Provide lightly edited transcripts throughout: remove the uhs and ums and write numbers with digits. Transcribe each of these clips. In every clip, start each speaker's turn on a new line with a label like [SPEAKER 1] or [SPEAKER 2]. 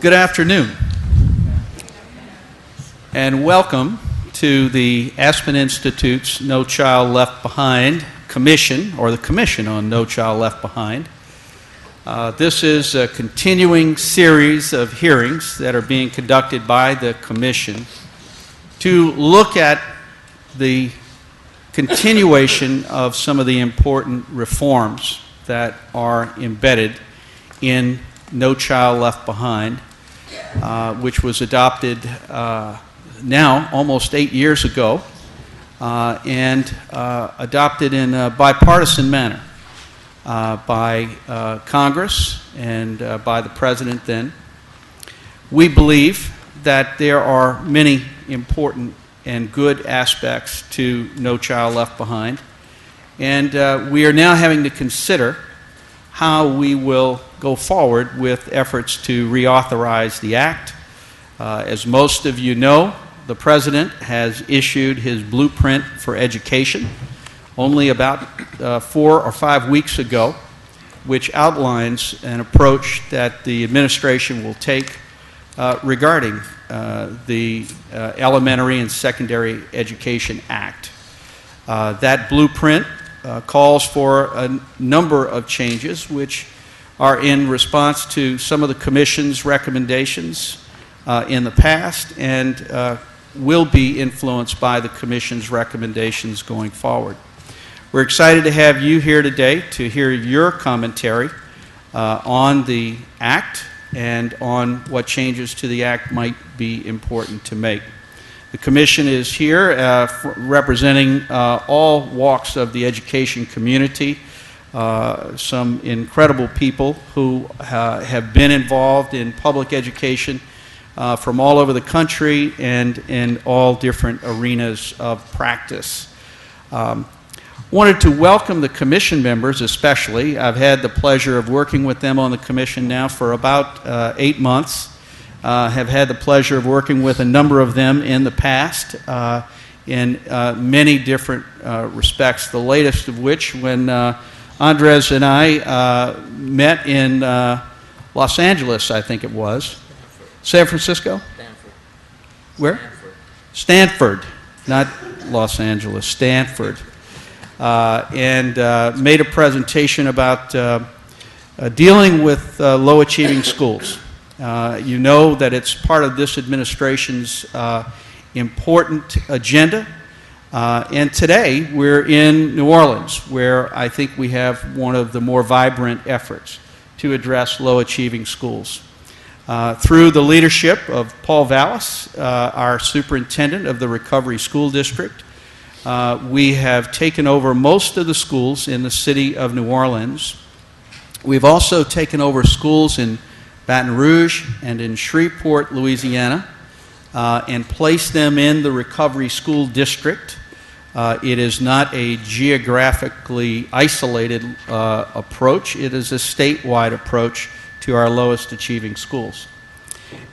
[SPEAKER 1] Good afternoon, and welcome to the Aspen Institute's No Child Left Behind Commission, or the Commission on No Child Left Behind. This is a continuing series of hearings that are being conducted by the Commission to look at the continuation of some of the important reforms that are embedded in No Child Left Behind, which was adopted now almost 8 years ago and adopted in a bipartisan manner by Congress and by the President then. We believe that there are many important and good aspects to No Child Left Behind, and we are now having to consider how we will go forward with efforts to reauthorize the Act. As most of you know, the President has issued his blueprint for education only about 4 or 5 weeks ago, which outlines an approach that the administration will take regarding the Elementary and Secondary Education Act. That blueprint calls for a number of changes which are in response to some of the Commission's recommendations in the past and will be influenced by the Commission's recommendations going forward. We're excited to have you here today to hear your commentary on the Act and on what changes to the Act might be important to make. The Commission is here representing all walks of the education community, some incredible people who have been involved in public education from all over the country and in all different arenas of practice. Wanted to welcome the Commission members especially. I've had the pleasure of working with them on the Commission now for about 8 months. Have had the pleasure of working with a number of them in the past in many different respects, the latest of which when Andres and I met in Los Angeles, I think it was. San Francisco?
[SPEAKER 2] Stanford.
[SPEAKER 1] Where? Stanford, not Los Angeles, Stanford. And made a presentation about dealing with low-achieving schools. You know that it's part of this administration's important agenda. And today we're in New Orleans, where I think we have one of the more vibrant efforts to address low-achieving schools. Through the leadership of Paul Vallas, our superintendent of the Recovery School District, we have taken over most of the schools in the city of New Orleans. We've also taken over schools in Baton Rouge and in Shreveport, Louisiana, and placed them in the Recovery School District. It is not a geographically isolated approach. It is a statewide approach to our lowest achieving schools.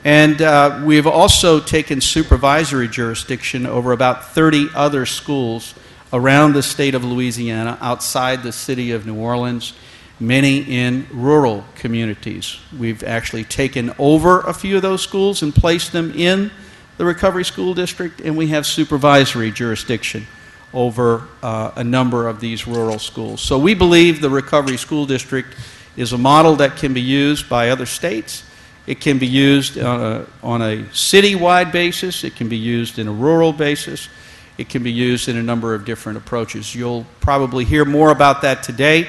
[SPEAKER 1] And we've also taken supervisory jurisdiction over about 30 other schools around the state of Louisiana, outside the city of New Orleans, many in rural communities. We've actually taken over a few of those schools and placed them in the Recovery School District, and we have supervisory jurisdiction over a number of these rural schools. So we believe the Recovery School District is a model that can be used by other states. It can be used on a city-wide basis. It can be used in a rural basis. It can be used in a number of different approaches. You'll probably hear more about that today,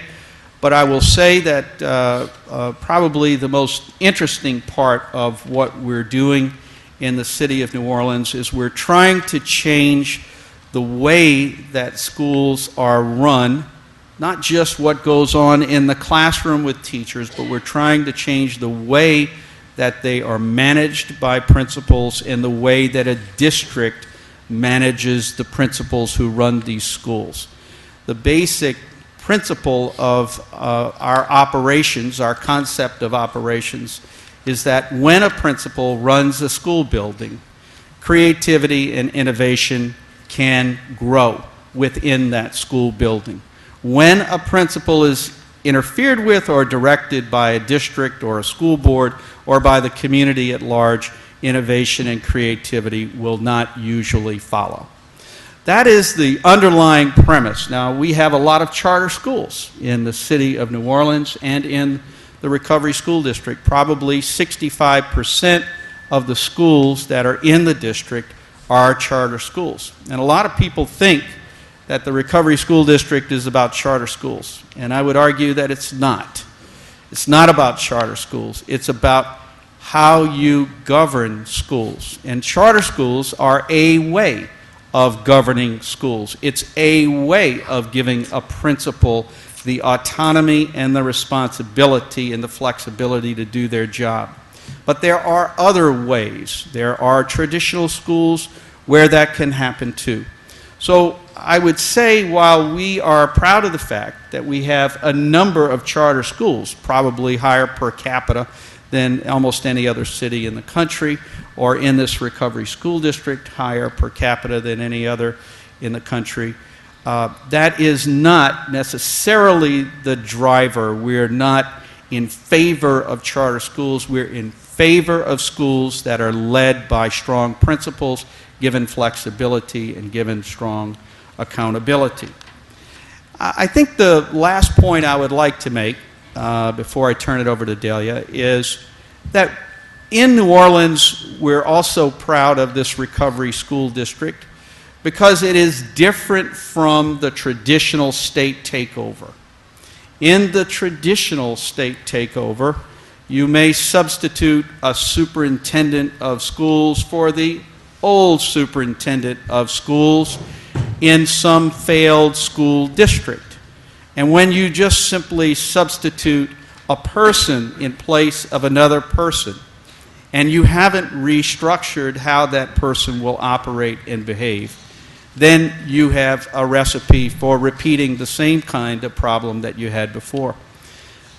[SPEAKER 1] but I will say that probably the most interesting part of what we're doing in the city of New Orleans is we're trying to change the way that schools are run, not just what goes on in the classroom with teachers, but we're trying to change the way that they are managed by principals and the way that a district manages the principals who run these schools. The basic principle of our operations, our concept of operations, is that when a principal runs a school building, creativity and innovation can grow within that school building. When a principal is interfered with or directed by a district or a school board or by the community at large, innovation and creativity will not usually follow. That is the underlying premise. Now, we have a lot of charter schools in the city of New Orleans and in the Recovery School District. Probably 65% of the schools that are in the district are charter schools. And a lot of people think that the Recovery School District is about charter schools. And I would argue that it's not. It's not about charter schools. It's about how you govern schools. And charter schools are a way of governing schools. It's a way of giving a principal the autonomy and the responsibility and the flexibility to do their job. But there are other ways. There are traditional schools where that can happen too. So I would say while we are proud of the fact that we have a number of charter schools, probably higher per capita than almost any other city in the country, or in this Recovery School District, higher per capita than any other in the country, that is not necessarily the driver. We're not in favor of charter schools. We're in favor of schools that are led by strong principals, given flexibility and given strong accountability. I think the last point I would like to make before I turn it over to Delia is that in New Orleans, we're also proud of this Recovery School District because it is different from the traditional state takeover. In the traditional state takeover, you may substitute a superintendent of schools for the old superintendent of schools in some failed school district. And when you just simply substitute a person in place of another person, and you haven't restructured how that person will operate and behave, then you have a recipe for repeating the same kind of problem that you had before.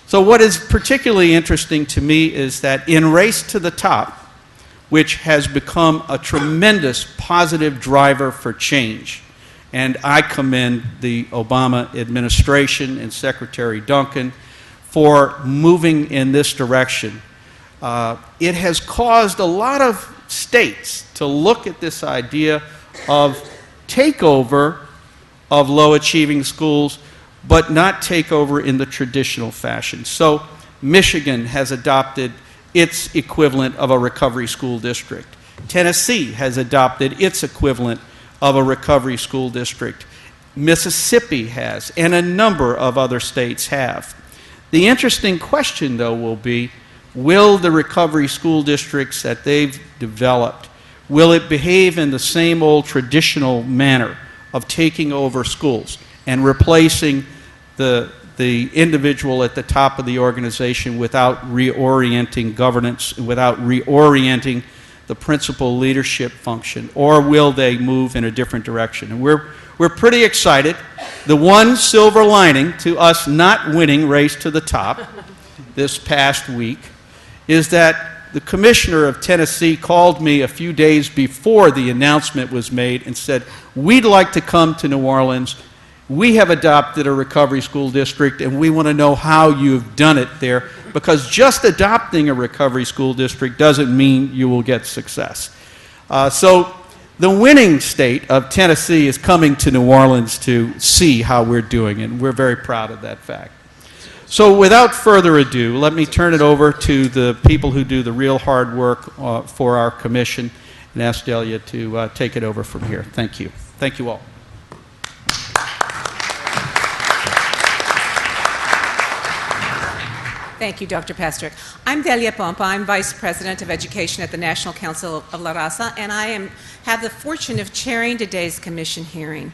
[SPEAKER 1] So what is particularly interesting to me is that in Race to the Top, which has become a tremendous positive driver for change, and I commend the Obama administration and Secretary Duncan for moving in this direction. It has caused a lot of states to look at this idea of takeover of low-achieving schools, but not takeover in the traditional fashion. So Michigan has adopted its equivalent of a recovery school district. Tennessee has adopted its equivalent of a recovery school district. Mississippi has, and a number of other states have. The interesting question, though, will be, will the recovery school districts that they've developed, will it behave in the same old traditional manner of taking over schools and replacing the individual at the top of the organization without reorienting governance, without reorienting the principal leadership function, or will they move in a different direction? And we're pretty excited. The one silver lining to us not winning Race to the Top this past week is that the commissioner of Tennessee called me a few days before the announcement was made and said, we'd like to come to New Orleans. We have adopted a recovery school district, and we want to know how you've done it there, because just adopting a recovery school district doesn't mean you will get success. So the winning state of Tennessee is coming to New Orleans to see how we're doing, and we're very proud of that fact. So without further ado, let me turn it over to the people who do the real hard work for our commission and ask Delia to take it over from here. Thank you. Thank you all.
[SPEAKER 2] Thank you, Dr. Pastorek. I'm Delia Pompa. I'm Vice President of Education at the National Council of La Raza, and I have the fortune of chairing today's commission hearing.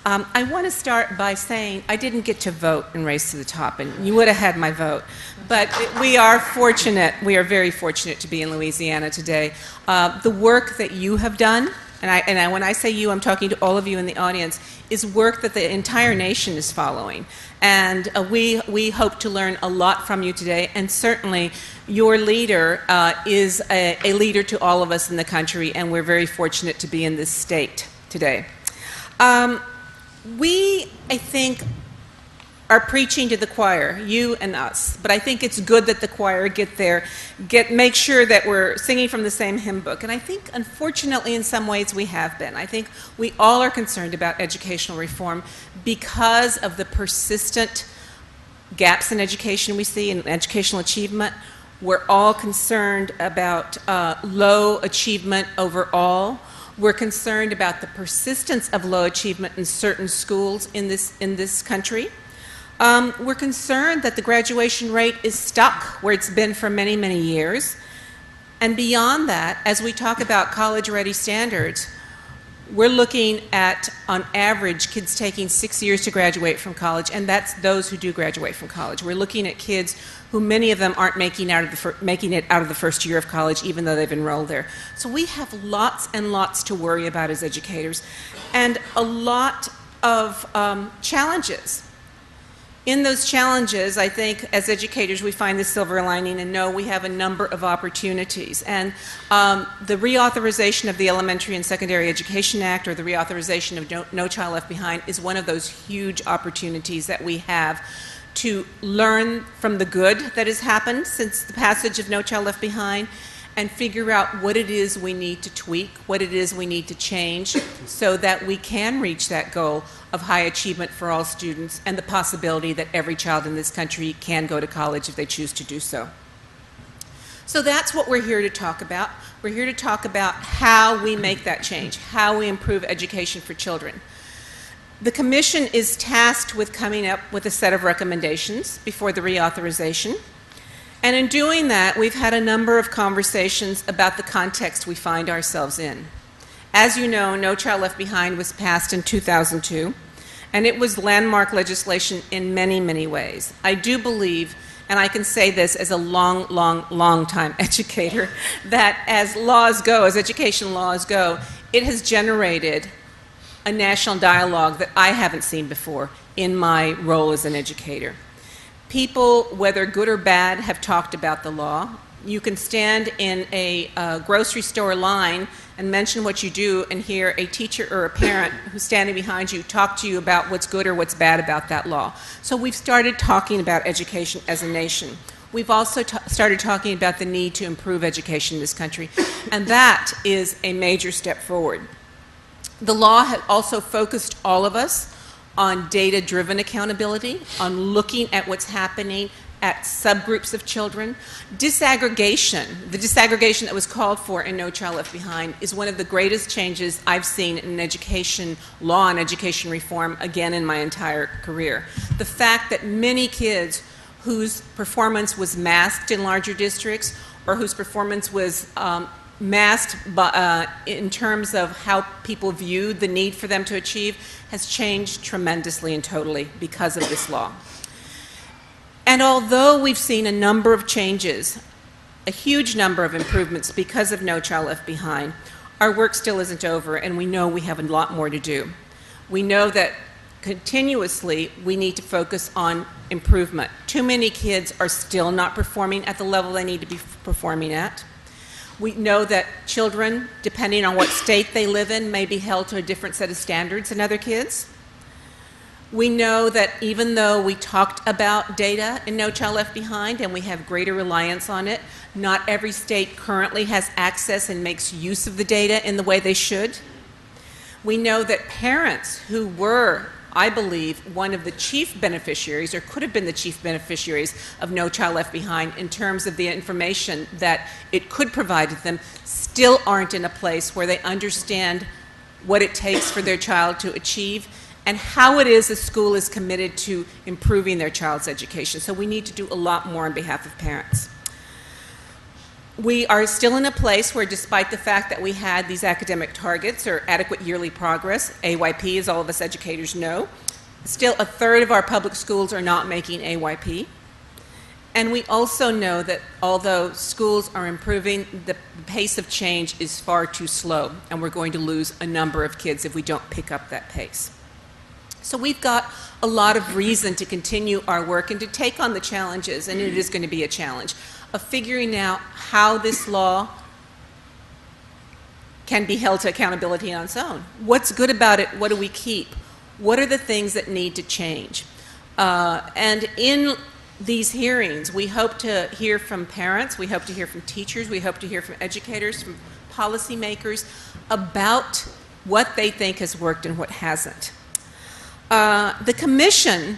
[SPEAKER 2] I want to start by saying I didn't get to vote in Race to the Top, and you would have had my vote. But we are fortunate, we are very fortunate to be in Louisiana today. The work that you have done, and when I say you, I'm talking to all of you in the audience, is work that the entire nation is following. And we hope to learn a lot from you today, and certainly your leader is a leader to all of us in the country, and we're very fortunate to be in this state today. I think, are preaching to the choir, you and us. But I think it's good that the choir make sure that we're singing from the same hymn book. And I think, unfortunately, in some ways we have been. I think we all are concerned about educational reform because of the persistent gaps in education we see in educational achievement. We're all concerned about low achievement overall. We're concerned about the persistence of low achievement in certain schools in this country. We're concerned that the graduation rate is stuck where it's been for many, many years. And beyond that, as we talk about college-ready standards, we're looking at, on average, kids taking 6 years to graduate from college, and that's those who do graduate from college. We're looking at kids who many of them aren't making it out of the first year of college, even though they've enrolled there. So we have lots and lots to worry about as educators, and a lot of challenges. In those challenges, I think, as educators, we find the silver lining and know we have a number of opportunities. And the reauthorization of the Elementary and Secondary Education Act, or the reauthorization of No Child Left Behind, is one of those huge opportunities that we have to learn from the good that has happened since the passage of No Child Left Behind, and figure out what it is we need to tweak, what it is we need to change, so that we can reach that goal of high achievement for all students and the possibility that every child in this country can go to college if they choose to do so. So that's what we're here to talk about. We're here to talk about how we make that change, how we improve education for children. The Commission is tasked with coming up with a set of recommendations before the reauthorization. And in doing that, we've had a number of conversations about the context we find ourselves in. As you know, No Child Left Behind was passed in 2002, and it was landmark legislation in many, many ways. I do believe, and I can say this as a long time educator, that as laws go, as education laws go, it has generated a national dialogue that I haven't seen before in my role as an educator. People, whether good or bad, have talked about the law. You can stand in a grocery store line and mention what you do and hear a teacher or a parent who's standing behind you talk to you about what's good or what's bad about that law. So we've started talking about education as a nation. We've also started talking about the need to improve education in this country, and that is a major step forward. The law has also focused all of us on data-driven accountability, on looking at what's happening at subgroups of children. Disaggregation, the disaggregation that was called for in No Child Left Behind, is one of the greatest changes I've seen in education law and education reform, again, in my entire career. The fact that many kids whose performance was masked in larger districts, or whose performance was masked in terms of how people viewed the need for them to achieve, has changed tremendously and totally because of this law. And although we've seen a number of changes, a huge number of improvements because of No Child Left Behind, our work still isn't over, and we know we have a lot more to do. We know that continuously we need to focus on improvement. Too many kids are still not performing at the level they need to be performing at. We know that children, depending on what state they live in, may be held to a different set of standards than other kids. We know that even though we talked about data in No Child Left Behind and we have greater reliance on it, not every state currently has access and makes use of the data in the way they should. We know that parents who were, I believe, one of the chief beneficiaries, or could have been the chief beneficiaries of No Child Left Behind in terms of the information that it could provide to them, still aren't in a place where they understand what it takes for their child to achieve and how it is a school is committed to improving their child's education. So we need to do a lot more on behalf of parents. We are still in a place where, despite the fact that we had these academic targets, or adequate yearly progress, AYP, as all of us educators know, still a third of our public schools are not making AYP. And we also know that although schools are improving, the pace of change is far too slow, and we're going to lose a number of kids if we don't pick up that pace. So we've got a lot of reason to continue our work and to take on the challenges, and it is going to be a challenge, of figuring out how this law can be held to accountability on its own. What's good about it? What do we keep? What are the things that need to change? And in these hearings, we hope to hear from parents, we hope to hear from teachers, we hope to hear from educators, from policymakers about what they think has worked and what hasn't. The Commission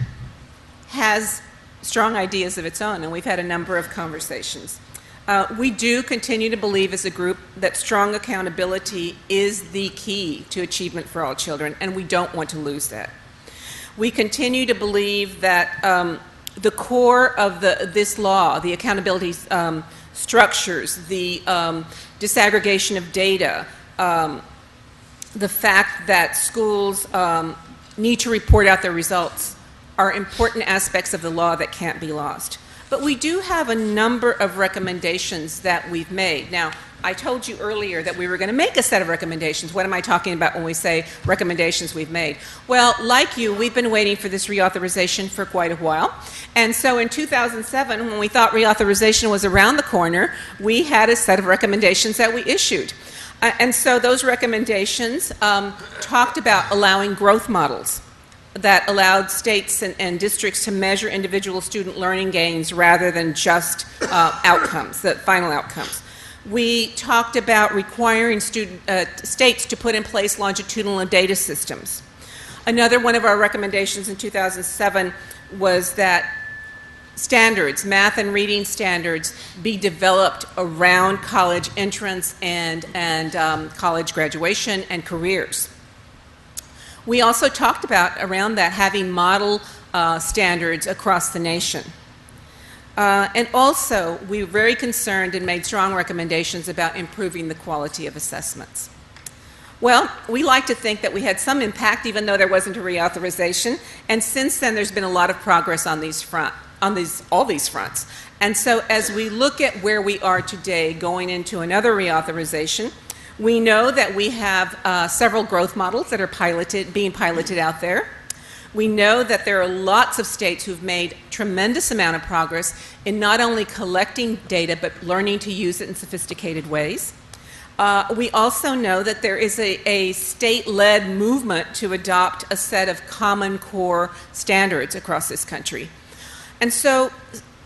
[SPEAKER 2] has strong ideas of its own, and we've had a number of conversations. We do continue to believe as a group that strong accountability is the key to achievement for all children, and we don't want to lose that. We continue to believe that the core of this law, the accountability structures, the disaggregation of data, the fact that schools need to report out their results are important aspects of the law that can't be lost. But we do have a number of recommendations that we've made. Now, I told you earlier that we were going to make a set of recommendations. What am I talking about when we say recommendations we've made? Well, like you, we've been waiting for this reauthorization for quite a while. And so in 2007, when we thought reauthorization was around the corner, we had a set of recommendations that we issued. And so those recommendations talked about allowing growth models that allowed states and districts to measure individual student learning gains rather than just outcomes, the final outcomes. We talked about requiring states to put in place longitudinal data systems. Another one of our recommendations in 2007 was that standards, math and reading standards, be developed around college entrance and college graduation and careers. We also talked about, around that, having model standards across the nation. And also, we were very concerned and made strong recommendations about improving the quality of assessments. Well, we like to think that we had some impact, even though there wasn't a reauthorization. And since then, there's been a lot of progress on all these fronts. And so, as we look at where we are today, going into another reauthorization, we know that we have several growth models that are being piloted out there. We know that there are lots of states who've made tremendous amount of progress in not only collecting data, but learning to use it in sophisticated ways. We also know that there is a state-led movement to adopt a set of common core standards across this country. And so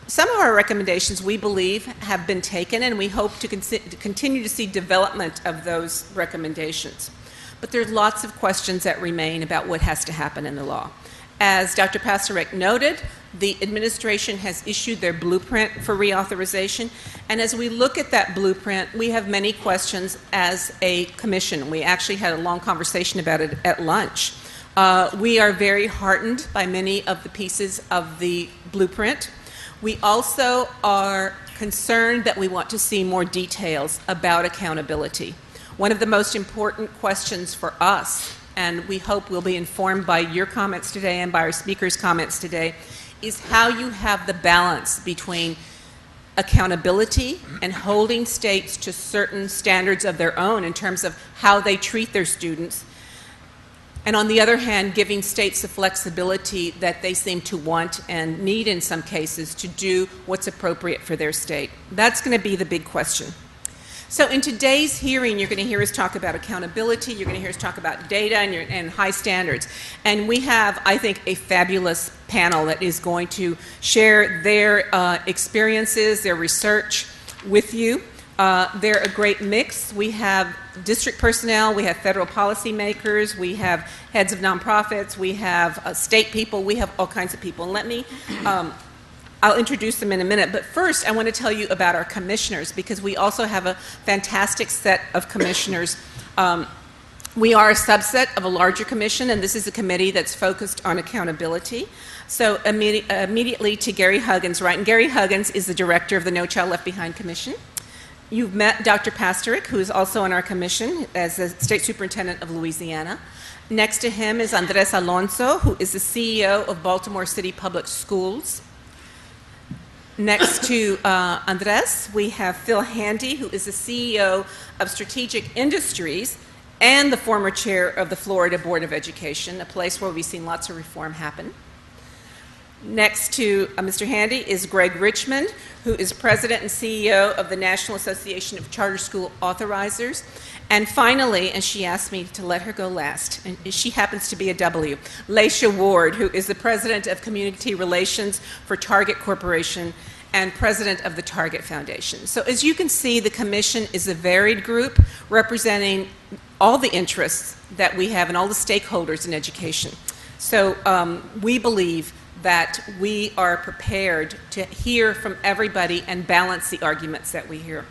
[SPEAKER 2] some of our recommendations, we believe, have been taken, and we hope to continue to see development of those recommendations. But there's lots of questions that remain about what has to happen in the law. As Dr. Pastorek noted, the administration has issued their blueprint for reauthorization, and as we look at that blueprint, we have many questions as a commission. We actually had a long conversation about it at lunch. We are very heartened by many of the pieces of the blueprint. We also are concerned that we want to see more details about accountability. One of the most important questions for us, and we hope we'll be informed by your comments today and by our speakers' comments today, is how you have the balance between accountability and holding states to certain standards of their own in terms of how they treat their students, and on the other hand, giving states the flexibility that they seem to want and need in some cases to do what's appropriate for their state. That's going to be the big question. So in today's hearing, you're going to hear us talk about accountability, you're going to hear us talk about data and high standards. And we have, I think, a fabulous panel that is going to share their experiences, their research with you. They're a great mix. We have district personnel, we have federal policymakers, we have heads of nonprofits, we have state people, we have all kinds of people. And let me I'll introduce them in a minute, but first I want to tell you about our commissioners, because we also have a fantastic set of commissioners. We are a subset of a larger commission, and this is a committee that's focused on accountability. So immediately to Gary Huggins, right? And Gary Huggins is the director of the No Child Left Behind Commission. You've met Dr. Pastorek, who is also on our commission as the State Superintendent of Louisiana. Next to him is Andres Alonso, who is the CEO of Baltimore City Public Schools. Next to Andres, we have Phil Handy, who is the CEO of Strategic Industries and the former chair of the Florida Board of Education, a place where we've seen lots of reform happen. Next to Mr. Handy is Greg Richmond, who is President and CEO of the National Association of Charter School Authorizers. And finally, and she asked me to let her go last, and she happens to be a W, Laisha Ward, who is the President of Community Relations for Target Corporation and President of the Target Foundation. So as you can see, the Commission is a varied group representing all the interests that we have and all the stakeholders in education. So we believe that we are prepared to hear from everybody and balance the arguments that we hear.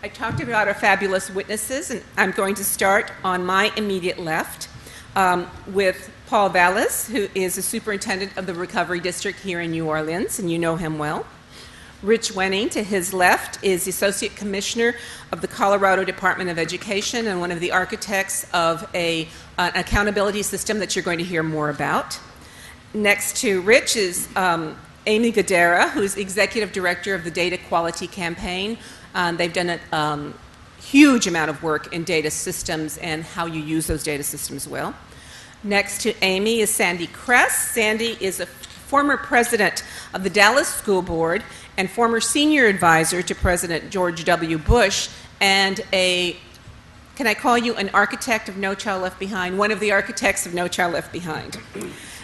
[SPEAKER 2] I talked about our fabulous witnesses, and I'm going to start on my immediate left with Paul Vallas, who is the superintendent of the Recovery District here in New Orleans, and you know him well. Rich Wenning, to his left, is the Associate Commissioner of the Colorado Department of Education and one of the architects of an accountability system that you're going to hear more about. Next to Rich is Amy Gadara, who is Executive Director of the Data Quality Campaign. They've done a huge amount of work in data systems and how you use those data systems well. Next to Amy is Sandy Kress. Sandy is a former president of the Dallas School Board and former senior advisor to President George W. Bush, and can I call you an architect of No Child Left Behind? One of the architects of No Child Left Behind.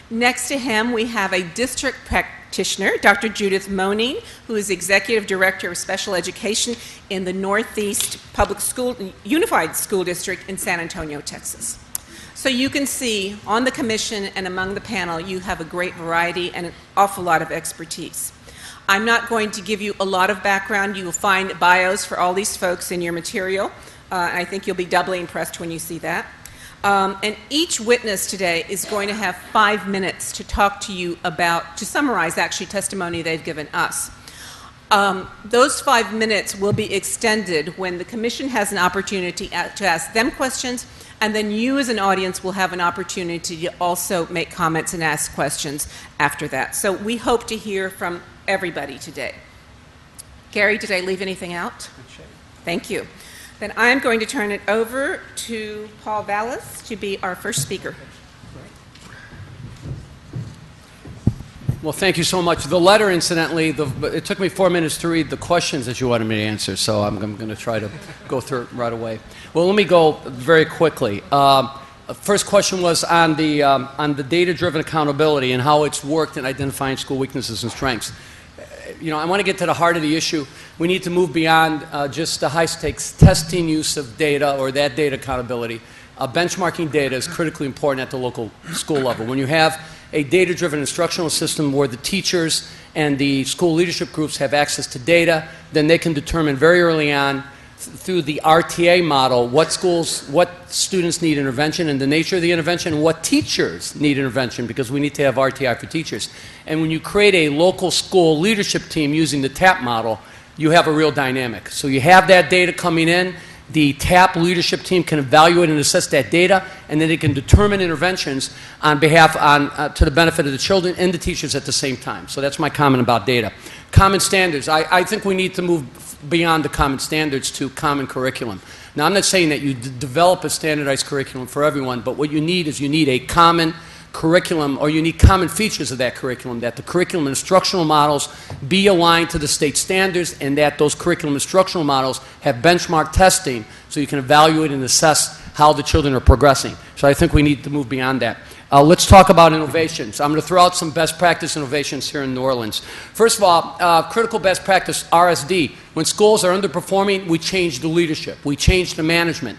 [SPEAKER 2] Next to him, we have a district practitioner, Dr. Judith Moning, who is Executive Director of Special Education in the Northeast Public School Unified School District in San Antonio, Texas. So you can see on the Commission and among the panel, you have a great variety and an awful lot of expertise. I'm not going to give you a lot of background. You will find bios for all these folks in your material. I think you'll be doubly impressed when you see that. And each witness today is going to have 5 minutes to talk to you about, to summarize actually testimony they've given us. Those 5 minutes will be extended when the Commission has an opportunity to ask them questions, and then you as an audience will have an opportunity to also make comments and ask questions after that. So we hope to hear from everybody today. Gary, did I leave anything out? Thank you. Then I'm going to turn it over to Paul Vallas to be our first speaker.
[SPEAKER 3] Well, thank you so much. The letter, incidentally, it took me 4 minutes to read the questions that you wanted me to answer, so I'm going to try to go through it right away. Well, let me go very quickly. First question was on the data-driven accountability and how it's worked in identifying school weaknesses and strengths. I want to get to the heart of the issue. We need to move beyond just the high-stakes testing use of data or that data accountability. Benchmarking data is critically important at the local school level. When you have a data-driven instructional system where the teachers and the school leadership groups have access to data, then they can determine very early on through the RTA model what students need intervention and the nature of the intervention, and what teachers need intervention, because we need to have RTI for teachers. And when you create a local school leadership team using the TAP model, you have a real dynamic. So you have that data coming in, the TAP leadership team can evaluate and assess that data, and then they can determine interventions on behalf, to the benefit of the children and the teachers at the same time. So that's my comment about data. Common standards. I think we need to move beyond the common standards to common curriculum. Now, I'm not saying that you develop a standardized curriculum for everyone, but what you need is a common curriculum, or you need common features of that curriculum, that the curriculum instructional models be aligned to the state standards, and that those curriculum instructional models have benchmark testing so you can evaluate and assess how the children are progressing. So I think we need to move beyond that. Let's talk about innovations. I'm going to throw out some best practice innovations here in New Orleans. First of all, critical best practice, RSD. When schools are underperforming, we change the leadership. We change the management.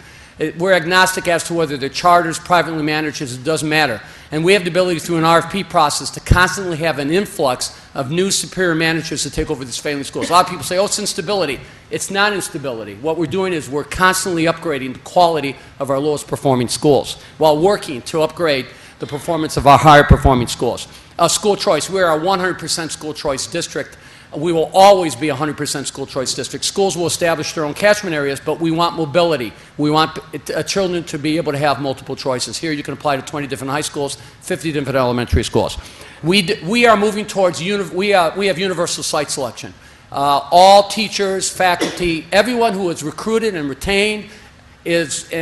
[SPEAKER 3] We're agnostic as to whether they're charters, privately managed, it doesn't matter. And we have the ability through an RFP process to constantly have an influx of new superior managers to take over these failing schools. A lot of people say, oh, it's instability. It's not instability. What we're doing is we're constantly upgrading the quality of our lowest performing schools while working to upgrade the performance of our higher performing schools. School choice. We're a 100% school choice district. We will always be a 100% school choice district. Schools will establish their own catchment areas, but we want mobility. We want children to be able to have multiple choices. Here you can apply to 20 different high schools, 50 different elementary schools. We are moving towards, we have universal site selection. All teachers, faculty, everyone who is recruited and retained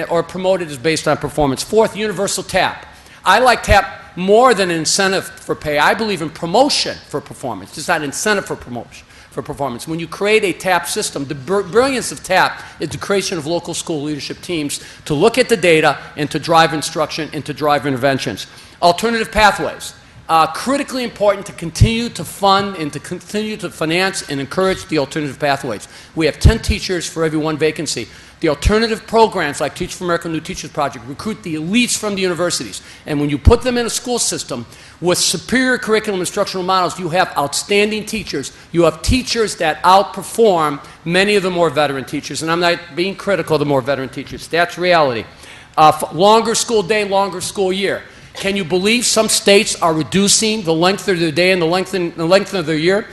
[SPEAKER 3] or promoted is based on performance. Fourth, universal TAP. I like TAP more than an incentive for pay. I believe in promotion for performance. It's not incentive for promotion. For performance. When you create a TAP system, the brilliance of TAP is the creation of local school leadership teams to look at the data and to drive instruction and to drive interventions. Alternative pathways. Critically important to continue to fund and to continue to finance and encourage the alternative pathways. We have 10 teachers for every 1 vacancy. The alternative programs like Teach for America New Teachers Project recruit the elites from the universities. And when you put them in a school system with superior curriculum instructional models, you have outstanding teachers. You have teachers that outperform many of the more veteran teachers. And I'm not being critical of the more veteran teachers. That's reality. Longer school day, longer school year. Can you believe some states are reducing the length of their day and the length of their year?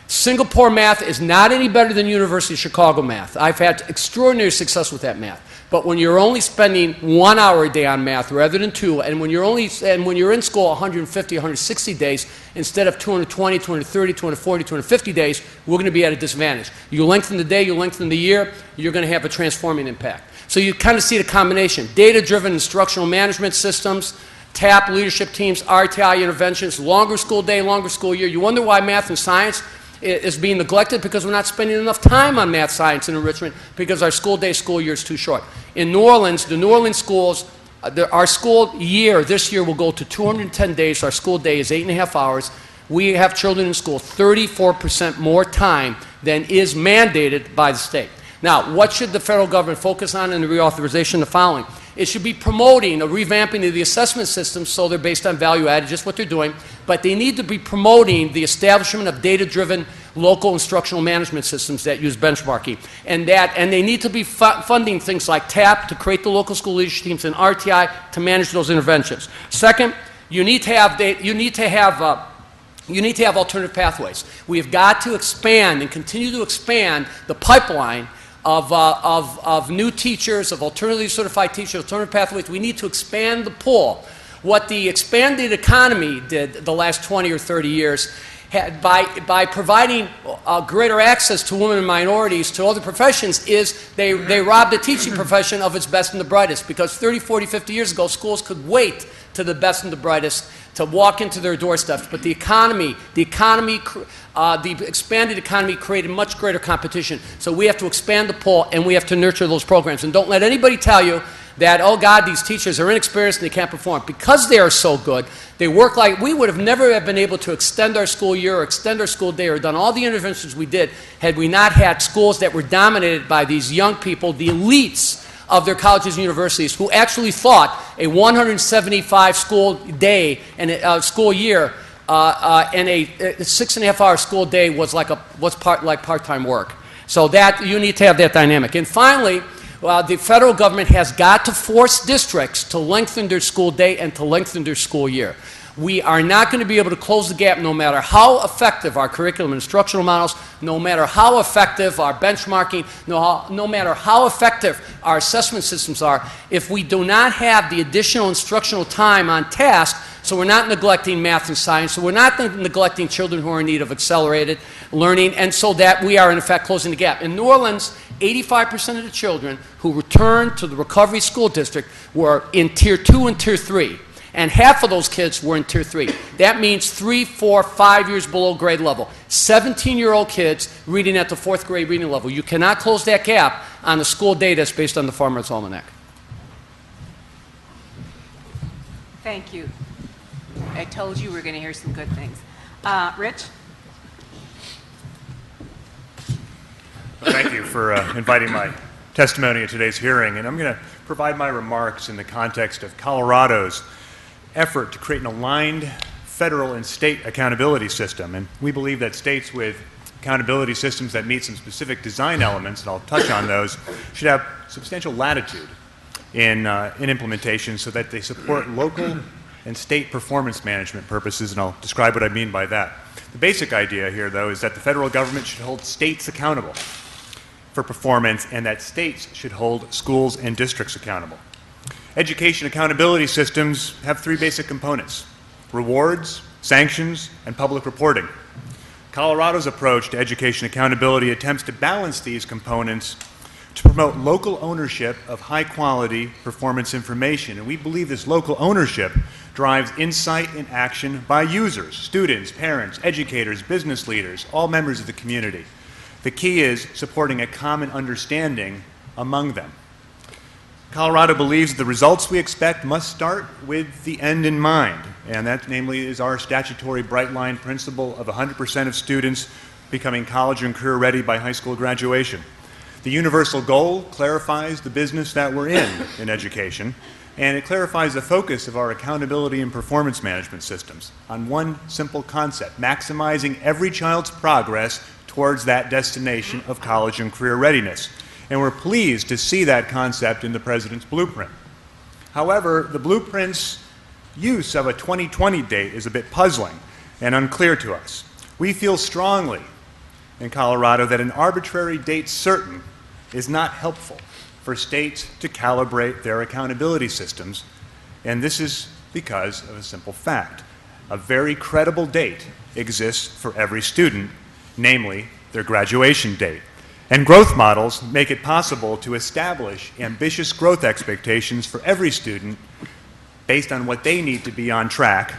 [SPEAKER 3] Singapore math is not any better than University of Chicago math. I've had extraordinary success with that math. But when you're only spending 1 hour a day on math rather than 2, and when you're in school 150, 160 days instead of 220, 230, 240, 250 days, we're going to be at a disadvantage. You lengthen the day, you lengthen the year, you're going to have a transforming impact. So you kind of see the combination. Data-driven instructional management systems, TAP leadership teams, RTI interventions, longer school day, longer school year. You wonder why math and science is being neglected? Because we're not spending enough time on math, science, and enrichment because our school day, school year is too short. In New Orleans, the New Orleans schools, our school year this year will go to 210 days. Our school day is 8.5 hours. We have children in school 34% more time than is mandated by the state. Now, what should the federal government focus on in the reauthorization? The following. It should be promoting a revamping of the assessment systems so they're based on value added, just what they're doing, but they need to be promoting the establishment of data-driven local instructional management systems that use benchmarking. And they need to be funding things like TAP to create the local school leadership teams and RTI to manage those interventions. Second, you need to have alternative pathways. We have got to expand and continue to expand the pipeline of new teachers, of alternatively certified teachers, alternative pathways. We need to expand the pool. What the expanded economy did the last 20 or 30 years, by providing greater access to women and minorities to other professions, is they robbed the teaching profession of its best and the brightest, because 30, 40, 50 years ago, schools could wait to the best and the brightest to walk into their doorsteps. But the expanded economy created much greater competition. So we have to expand the pool and we have to nurture those programs. And don't let anybody tell you that, oh God, these teachers are inexperienced and they can't perform. Because they are so good, they work like, we would have never have been able to extend our school year or extend our school day or done all the interventions we did had we not had schools that were dominated by these young people, the elites of their colleges and universities, who actually thought a 175 school day and a school year and a 6.5 hour school day was like part-time work. So that you need to have that dynamic. And finally, the federal government has got to force districts to lengthen their school day and to lengthen their school year. We are not going to be able to close the gap no matter how effective our curriculum and instructional models, no matter how effective our benchmarking, no matter how effective our assessment systems are, if we do not have the additional instructional time on task. So we're not neglecting math and science, so we're not neglecting children who are in need of accelerated learning, and so that we are in effect closing the gap. In New Orleans, 85% of the children who returned to the recovery school district were in Tier 2 and Tier 3. And half of those kids were in Tier 3. That means 3, 4, 5 years below grade level. 17-year-old kids reading at the 4th grade reading level. You cannot close that gap on the school day that's based on the Farmer's Almanac.
[SPEAKER 2] Thank you. I told you we were going to hear some good things. Rich?
[SPEAKER 4] Well, thank you for inviting my testimony at today's hearing. And I'm going to provide my remarks in the context of Colorado's effort to create an aligned federal and state accountability system. And we believe that states with accountability systems that meet some specific design elements, and I'll touch on those, should have substantial latitude in implementation so that they support local and state performance management purposes, and I'll describe what I mean by that. The basic idea here, though, is that the federal government should hold states accountable for performance, and that states should hold schools and districts accountable. Education accountability systems have 3 basic components: rewards, sanctions, and public reporting. Colorado's approach to education accountability attempts to balance these components to promote local ownership of high-quality performance information. And we believe this local ownership drives insight and action by users, students, parents, educators, business leaders, all members of the community. The key is supporting a common understanding among them. Colorado believes the results we expect must start with the end in mind, and that namely is our statutory bright line principle of 100% of students becoming college and career ready by high school graduation. The universal goal clarifies the business that we're in education, and it clarifies the focus of our accountability and performance management systems on one simple concept: maximizing every child's progress towards that destination of college and career readiness. And we're pleased to see that concept in the President's blueprint. However, the blueprint's use of a 2020 date is a bit puzzling and unclear to us. We feel strongly in Colorado that an arbitrary date certain is not helpful for states to calibrate their accountability systems, and this is because of a simple fact. A very credible date exists for every student, namely their graduation date. And growth models make it possible to establish ambitious growth expectations for every student based on what they need to be on track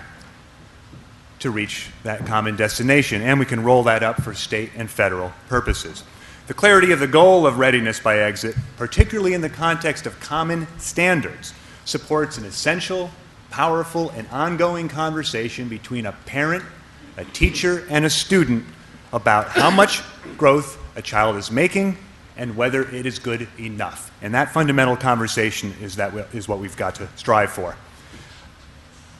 [SPEAKER 4] to reach that common destination, and we can roll that up for state and federal purposes. The clarity of the goal of readiness by exit, particularly in the context of common standards, supports an essential, powerful, and ongoing conversation between a parent, a teacher, and a student about how much growth a child is making and whether it is good enough. And that fundamental conversation is what we've got to strive for.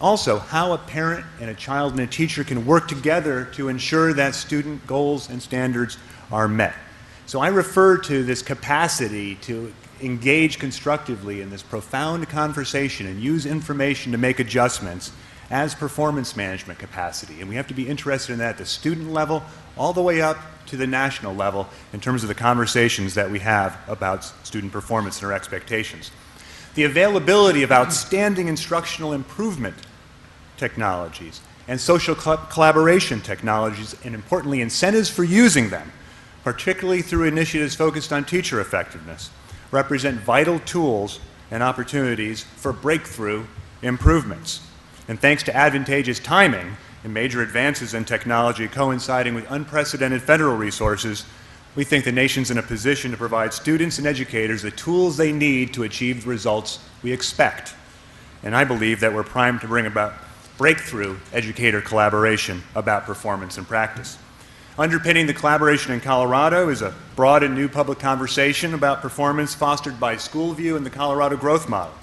[SPEAKER 4] Also, how a parent and a child and a teacher can work together to ensure that student goals and standards are met. So I refer to this capacity to engage constructively in this profound conversation and use information to make adjustments as performance management capacity. And we have to be interested in that at the student level all the way up to the national level in terms of the conversations that we have about student performance and our expectations. The availability of outstanding instructional improvement technologies and social collaboration technologies, and importantly, incentives for using them, particularly through initiatives focused on teacher effectiveness, represent vital tools and opportunities for breakthrough improvements. And thanks to advantageous timing and major advances in technology coinciding with unprecedented federal resources, we think the nation's in a position to provide students and educators the tools they need to achieve the results we expect. And I believe that we're primed to bring about breakthrough educator collaboration about performance and practice. Underpinning the collaboration in Colorado is a broad and new public conversation about performance fostered by SchoolView and the Colorado Growth Model.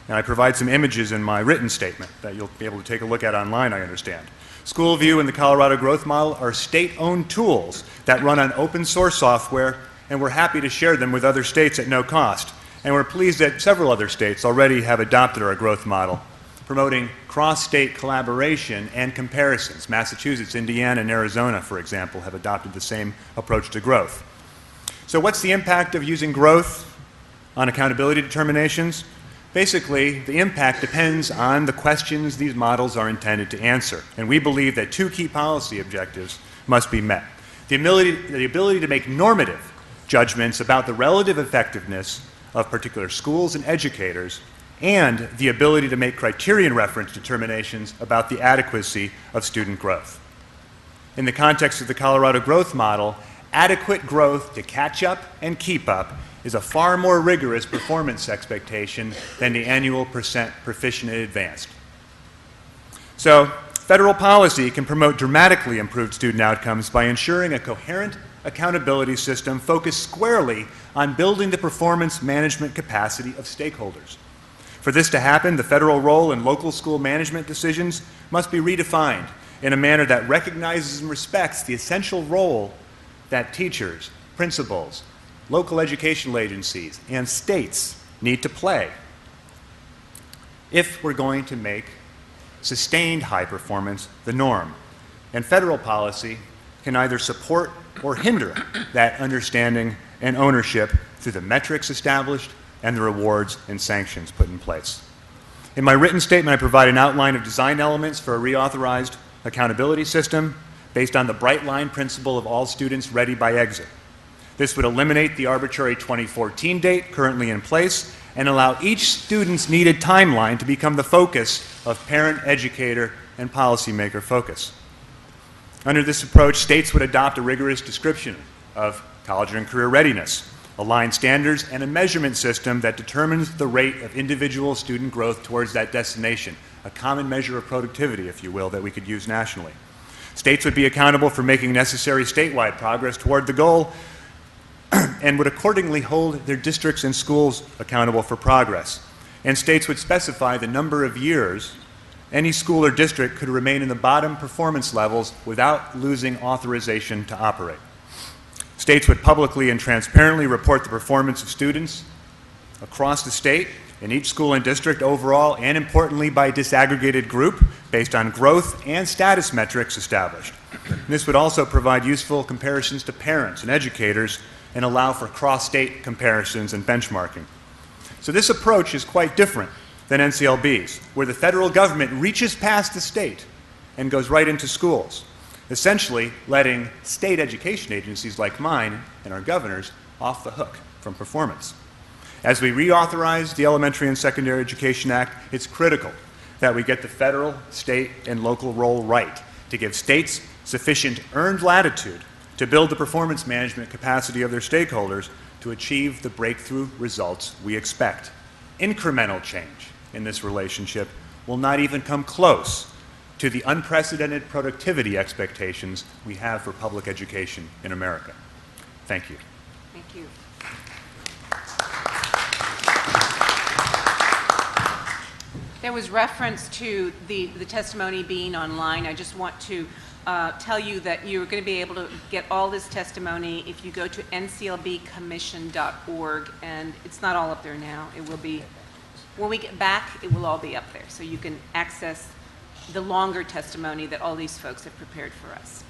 [SPEAKER 4] And I provide some images in my written statement that you'll be able to take a look at online, I understand. SchoolView and the Colorado Growth Model are state-owned tools that run on open source software, and we're happy to share them with other states at no cost. And we're pleased that several other states already have adopted our growth model, promoting cross-state collaboration and comparisons. Massachusetts, Indiana, and Arizona, for example, have adopted the same approach to growth. So what's the impact of using growth on accountability determinations? Basically, the impact depends on the questions these models are intended to answer. And we believe that two key policy objectives must be met. The ability to make normative judgments about the relative effectiveness of particular schools and educators, and the ability to make criterion reference determinations about the adequacy of student growth. In the context of the Colorado Growth Model, adequate growth to catch up and keep up is a far more rigorous performance expectation than the annual percent proficient and advanced. So, federal policy can promote dramatically improved student outcomes by ensuring a coherent accountability system focused squarely on building the performance management capacity of stakeholders. For this to happen, the federal role in local school management decisions must be redefined in a manner that recognizes and respects the essential role that teachers, principals, local educational agencies, and states need to play if we're going to make sustained high performance the norm. And federal policy can either support or hinder that understanding and ownership through the metrics established and the rewards and sanctions put in place. In my written statement, I provide an outline of design elements for a reauthorized accountability system based on the bright line principle of all students ready by exit. This would eliminate the arbitrary 2014 date currently in place and allow each student's needed timeline to become the focus of parent, educator, and policymaker focus. Under this approach, states would adopt a rigorous description of college and career readiness, align standards, and a measurement system that determines the rate of individual student growth towards that destination, a common measure of productivity, if you will, that we could use nationally. States would be accountable for making necessary statewide progress toward the goal and would accordingly hold their districts and schools accountable for progress. And states would specify the number of years any school or district could remain in the bottom performance levels without losing authorization to operate. States would publicly and transparently report the performance of students across the state, in each school and district overall, and importantly by disaggregated group based on growth and status metrics established. And this would also provide useful comparisons to parents and educators and allow for cross-state comparisons and benchmarking. So this approach is quite different than NCLB's, where the federal government reaches past the state and goes right into schools, essentially letting state education agencies like mine and our governors off the hook from performance. As we reauthorize the Elementary and Secondary Education Act, it's critical that we get the federal, state, and local role right to give states sufficient earned latitude to build the performance management capacity of their stakeholders to achieve the breakthrough results we expect. Incremental change in this relationship will not even come close to the unprecedented productivity expectations we have for public education in America. Thank you.
[SPEAKER 2] Thank you. There was reference to the testimony being online. I just want to tell you that you're going to be able to get all this testimony if you go to nclbcommission.org, and it's not all up there now. It will be, when we get back, it will all be up there, so you can access the longer testimony that all these folks have prepared for us.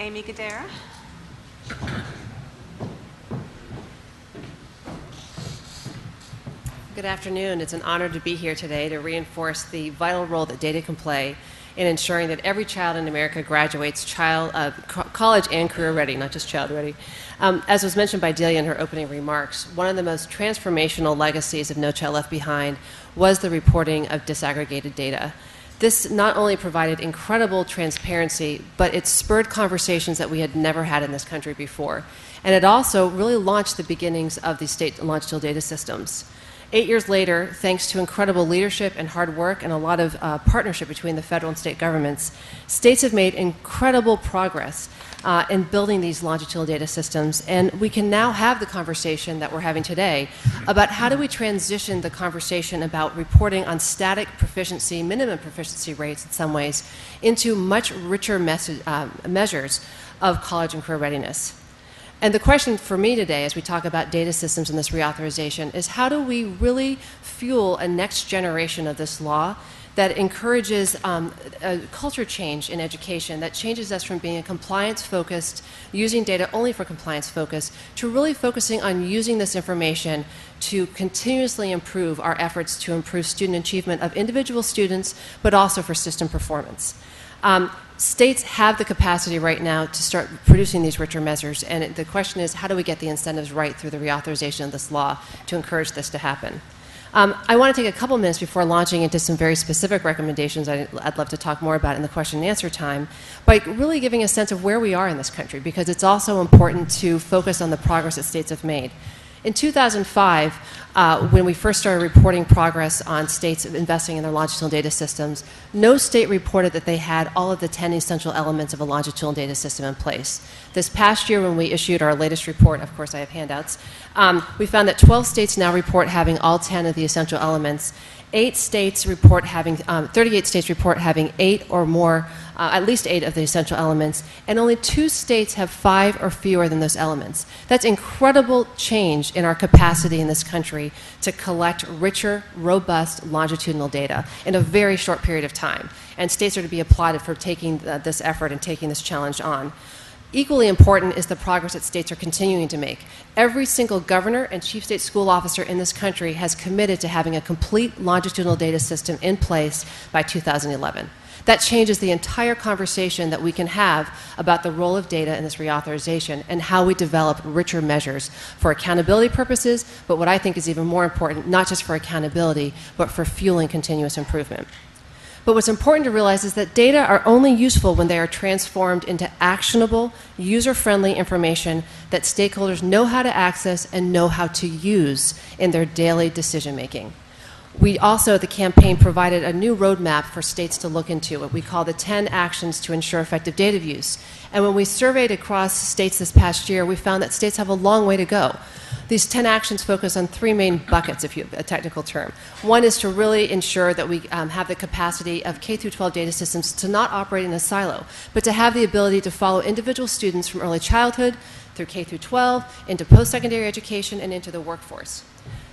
[SPEAKER 2] Amy Gadara.
[SPEAKER 5] Good afternoon. It's an honor to be here today to reinforce the vital role that data can play in ensuring that every child in America graduates college and career ready, not just child ready. As was mentioned by Delia in her opening remarks, one of the most transformational legacies of No Child Left Behind was the reporting of disaggregated data. This not only provided incredible transparency, but it spurred conversations that we had never had in this country before. And it also really launched the beginnings of the state longitudinal data systems. 8 years later, thanks to incredible leadership and hard work and a lot of partnership between the federal and state governments, states have made incredible progress in building these longitudinal data systems. And we can now have the conversation that we're having today about how do we transition the conversation about reporting on static proficiency, minimum proficiency rates in some ways, into much richer measures of college and career readiness. And the question for me today, as we talk about data systems and this reauthorization, is how do we really fuel a next generation of this law that encourages a culture change in education, that changes us from being a compliance-focused, using data only for compliance focus, to really focusing on using this information to continuously improve our efforts to improve student achievement of individual students, but also for system performance. States have the capacity right now to start producing these richer measures, and the question is, how do we get the incentives right through the reauthorization of this law to encourage this to happen? I want to take a couple minutes before launching into some very specific recommendations I'd love to talk more about in the question and answer time, by really giving a sense of where we are in this country, because it's also important to focus on the progress that states have made. In 2005, when we first started reporting progress on states investing in their longitudinal data systems, no state reported that they had all of the 10 essential elements of a longitudinal data system in place. This past year, when we issued our latest report, of course I have handouts, we found that 12 states now report having all 10 of the essential elements. 38 states report having 8 or more, at least 8 of the essential elements, and only 2 states have 5 or fewer than those elements. That's incredible change in our capacity in this country to collect richer, robust, longitudinal data in a very short period of time. And states are to be applauded for taking this effort and taking this challenge on. Equally important is the progress that states are continuing to make. Every single governor and chief state school officer in this country has committed to having a complete longitudinal data system in place by 2011. That changes the entire conversation that we can have about the role of data in this reauthorization and how we develop richer measures for accountability purposes, but what I think is even more important, not just for accountability, but for fueling continuous improvement. But what's important to realize is that data are only useful when they are transformed into actionable, user-friendly information that stakeholders know how to access and know how to use in their daily decision-making. We also, the campaign, provided a new roadmap for states to look into, what we call the 10 actions to ensure effective data use. And when we surveyed across states this past year, we found that states have a long way to go. These 10 actions focus on three main buckets, if you a technical term. One is to really ensure that we have the capacity of K-12 data systems to not operate in a silo, but to have the ability to follow individual students from early childhood through K-12 into post-secondary education and into the workforce.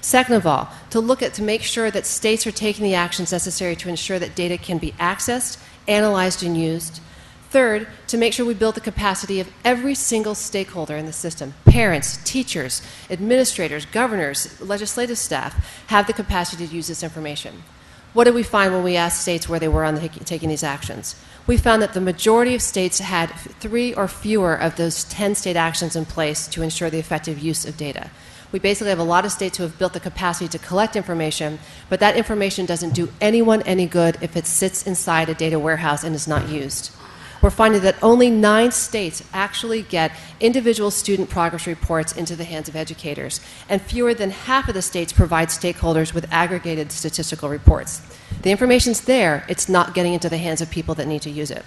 [SPEAKER 5] Second of all, to make sure that states are taking the actions necessary to ensure that data can be accessed, analyzed, and used. Third, to make sure we build the capacity of every single stakeholder in the system, parents, teachers, administrators, governors, legislative staff, have the capacity to use this information. What did we find when we asked states where they were on taking these actions? We found that the majority of states had 3 or fewer of those 10 state actions in place to ensure the effective use of data. We basically have a lot of states who have built the capacity to collect information, but that information doesn't do anyone any good if it sits inside a data warehouse and is not used. We're finding that only 9 states actually get individual student progress reports into the hands of educators, and fewer than half of the states provide stakeholders with aggregated statistical reports. The information's there, it's not getting into the hands of people that need to use it.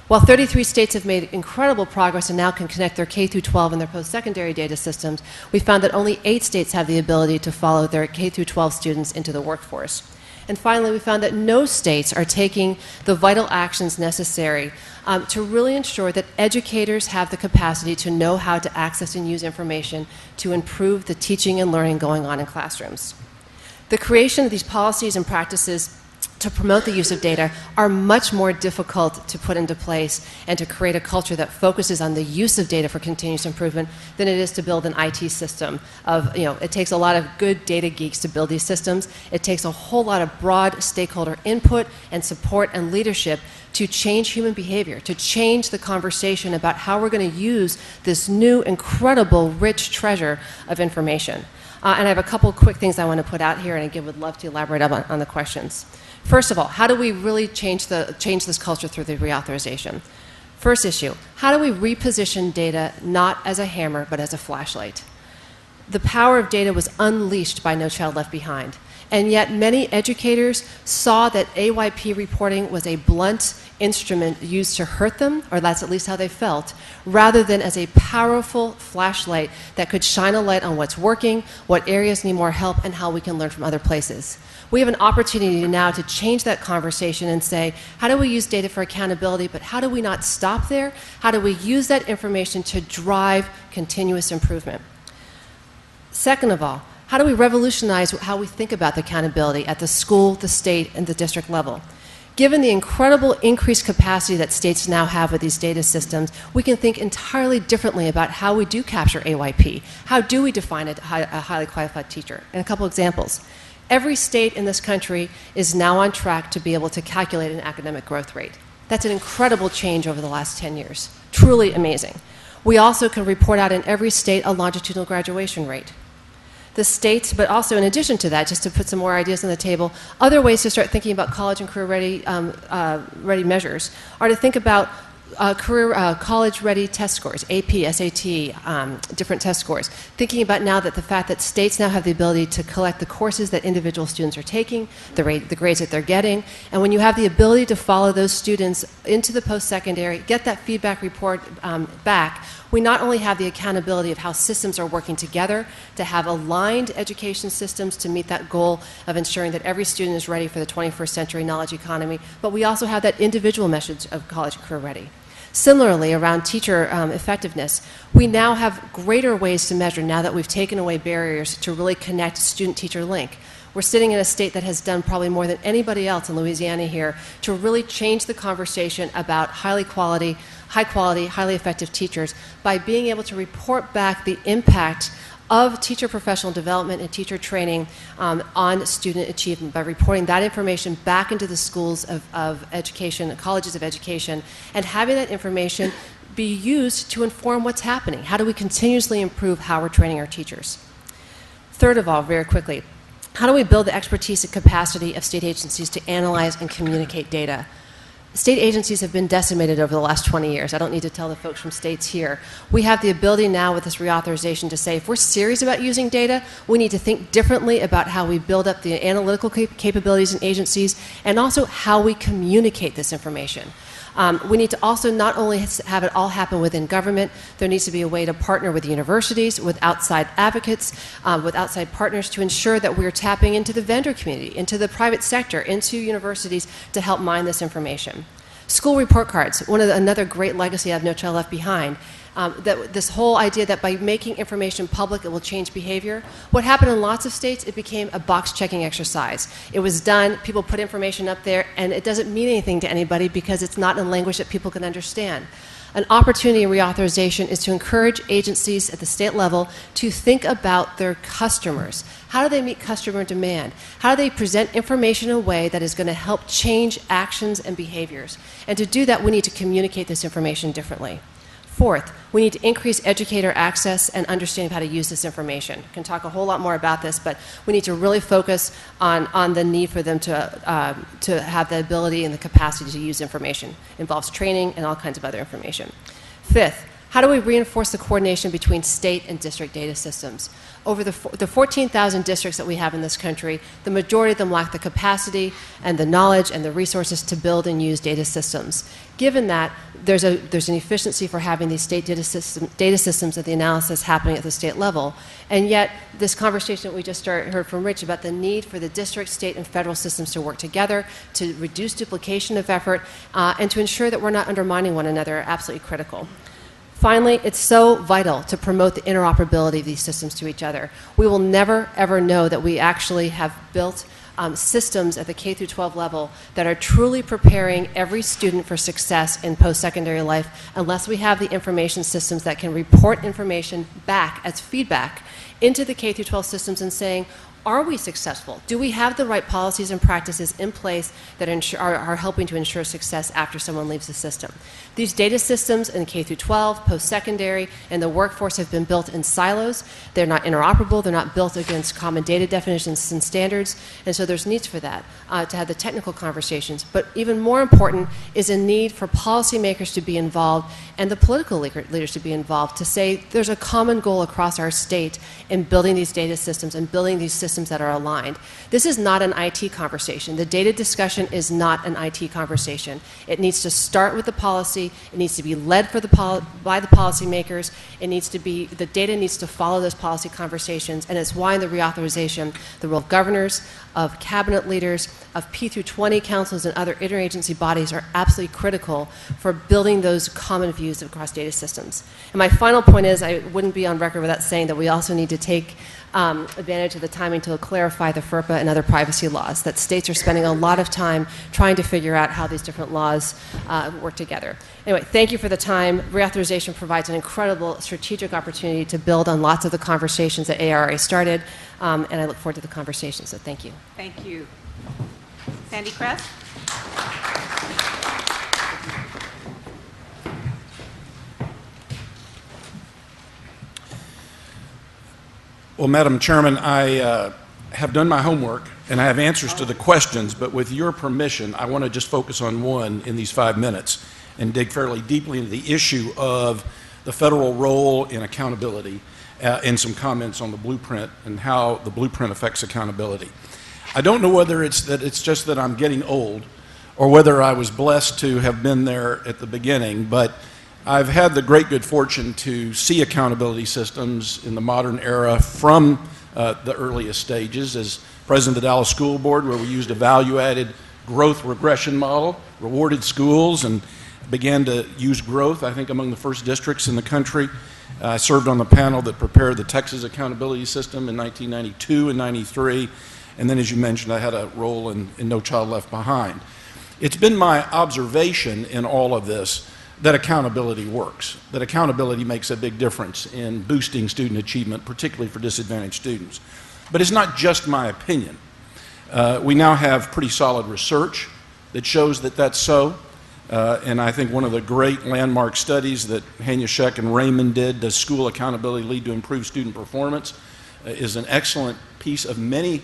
[SPEAKER 5] While 33 states have made incredible progress and now can connect their K-12 and their post-secondary data systems, we found that only 8 states have the ability to follow their K-12 students into the workforce. And finally, we found that no states are taking the vital actions necessary to really ensure that educators have the capacity to know how to access and use information to improve the teaching and learning going on in classrooms. The creation of these policies and practices to promote the use of data are much more difficult to put into place and to create a culture that focuses on the use of data for continuous improvement than it is to build an IT system. It takes a lot of good data geeks to build these systems. It takes a whole lot of broad stakeholder input and support and leadership to change human behavior, to change the conversation about how we're going to use this new, incredible, rich treasure of information. And I have a couple quick things I want to put out here, and I would love to elaborate on the questions. First of all, how do we really change this culture through the reauthorization? First issue, how do we reposition data not as a hammer but as a flashlight? The power of data was unleashed by No Child Left Behind, and yet many educators saw that AYP reporting was a blunt instrument used to hurt them, or that's at least how they felt, rather than as a powerful flashlight that could shine a light on what's working, what areas need more help, and how we can learn from other places. We have an opportunity now to change that conversation and say, how do we use data for accountability, but how do we not stop there? How do we use that information to drive continuous improvement? Second of all, how do we revolutionize how we think about the accountability at the school, the state, and the district level? Given the incredible increased capacity that states now have with these data systems, we can think entirely differently about how we do capture AYP. How do we define a highly qualified teacher? And a couple examples. Every state in this country is now on track to be able to calculate an academic growth rate. That's an incredible change over the last 10 years. Truly amazing. We also can report out in every state a longitudinal graduation rate. The states, but also in addition to that, just to put some more ideas on the table, other ways to start thinking about college and career ready measures are to think about college-ready test scores, AP, SAT, different test scores. Thinking about now that the fact that states now have the ability to collect the courses that individual students are taking, the grades that they're getting, and when you have the ability to follow those students into the post-secondary, get that feedback report back, we not only have the accountability of how systems are working together to have aligned education systems to meet that goal of ensuring that every student is ready for the 21st century knowledge economy, but we also have that individual message of college career ready. Similarly, around teacher effectiveness, we now have greater ways to measure now that we've taken away barriers to really connect student-teacher link. We're sitting in a state that has done probably more than anybody else in Louisiana here to really change the conversation about high quality, highly effective teachers by being able to report back the impact of teacher professional development and teacher training on student achievement by reporting that information back into the schools of education, colleges of education, and having that information be used to inform what's happening. How do we continuously improve how we're training our teachers? Third of all, very quickly, how do we build the expertise and capacity of state agencies to analyze and communicate data? State agencies have been decimated over the last 20 years. I don't need to tell the folks from states here. We have the ability now with this reauthorization to say if we're serious about using data, we need to think differently about how we build up the analytical capabilities in agencies and also how we communicate this information. We need to also not only have it all happen within government, there needs to be a way to partner with universities, with outside advocates, with outside partners to ensure that we're tapping into the vendor community, into the private sector, into universities to help mine this information. School report cards, another great legacy of No Child Left Behind. This whole idea that by making information public it will change behavior. What happened in lots of states, it became a box-checking exercise. It was done, people put information up there, and it doesn't mean anything to anybody because it's not in language that people can understand. An opportunity in reauthorization is to encourage agencies at the state level to think about their customers. How do they meet customer demand? How do they present information in a way that is going to help change actions and behaviors? And to do that, we need to communicate this information differently. Fourth, we need to increase educator access and understanding of how to use this information. I can talk a whole lot more about this, but we need to really focus on the need for them to have the ability and the capacity to use information. It involves training and all kinds of other information. Fifth, how do we reinforce the coordination between state and district data systems? Over the 14,000 districts that we have in this country, the majority of them lack the capacity and the knowledge and the resources to build and use data systems. Given that, there's an efficiency for having these state data systems of the analysis happening at the state level. And yet, this conversation that we just heard from Rich about the need for the district, state, and federal systems to work together to reduce duplication of effort and to ensure that we're not undermining one another are absolutely critical. Finally, it's so vital to promote the interoperability of these systems to each other. We will never, ever know that we actually have built systems at the K through 12 level that are truly preparing every student for success in post-secondary life unless we have the information systems that can report information back as feedback into the K through 12 systems and saying, are we successful? Do we have the right policies and practices in place that are helping to ensure success after someone leaves the system? These data systems in K through 12, post-secondary, and the workforce have been built in silos. They're not interoperable. They're not built against common data definitions and standards. And so there's needs for that, to have the technical conversations. But even more important is a need for policymakers to be involved and the political leaders to be involved to say there's a common goal across our state in building these data systems and building these systems that are aligned. This is not an IT conversation. The data discussion is not an IT conversation. It needs to start with the policy. It needs to be led by the policymakers. It needs to be, the data needs to follow those policy conversations, and it's why in the reauthorization, the role of governors, of cabinet leaders, of P through 20 councils and other interagency bodies are absolutely critical for building those common views across data systems. And my final point is, I wouldn't be on record without saying that we also need to take advantage of the timing to clarify the FERPA and other privacy laws, that states are spending a lot of time trying to figure out how these different laws work together. Anyway, thank you for the time. Reauthorization provides an incredible strategic opportunity to build on lots of the conversations that ARA started, and I look forward to the conversation, so thank you.
[SPEAKER 2] Thank you. Sandy Kress?
[SPEAKER 6] Well, Madam Chairman, I have done my homework and I have answers to the questions, but with your permission, I want to just focus on one in these 5 minutes and dig fairly deeply into the issue of the federal role in accountability and some comments on the blueprint and how the blueprint affects accountability. I don't know whether it's just that I'm getting old or whether I was blessed to have been there at the beginning, but I've had the great good fortune to see accountability systems in the modern era from the earliest stages as president of the Dallas School Board, where we used a value-added growth regression model, rewarded schools, and began to use growth, I think, among the first districts in the country. I served on the panel that prepared the Texas accountability system in 1992 and 93, and then, as you mentioned, I had a role in No Child Left Behind. It's been my observation in all of this that accountability works, that accountability makes a big difference in boosting student achievement, particularly for disadvantaged students. But it's not just my opinion. We now have pretty solid research that shows that that's so. And I think one of the great landmark studies that Hanyashek and Raymond did, Does School Accountability Lead to Improved Student Performance, is an excellent piece of many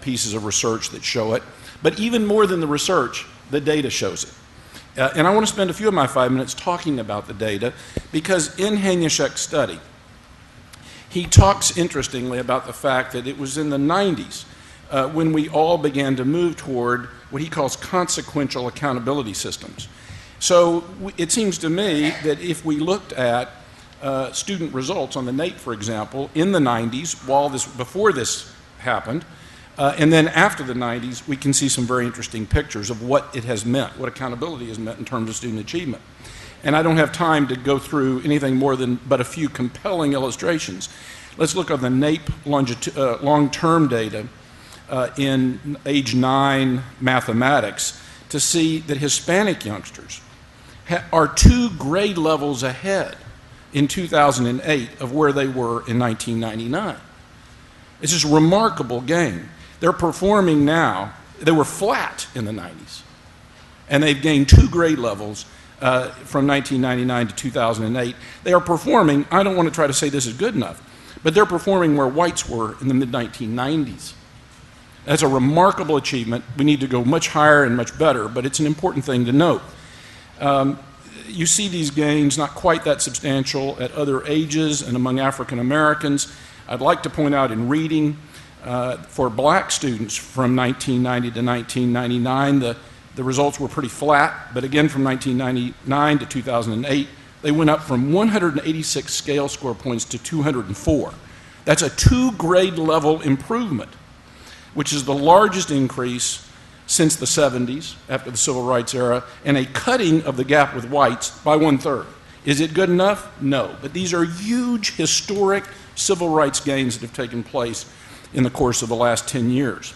[SPEAKER 6] pieces of research that show it. But even more than the research, the data shows it. And I want to spend a few of my 5 minutes talking about the data, because in Hanyashek's study, he talks interestingly about the fact that it was in the 90s when we all began to move toward what he calls consequential accountability systems. So it seems to me that if we looked at student results on the NAEP, for example, in the 90s, before this happened, and then after the 90s, we can see some very interesting pictures of what it has meant, what accountability has meant in terms of student achievement. And I don't have time to go through anything more than but a few compelling illustrations. Let's look at the NAEP long-term data in age 9 mathematics to see that Hispanic youngsters are 2 grade levels ahead in 2008 of where they were in 1999. It's just a remarkable gain. They're performing now, they were flat in the 90s, and they've gained 2 grade levels from 1999 to 2008. They are performing, I don't want to try to say this is good enough, but they're performing where whites were in the mid-1990s. That's a remarkable achievement. We need to go much higher and much better, but it's an important thing to note. You see these gains not quite that substantial at other ages and among African Americans. I'd like to point out in reading, for black students from 1990 to 1999, the results were pretty flat, but again from 1999 to 2008, they went up from 186 scale score points to 204. That's a 2 grade level improvement, which is the largest increase since the 70s, after the civil rights era, and a cutting of the gap with whites by 1/3. Is it good enough? No. But these are huge, historic civil rights gains that have taken place in the course of the last 10 years.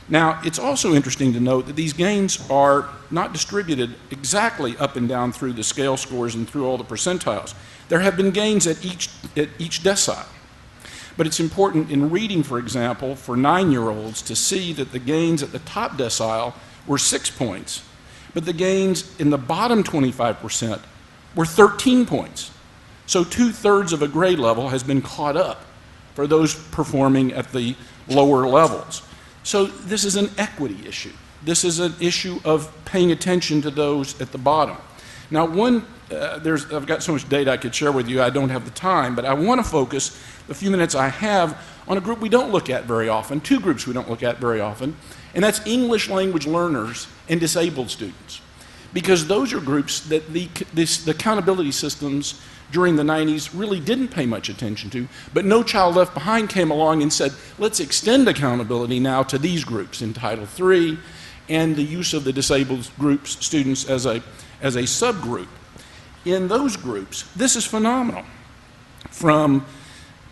[SPEAKER 6] Now, it's also interesting to note that these gains are not distributed exactly up and down through the scale scores and through all the percentiles. There have been gains at each decile. But it's important in reading, for example, for 9-year-olds to see that the gains at the top decile were 6 points, but the gains in the bottom 25% were 13 points. So 2/3 of a grade level has been caught up for those performing at the lower levels. So this is an equity issue. This is an issue of paying attention to those at the bottom. Now, I've got so much data I could share with you, I don't have the time, but I want to focus the few minutes I have on a group we don't look at very often, 2 groups we don't look at very often, and that's English language learners and disabled students. Because those are groups that the accountability systems during the 90s really didn't pay much attention to, but No Child Left Behind came along and said, let's extend accountability now to these groups in Title III, and the use of the disabled groups, students as a subgroup. In those groups, this is phenomenal. From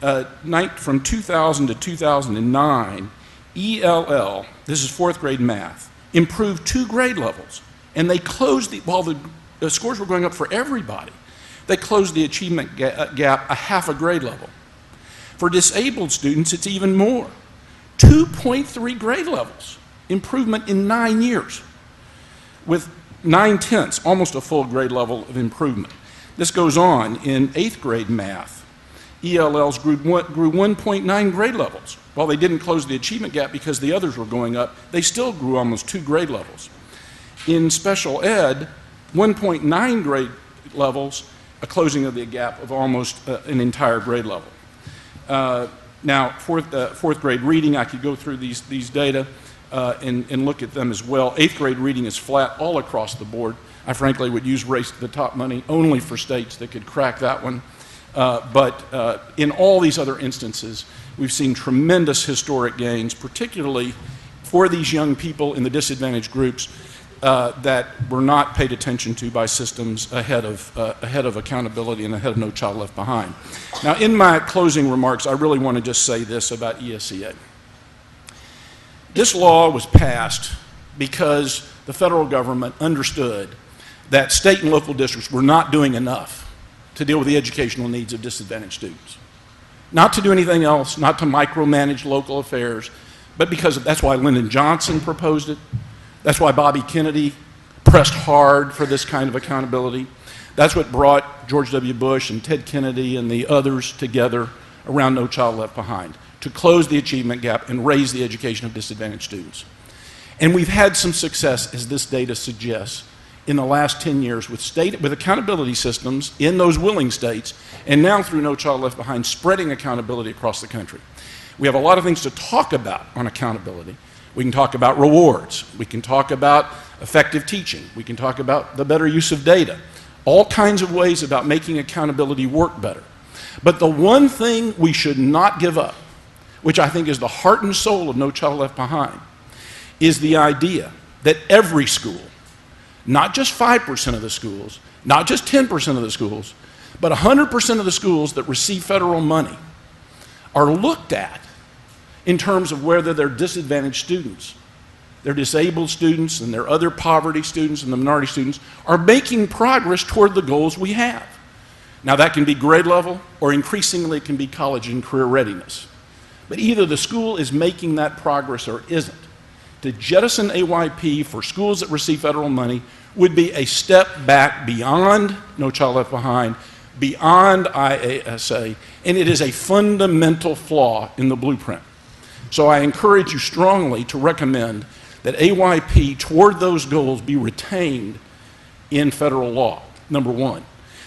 [SPEAKER 6] 2000 to 2009, ELL, this is 4th grade math, improved 2 grade levels. And they closed, while the scores were going up for everybody, they closed the achievement gap a half a grade level. For disabled students, it's even more. 2.3 grade levels, improvement in 9 years, with 9/10, almost a full grade level of improvement. This goes on in 8th grade math. ELLs grew 1.9 grade levels. While they didn't close the achievement gap because the others were going up, they still grew almost 2 grade levels. In special ed, 1.9 grade levels, a closing of the gap of almost an entire grade level. Now, 4th grade reading, I could go through these data and look at them as well. 8th grade reading is flat all across the board. I frankly would use Race to the Top money only for states that could crack that one. But in all these other instances, we've seen tremendous historic gains, particularly for these young people in the disadvantaged groups that were not paid attention to by systems ahead of accountability and ahead of No Child Left Behind. Now, in my closing remarks, I really want to just say this about ESEA. This law was passed because the federal government understood that state and local districts were not doing enough to deal with the educational needs of disadvantaged students. Not to do anything else, not to micromanage local affairs, but because that's why Lyndon Johnson proposed it. That's why Bobby Kennedy pressed hard for this kind of accountability. That's what brought George W. Bush and Ted Kennedy and the others together around No Child Left Behind, to close the achievement gap and raise the education of disadvantaged students. And we've had some success, as this data suggests, in the last 10 years with accountability systems in those willing states, and now through No Child Left Behind, spreading accountability across the country. We have a lot of things to talk about on accountability. We can talk about rewards. We can talk about effective teaching. We can talk about the better use of data. All kinds of ways about making accountability work better. But the one thing we should not give up, which I think is the heart and soul of No Child Left Behind, is the idea that every school, not just 5% of the schools, not just 10% of the schools, but 100% of the schools that receive federal money are looked at in terms of whether they're disadvantaged students, their disabled students and their other poverty students and the minority students are making progress toward the goals we have. Now that can be grade level, or increasingly it can be college and career readiness. But either the school is making that progress or isn't. To jettison AYP for schools that receive federal money would be a step back beyond No Child Left Behind, beyond IASA, and it is a fundamental flaw in the blueprint. So I encourage you strongly to recommend that AYP toward those goals be retained in federal law, number one.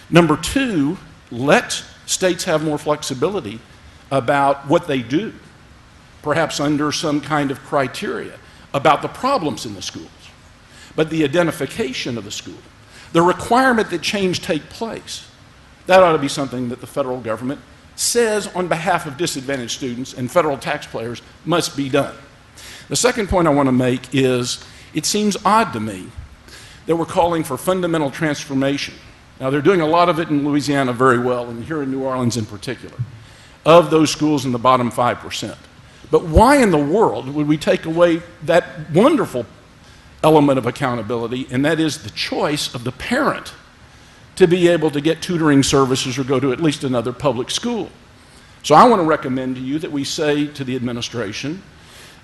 [SPEAKER 6] Number two, let states have more flexibility about what they do, perhaps under some kind of criteria about the problems in the schools, but the identification of the school, the requirement that change take place, that ought to be something that the federal government says on behalf of disadvantaged students and federal taxpayers must be done. The second point I want to make is it seems odd to me that we're calling for fundamental transformation. Now, they're doing a lot of it in Louisiana very well, and here in New Orleans in particular, of those schools in the bottom 5%. But why in the world would we take away that wonderful element of accountability, and that is the choice of the parent to be able to get tutoring services or go to at least another public school? So I want to recommend to you that we say to the administration,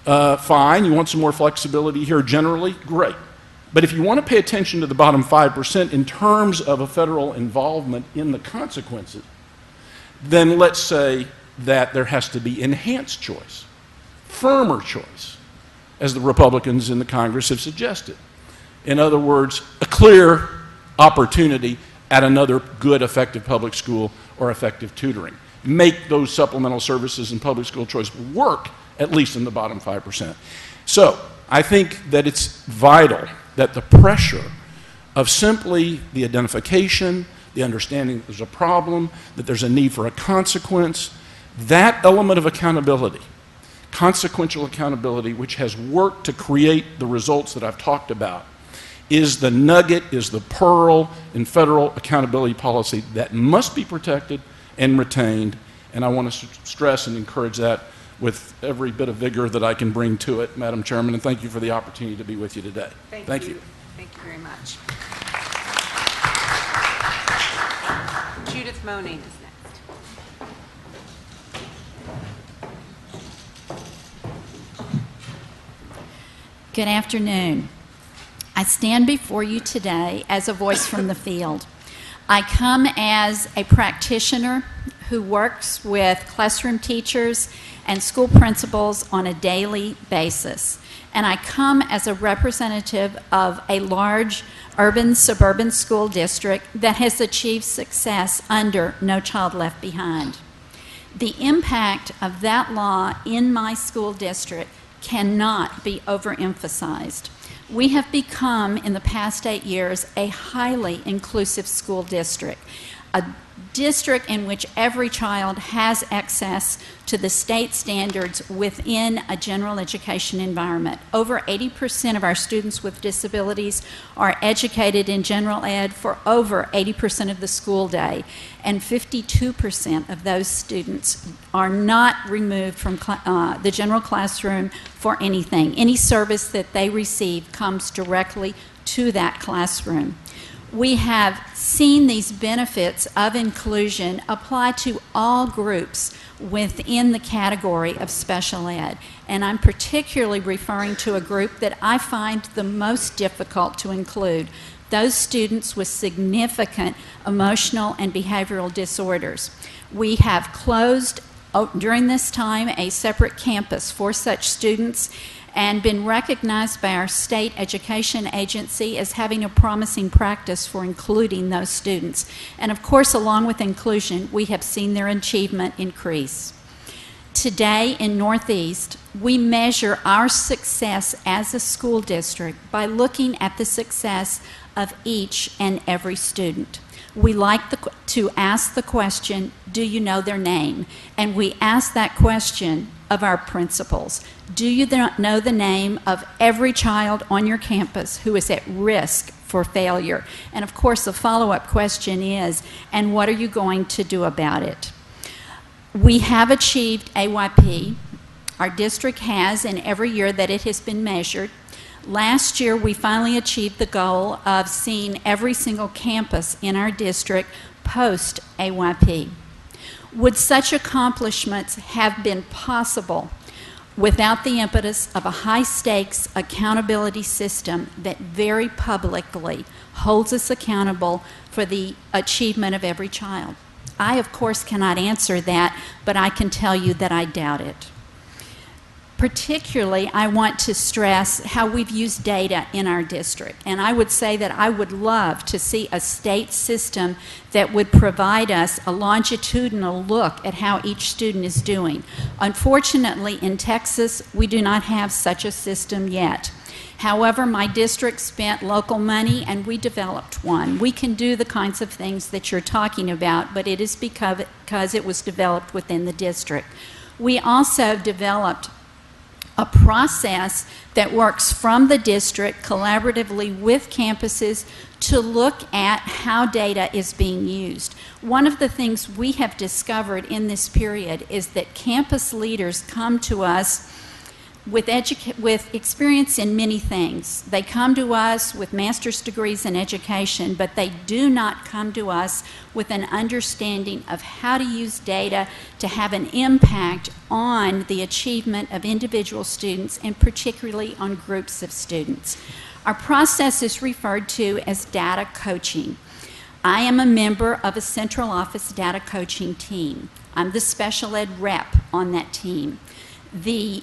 [SPEAKER 6] fine, you want some more flexibility here generally? Great. But if you want to pay attention to the bottom 5% in terms of a federal involvement in the consequences, then let's say that there has to be enhanced choice, firmer choice, as the Republicans in the Congress have suggested. In other words, a clear opportunity at another good, effective public school or effective tutoring. Make those supplemental services and public school choice work, at least in the bottom 5%. So I think that it's vital that the pressure of simply the identification, the understanding that there's a problem, that there's a need for a consequence, that element of accountability, consequential accountability, which has worked to create the results that I've talked about, is the nugget, is the pearl in federal accountability policy that must be protected and retained. And I want to stress and encourage that with every bit of vigor that I can bring to it, Madam Chairman, and thank you for the opportunity to be with you today.
[SPEAKER 2] Thank you. Thank you very much. Judith Moaning is next.
[SPEAKER 7] Good afternoon. I stand before you today as a voice from the field. I come as a practitioner who works with classroom teachers and school principals on a daily basis. And I come as a representative of a large urban suburban school district that has achieved success under No Child Left Behind. The impact of that law in my school district cannot be overemphasized. We have become, in the past 8 years, a highly inclusive school district, a district in which every child has access to the state standards within a general education environment. Over 80% of our students with disabilities are educated in general ed for over 80% of the school day, and 52% of those students are not removed from the general classroom for anything. Any service that they receive comes directly to that classroom. We have seen these benefits of inclusion apply to all groups within the category of special ed. And I'm particularly referring to a group that I find the most difficult to include, those students with significant emotional and behavioral disorders. We have closed during this time a separate campus for such students and been recognized by our state education agency as having a promising practice for including those students. And of course, along with inclusion, we have seen their achievement increase. Today in Northeast, we measure our success as a school district by looking at the success of each and every student. We like to ask the question, do you know their name? And we ask that question of our principals. Do you know the name of every child on your campus who is at risk for failure? And of course, the follow-up question is, and what are you going to do about it? We have achieved AYP. Our district has in every year that it has been measured. Last year, we finally achieved the goal of seeing every single campus in our district post AYP. Would such accomplishments have been possible without the impetus of a high-stakes accountability system that very publicly holds us accountable for the achievement of every child? I, of course, cannot answer that, but I can tell you that I doubt it. Particularly, I want to stress how we've used data in our district. And I would say that I would love to see a state system that would provide us a longitudinal look at how each student is doing. Unfortunately, in Texas, we do not have such a system yet. However, my district spent local money and we developed one. We can do the kinds of things that you're talking about, but it is because it was developed within the district. We also developed a process that works from the district collaboratively with campuses to look at how data is being used. One of the things we have discovered in this period is that campus leaders come to us with experience in many things. They come to us with master's degrees in education, but they do not come to us with an understanding of how to use data to have an impact on the achievement of individual students and particularly on groups of students. Our process is referred to as data coaching. I am a member of a central office data coaching team. I'm the special ed rep on that team. The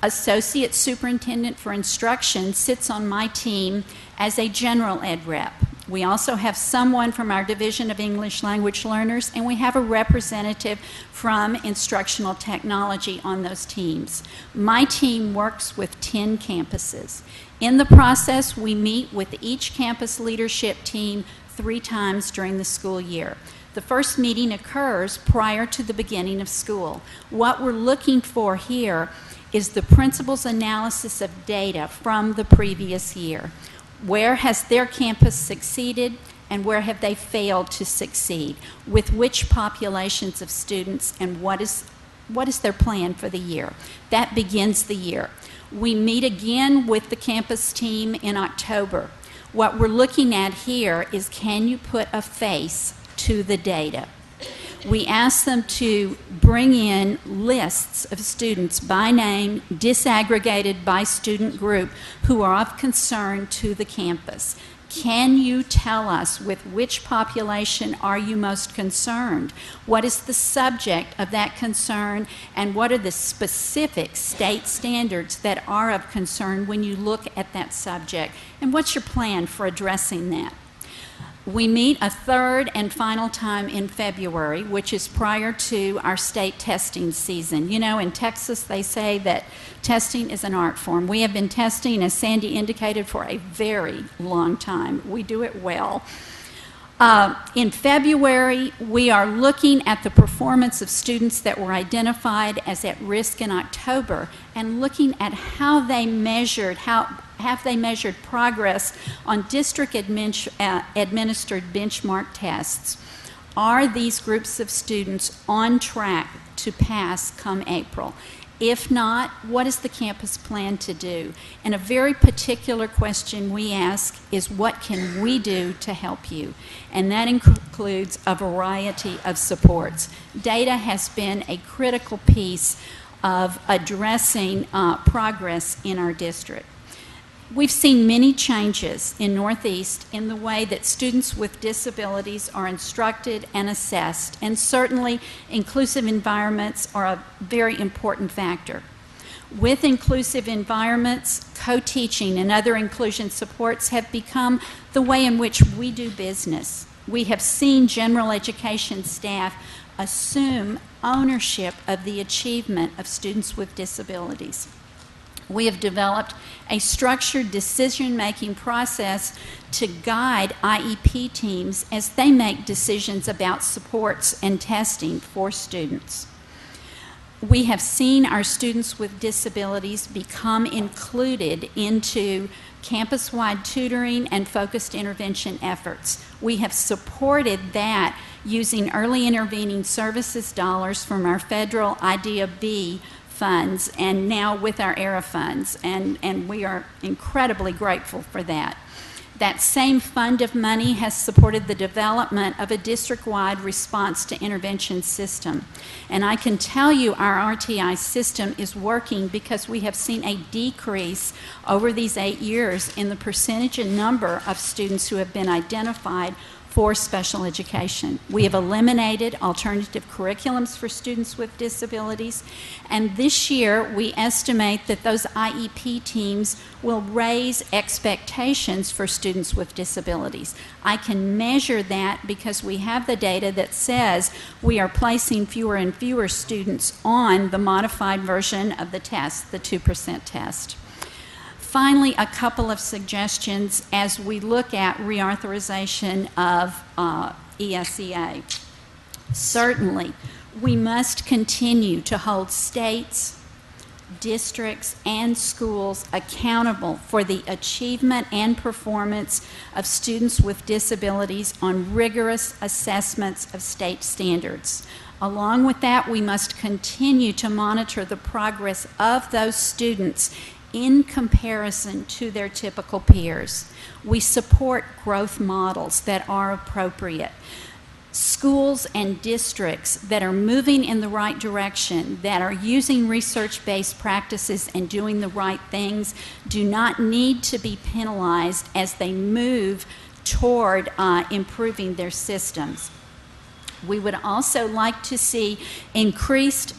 [SPEAKER 7] Associate Superintendent for Instruction sits on my team as a general ed rep. We also have someone from our Division of English Language Learners, and we have a representative from Instructional Technology on those teams. My team works with 10 campuses. In the process, we meet with each campus leadership team 3 times during the school year. The first meeting occurs prior to the beginning of school. What we're looking for here is the principal's analysis of data from the previous year. Where has their campus succeeded and where have they failed to succeed? With which populations of students and what is their plan for the year? That begins the year. We meet again with the campus team in October. What we're looking at here is, can you put a face to the data? We ask them to bring in lists of students by name, disaggregated by student group, who are of concern to the campus. Can you tell us with which population are you most concerned? What is the subject of that concern, and what are the specific state standards that are of concern when you look at that subject? And what's your plan for addressing that? We meet a third and final time in February, which is prior to our state testing season. You know, in Texas, they say that testing is an art form. We have been testing, as Sandy indicated, for a very long time. We do it well. In February, we are looking at the performance of students that were identified as at risk in October and looking at how they measured, have they measured progress on district administered benchmark tests. Are these groups of students on track to pass come April? If not, what does the campus plan to do? And a very particular question we ask is, what can we do to help you? And that includes a variety of supports. Data has been a critical piece of addressing progress in our district. We've seen many changes in Northeast in the way that students with disabilities are instructed and assessed, and certainly inclusive environments are a very important factor. With inclusive environments, co-teaching and other inclusion supports have become the way in which we do business. We have seen general education staff assume ownership of the achievement of students with disabilities. We have developed a structured decision-making process to guide IEP teams as they make decisions about supports and testing for students. We have seen our students with disabilities become included into campus-wide tutoring and focused intervention efforts. We have supported that using early intervening services dollars from our federal IDEA B funds and now with our ERA funds, and we are incredibly grateful for that. That same fund of money has supported the development of a district-wide response to intervention system. And I can tell you our RTI system is working because we have seen a decrease over these 8 years in the percentage and number of students who have been identified for special education. We have eliminated alternative curriculums for students with disabilities, and this year we estimate that those IEP teams will raise expectations for students with disabilities. I can measure that because we have the data that says we are placing fewer and fewer students on the modified version of the test, the 2% test. Finally, a couple of suggestions as we look at reauthorization of ESEA. Certainly, we must continue to hold states, districts, and schools accountable for the achievement and performance of students with disabilities on rigorous assessments of state standards. Along with that, we must continue to monitor the progress of those students in comparison to their typical peers. We support growth models that are appropriate. Schools and districts that are moving in the right direction, that are using research-based practices and doing the right things, do not need to be penalized as they move toward improving their systems. We would also like to see increased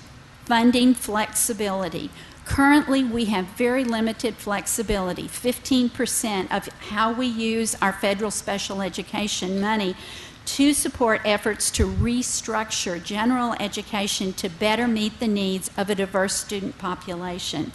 [SPEAKER 7] funding flexibility. Currently, we have very limited flexibility. 15% of how we use our federal special education money to support efforts to restructure general education to better meet the needs of a diverse student population.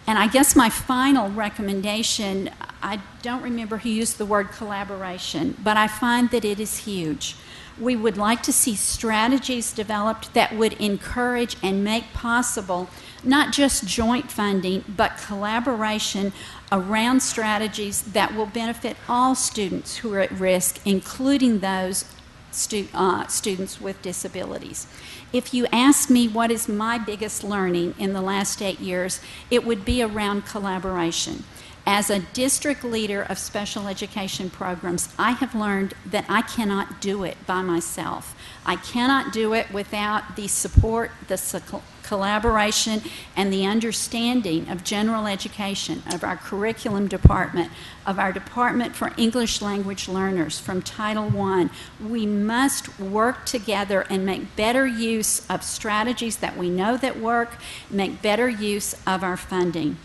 [SPEAKER 7] And I guess my final recommendation, I don't remember who used the word collaboration, but I find that it is huge. We would like to see strategies developed that would encourage and make possible not just joint funding, but collaboration around strategies that will benefit all students who are at risk, including those students with disabilities. If you ask me what is my biggest learning in the last 8 years, it would be around collaboration. As a district leader of special education programs, I have learned that I cannot do it by myself. I cannot do it without the support, the collaboration, and the understanding of general education, of our curriculum department, of our Department for English Language Learners, from Title I. We must work together and make better use of strategies that we know that work, make better use of our funding.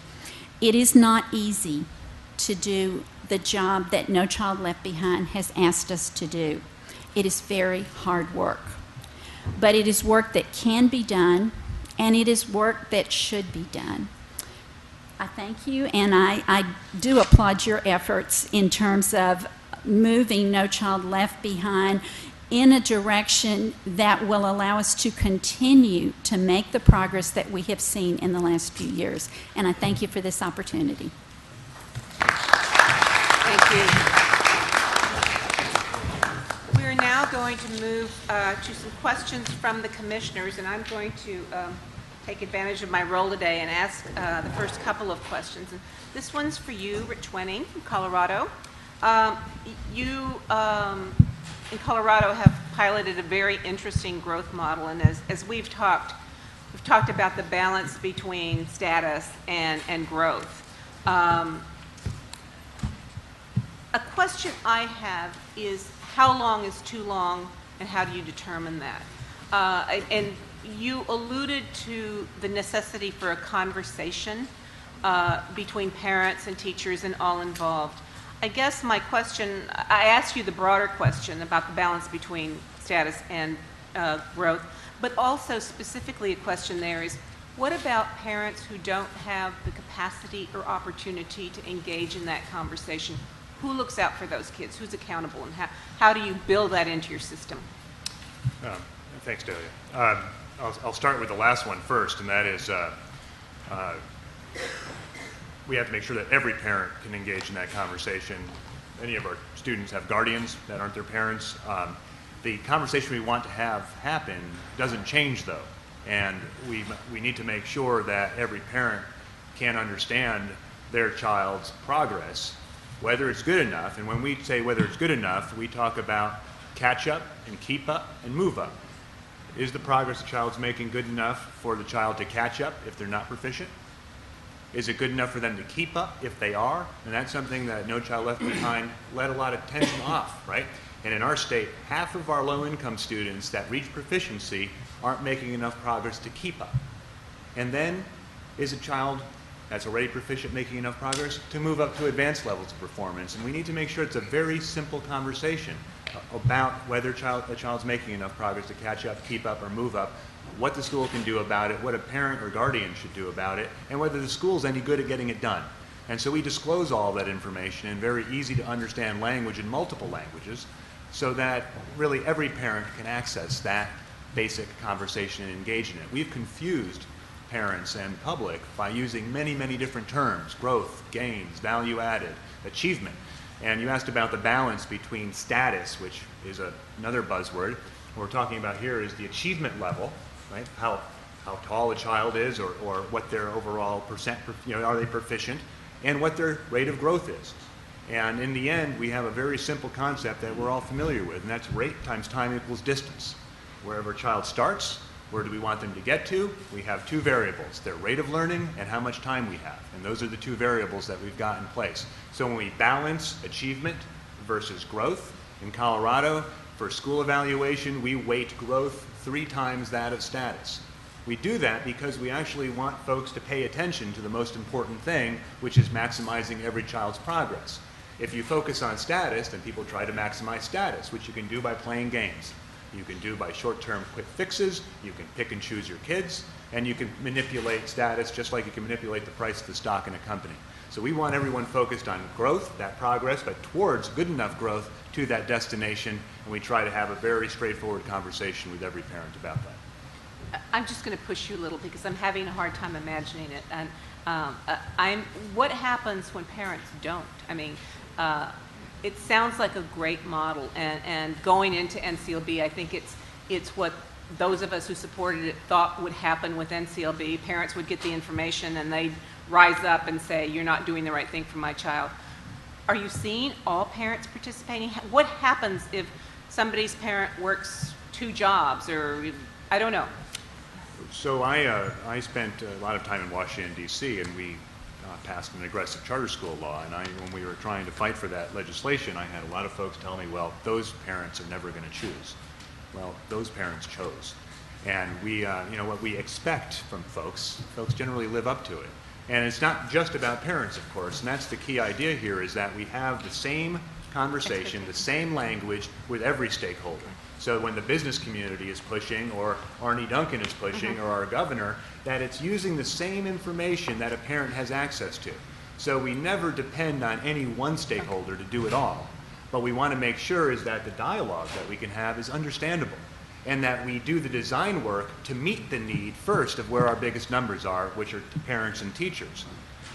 [SPEAKER 7] It is not easy to do the job that No Child Left Behind has asked us to do. It is very hard work. But it is work that can be done, and it is work that should be done. I thank you, and I do applaud your efforts in terms of moving No Child Left Behind in a direction that will allow us to continue to make the progress that we have seen in the last few years. And I thank you for this opportunity.
[SPEAKER 2] Thank you. We're now going to move to some questions from the commissioners, and I'm going to take advantage of my role today and ask the first couple of questions. And this one's for you, Rich Wenning from Colorado. You, in Colorado, have piloted a very interesting growth model, and as we've talked about the balance between status and growth. A question I have is, how long is too long, and how do you determine that? And you alluded to the necessity for a conversation between parents and teachers and all involved. I guess my question, I asked you the broader question about the balance between status and growth, but also specifically a question there is, what about parents who don't have the capacity or opportunity to engage in that conversation? Who looks out for those kids? Who's accountable? And how do you build that into your system?
[SPEAKER 4] Thanks, Delia. I'll start with the last one first, and that is we have to make sure that every parent can engage in that conversation. Many of our students have guardians that aren't their parents. The conversation we want to have happen doesn't change, though, and we need to make sure that every parent can understand their child's progress, whether it's good enough. And when we say whether it's good enough, we talk about catch up and keep up and move up. Is the progress the child's making good enough for the child to catch up if they're not proficient? Is it good enough for them to keep up if they are? And that's something that No Child Left Behind let a lot of tension off, right? And in our state, half of our low-income students that reach proficiency aren't making enough progress to keep up. And then, is a child that's already proficient making enough progress to move up to advanced levels of performance? And we need to make sure it's a very simple conversation about whether a child's making enough progress to catch up, keep up, or move up, what the school can do about it, what a parent or guardian should do about it, and whether the school's any good at getting it done. And so we disclose all that information in very easy to understand language in multiple languages, so that really every parent can access that basic conversation and engage in it. We've confused parents and public by using many, many different terms: growth, gains, value added, achievement. And you asked about the balance between status, which is another buzzword. What we're talking about here is the achievement level, right? How tall a child is, or what their overall percent, are they proficient, and what their rate of growth is. And in the end, we have a very simple concept that we're all familiar with, and that's rate times time equals distance. Wherever a child starts, where do we want them to get to? We have two variables: their rate of learning and how much time we have. And those are the two variables that we've got in place. So when we balance achievement versus growth, in Colorado, for school evaluation, we weight growth 3 times that of status. We do that because we actually want folks to pay attention to the most important thing, which is maximizing every child's progress. If you focus on status, then people try to maximize status, which you can do by playing games. You can do by short-term quick fixes, you can pick and choose your kids, and you can manipulate status just like you can manipulate the price of the stock in a company. So we want everyone focused on growth, that progress, but towards good enough growth to that destination, and we try to have a very straightforward conversation with every parent about that.
[SPEAKER 2] I'm just going to push you a little because I'm having a hard time imagining it. And what happens when parents don't? I mean, it sounds like a great model, and going into NCLB, I think it's what those of us who supported it thought would happen with NCLB. Parents would get the information and they'd rise up and say, you're not doing the right thing for my child. Are you seeing all parents participating? What happens if somebody's parent works 2 jobs, or I don't know?
[SPEAKER 4] So I spent a lot of time in Washington, D.C., and we passed an aggressive charter school law. And when we were trying to fight for that legislation, I had a lot of folks tell me, well, those parents are never going to choose. Well, those parents chose. And we, what we expect from folks generally live up to it. And it's not just about parents, of course, and that's the key idea here, is that we have the same conversation, the same language with every stakeholder. So when the business community is pushing, or Arnie Duncan is pushing, or our governor, that it's using the same information that a parent has access to. So we never depend on any one stakeholder to do it all. But we want to make sure is that the dialogue that we can have is understandable, and that we do the design work to meet the need first of where our biggest numbers are, which are parents and teachers.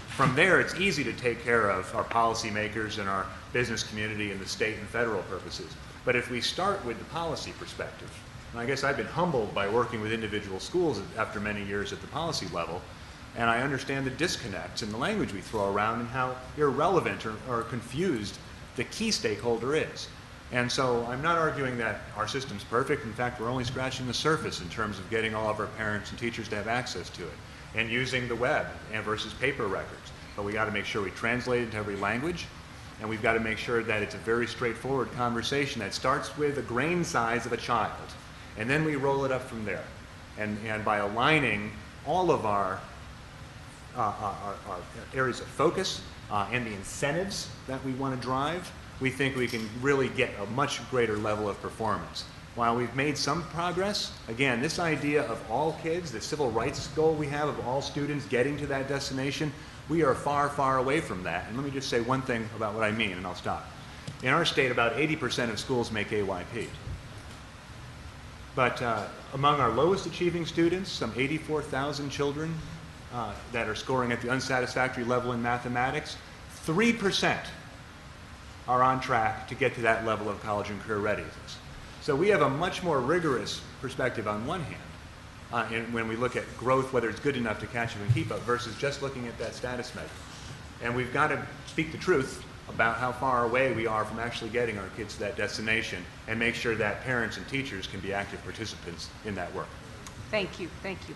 [SPEAKER 4] From there, it's easy to take care of our policymakers and our business community and the state and federal purposes. But if we start with the policy perspective, And I guess I've been humbled by working with individual schools after many years at the policy level, and I understand the disconnects in the language we throw around and how irrelevant or confused the key stakeholder is. And so I'm not arguing that our system's perfect. In fact, we're only scratching the surface in terms of getting all of our parents and teachers to have access to it and using the web versus paper records. But we got to make sure we translate it into every language, and we've got to make sure that it's a very straightforward conversation that starts with a grain size of a child, and then we roll it up from there. And by aligning all of our areas of focus and the incentives that we want to drive, we think we can really get a much greater level of performance. While we've made some progress, again, this idea of all kids, the civil rights goal we have of all students getting to that destination, we are far, far away from that. And let me just say one thing about what I mean, and I'll stop. In our state, about 80% of schools make AYP. But among our lowest achieving students, some 84,000 children that are scoring at the unsatisfactory level in mathematics, 3% are on track to get to that level of college and career readiness. So we have a much more rigorous perspective on one hand when we look at growth, whether it's good enough to catch up and keep up, versus just looking at that status measure. And we've got to speak the truth about how far away we are from actually getting our kids to that destination and make sure that parents and teachers can be active participants in that work.
[SPEAKER 2] Thank you, thank you.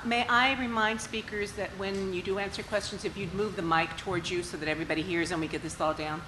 [SPEAKER 2] May I remind speakers that when you do answer questions, if you'd move the mic towards you so that everybody hears and we get this all down.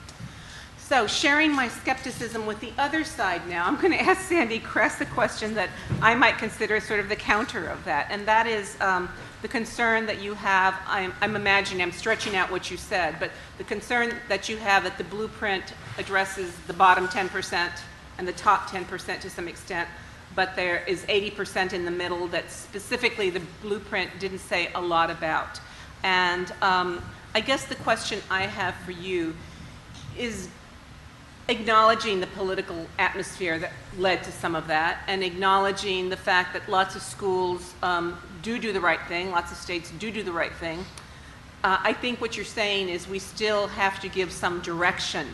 [SPEAKER 2] So sharing my skepticism with the other side now, I'm going to ask Sandy Kress a question that I might consider sort of the counter of that, and that is the concern that you have. I'm imagining, I'm stretching out what you said, but the concern that you have that the blueprint addresses the bottom 10% and the top 10% to some extent, but there is 80% in the middle that specifically the blueprint didn't say a lot about. And I guess the question I have for you is acknowledging the political atmosphere that led to some of that, and acknowledging the fact that lots of schools do the right thing, lots of states do the right thing. I think what you're saying is we still have to give some direction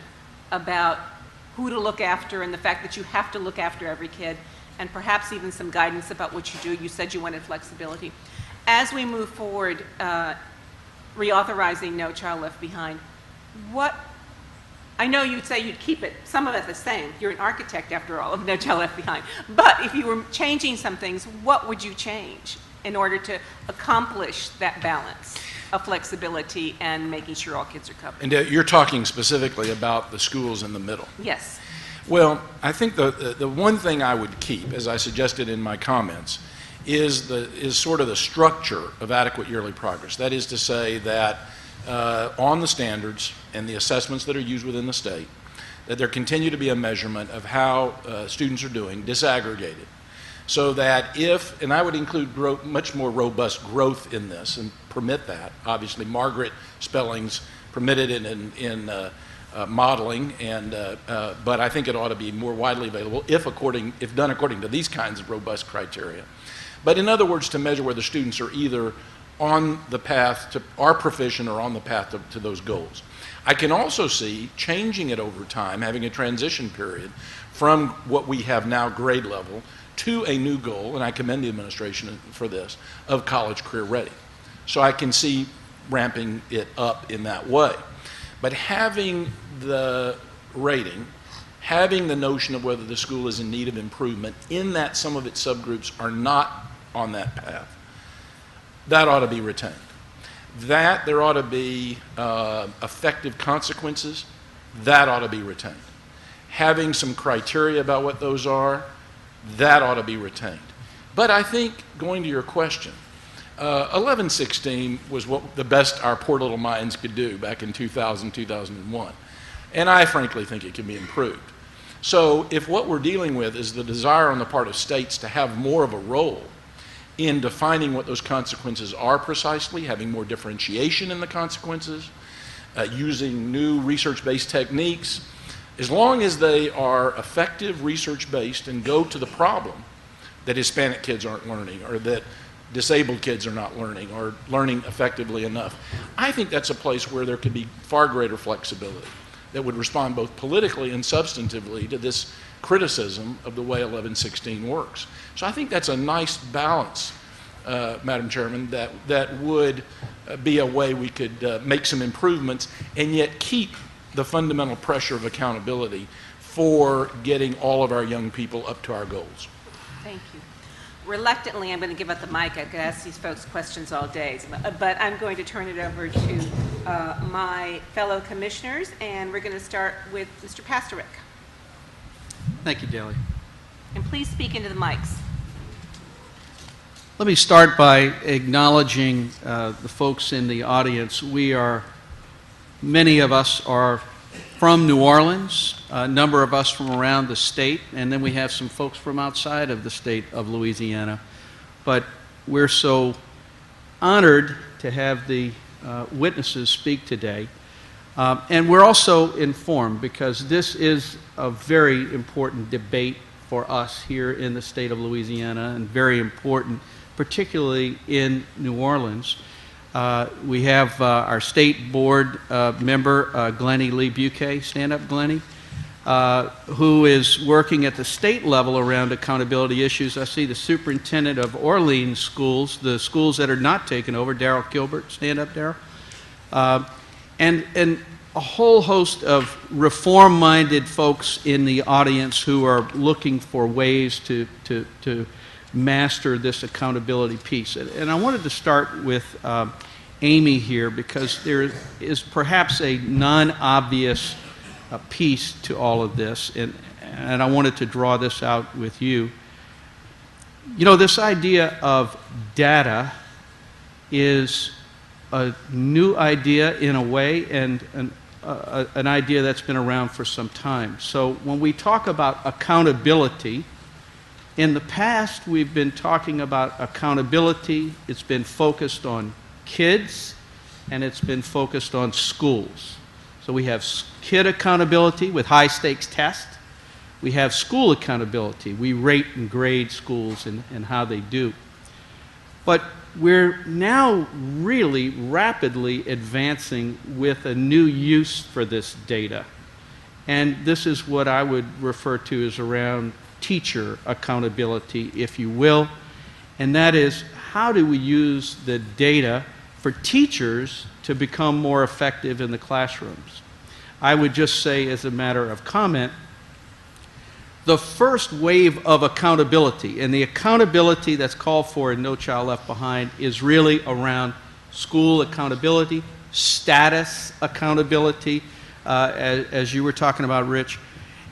[SPEAKER 2] about who to look after and the fact that you have to look after every kid, and perhaps even some guidance about what you do. You said you wanted flexibility. As we move forward, reauthorizing No Child Left Behind, I know you'd say you'd keep it, some of it the same. You're an architect, after all, of No Child Left Behind. But if you were changing some things, what would you change in order to accomplish that balance of flexibility and making sure all kids are covered?
[SPEAKER 6] And you're talking specifically about the schools in the middle.
[SPEAKER 2] Yes.
[SPEAKER 6] Well, I think the one thing I would keep, as I suggested in my comments, is sort of the structure of adequate yearly progress. That is to say that on the standards and the assessments that are used within the state, that there continue to be a measurement of how students are doing, disaggregated, so that if, and I would include much more robust growth in this and permit that. Obviously, Margaret Spelling's permitted it in modeling, but I think it ought to be more widely available if done according to these kinds of robust criteria. But in other words, to measure whether students are either on the path to are proficient or on the path to those goals. I can also see changing it over time, having a transition period from what we have now grade level to a new goal, and I commend the administration for this, of college career ready. So I can see ramping it up in that way. But having the rating, having the notion of whether the school is in need of improvement, in that some of its subgroups are not on that path, that ought to be retained. That there ought to be effective consequences, that ought to be retained. Having some criteria about what those are, that ought to be retained. But I think, going to your question, 1116 was what the best our poor little minds could do back in 2000, 2001. And I frankly think it can be improved. So if what we're dealing with is the desire on the part of states to have more of a role in defining what those consequences are precisely, having more differentiation in the consequences, using new research-based techniques, as long as they are effective, research-based, and go to the problem that Hispanic kids aren't learning, or that disabled kids are not learning, or learning effectively enough, I think that's a place where there could be far greater flexibility. that would respond both politically and substantively to this criticism of the way 1116 works. So I think that's a nice balance, Madam Chairman, that would be a way we could make some improvements and yet keep the fundamental pressure of accountability for getting all of our young people up to our goals.
[SPEAKER 2] Thank you. Reluctantly, I'm going to give up the mic. I could ask these folks questions all day, but I'm going to turn it over to my fellow commissioners, and we're going to start with Mr. Pastorek.
[SPEAKER 1] Thank you, Delia.
[SPEAKER 2] And please speak into the mics.
[SPEAKER 1] Let me start by acknowledging the folks in the audience. Many of us are from New Orleans, a number of us from around the state, and then we have some folks from outside of the state of Louisiana. But we're so honored to have the witnesses speak today. And we're also informed because this is a very important debate for us here in the state of Louisiana and very important, particularly in New Orleans. We have our state board member, Glennie Lee Buquet, stand up, Glennie, who is working at the state level around accountability issues. I see the superintendent of Orleans schools, the schools that are not taken over, Darrell Gilbert, stand up, Darrell. And a whole host of reform-minded folks in the audience who are looking for ways to master this accountability piece. And I wanted to start with Amy here because there is perhaps a non-obvious piece to all of this, and I wanted to draw this out with you. You know, this idea of data is a new idea in a way, and an idea that's been around for some time. So when we talk about accountability, in the past we've been talking about accountability. It's been focused on kids and it's been focused on schools. So we have kid accountability with high stakes tests. We have school accountability. We rate and grade schools and how they do. But we're now really rapidly advancing with a new use for this data. And this is what I would refer to as around teacher accountability, if you will. And that is, how do we use the data for teachers to become more effective in the classrooms? I would just say, as a matter of comment, the first wave of accountability, and the accountability that's called for in No Child Left Behind, is really around school accountability, status accountability, as you were talking about, Rich.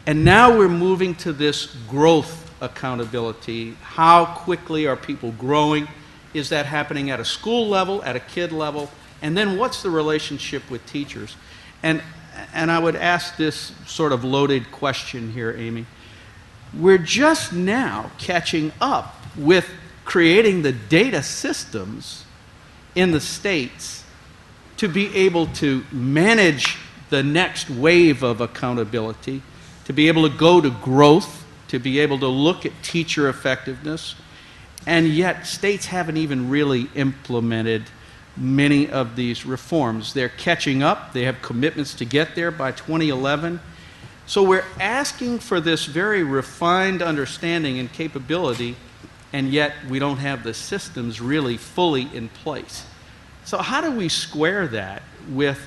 [SPEAKER 1] And now we're moving to this growth accountability. How quickly are people growing? Is that happening at a school level, at a kid level? And then what's the relationship with teachers? And I would ask this sort of loaded question here, Amy. We're just now catching up with creating the data systems in the states to be able to manage the next wave of accountability, to be able to go to growth, to be able to look at teacher effectiveness, and yet states haven't even really implemented many of these reforms. They're catching up. They have commitments to get there by 2011. So we're asking for this very refined understanding and capability, and yet we don't have the systems really fully in place. So how do we square that with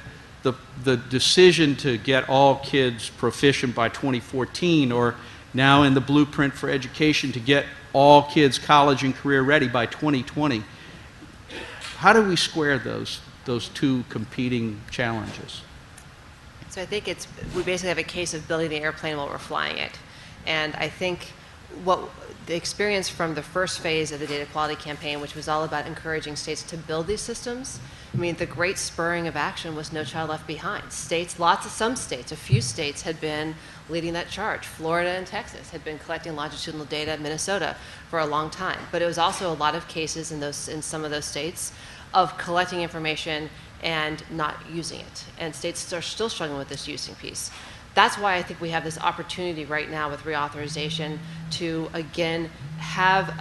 [SPEAKER 1] the decision to get all kids proficient by 2014, or now in the blueprint for education to get all kids college and career ready by 2020? How do we square those two competing challenges?
[SPEAKER 5] So I think we basically have a case of building the airplane while we're flying it. And I think what the experience from the first phase of the data quality campaign, which was all about encouraging states to build these systems, I mean, the great spurring of action was No Child Left Behind. Some states, a few states had been leading that charge. Florida and Texas had been collecting longitudinal data, Minnesota, for a long time. But it was also a lot of cases in some of those states of collecting information and not using it. And states are still struggling with this using piece. That's why I think we have this opportunity right now with reauthorization to, again, have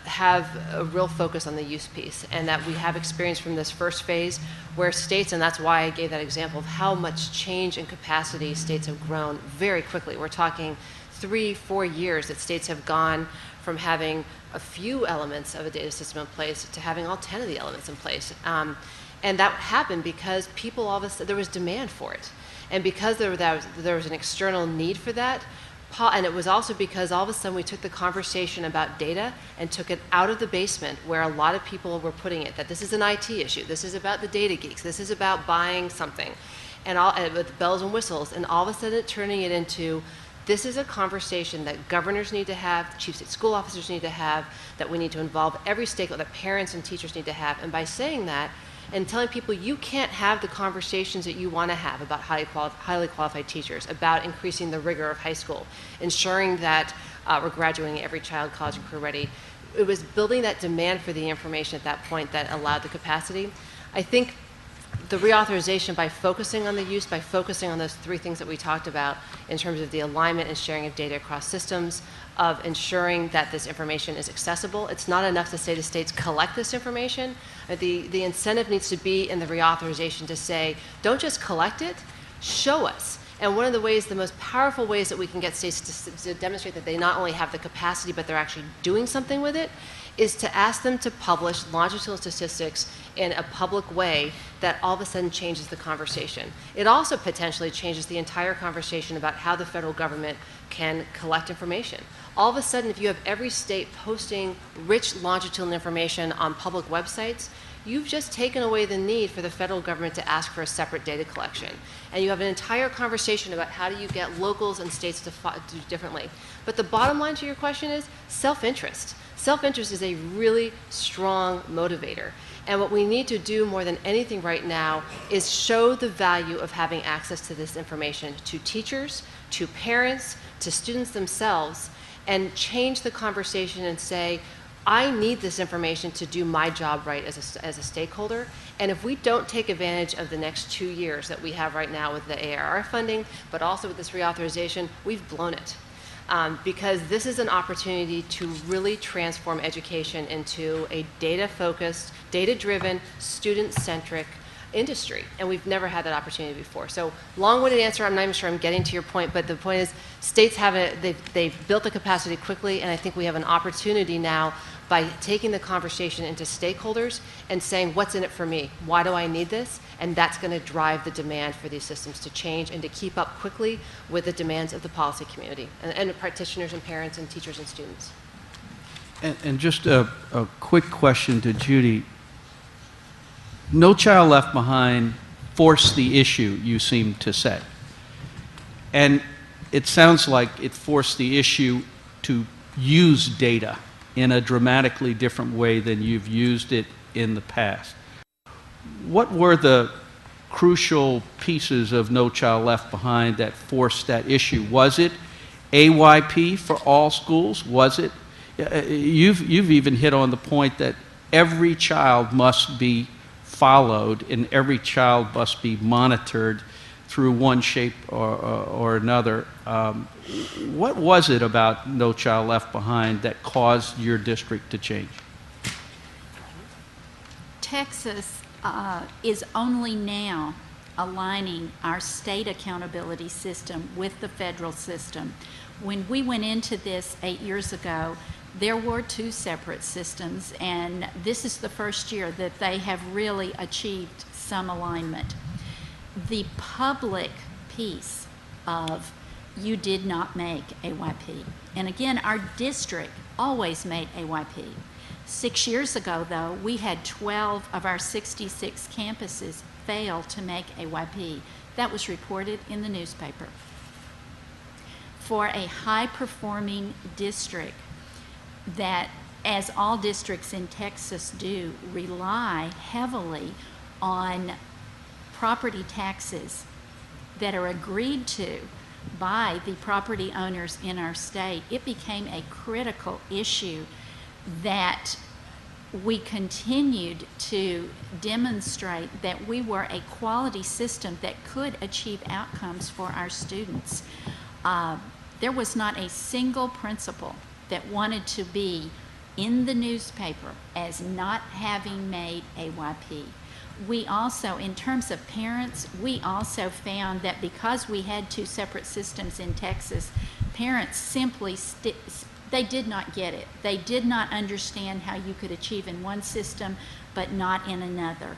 [SPEAKER 5] have a real focus on the use piece, and that we have experience from this first phase where states, and that's why I gave that example of how much change and capacity states have grown very quickly. We're talking 3-4 years that states have gone from having a few elements of a data system in place to having all 10 of the elements in place. And that happened because people, all of a sudden, there was demand for it. And because there was an external need for that, and it was also because all of a sudden we took the conversation about data and took it out of the basement where a lot of people were putting it, that this is an IT issue, this is about the data geeks, this is about buying something, and with bells and whistles, and all of a sudden turning it into, this is a conversation that governors need to have, chief state school officers need to have, that we need to involve every stakeholder, that parents and teachers need to have. And by saying that, and telling people you can't have the conversations that you want to have about highly qualified teachers, about increasing the rigor of high school, ensuring that we're graduating every child college and career ready. It was building that demand for the information at that point that allowed the capacity. I think the reauthorization, by focusing on the use, by focusing on those 3 things that we talked about in terms of the alignment and sharing of data across systems, of ensuring that this information is accessible. It's not enough to say to states, collect this information. The incentive needs to be in the reauthorization to say, don't just collect it, show us. And one of the ways, the most powerful ways that we can get states to demonstrate that they not only have the capacity, but they're actually doing something with it, is to ask them to publish longitudinal statistics in a public way that all of a sudden changes the conversation. It also potentially changes the entire conversation about how the federal government can collect information. All of a sudden, if you have every state posting rich longitudinal information on public websites, you've just taken away the need for the federal government to ask for a separate data collection. And you have an entire conversation about how do you get locals and states to do differently. But the bottom line to your question is self-interest. Self-interest is a really strong motivator. And what we need to do more than anything right now is show the value of having access to this information to teachers, to parents, to students themselves, and change the conversation and say, I need this information to do my job right as a stakeholder. And if we don't take advantage of the next 2 years that we have right now with the ARR funding, but also with this reauthorization, we've blown it. Because this is an opportunity to really transform education into a data-focused, data-driven, student-centric industry, and we've never had that opportunity before. So, long-winded answer, I'm not even sure I'm getting to your point, but the point is states they've built the capacity quickly, and I think we have an opportunity now by taking the conversation into stakeholders and saying, what's in it for me? Why do I need this? And that's going to drive the demand for these systems to change and to keep up quickly with the demands of the policy community and the practitioners and parents and teachers and students.
[SPEAKER 1] And just a quick question to Judy. No Child Left Behind forced the issue, you seem to say. And it sounds like it forced the issue to use data in a dramatically different way than you've used it in the past. What were the crucial pieces of No Child Left Behind that forced that issue? Was it AYP for all schools? Was it? You've even hit on the point that every child must be followed and every child must be monitored through one shape or another. What was it about No Child Left Behind that caused your district to change?
[SPEAKER 7] Texas is only now aligning our state accountability system with the federal system. When we went into this 8 years ago, there were 2 separate systems, and this is the first year that they have really achieved some alignment. The public piece of you did not make AYP. And again, our district always made AYP. 6 years ago, though, we had 12 of our 66 campuses fail to make AYP. That was reported in the newspaper. For a high-performing district that, as all districts in Texas do, rely heavily on property taxes that are agreed to by the property owners in our state, it became a critical issue that we continued to demonstrate that we were a quality system that could achieve outcomes for our students. There was not a single principal that wanted to be in the newspaper as not having made AYP. We also, in terms of parents, we also found that because we had two separate systems in Texas, parents simply they did not get it. They did not understand how you could achieve in one system but not in another.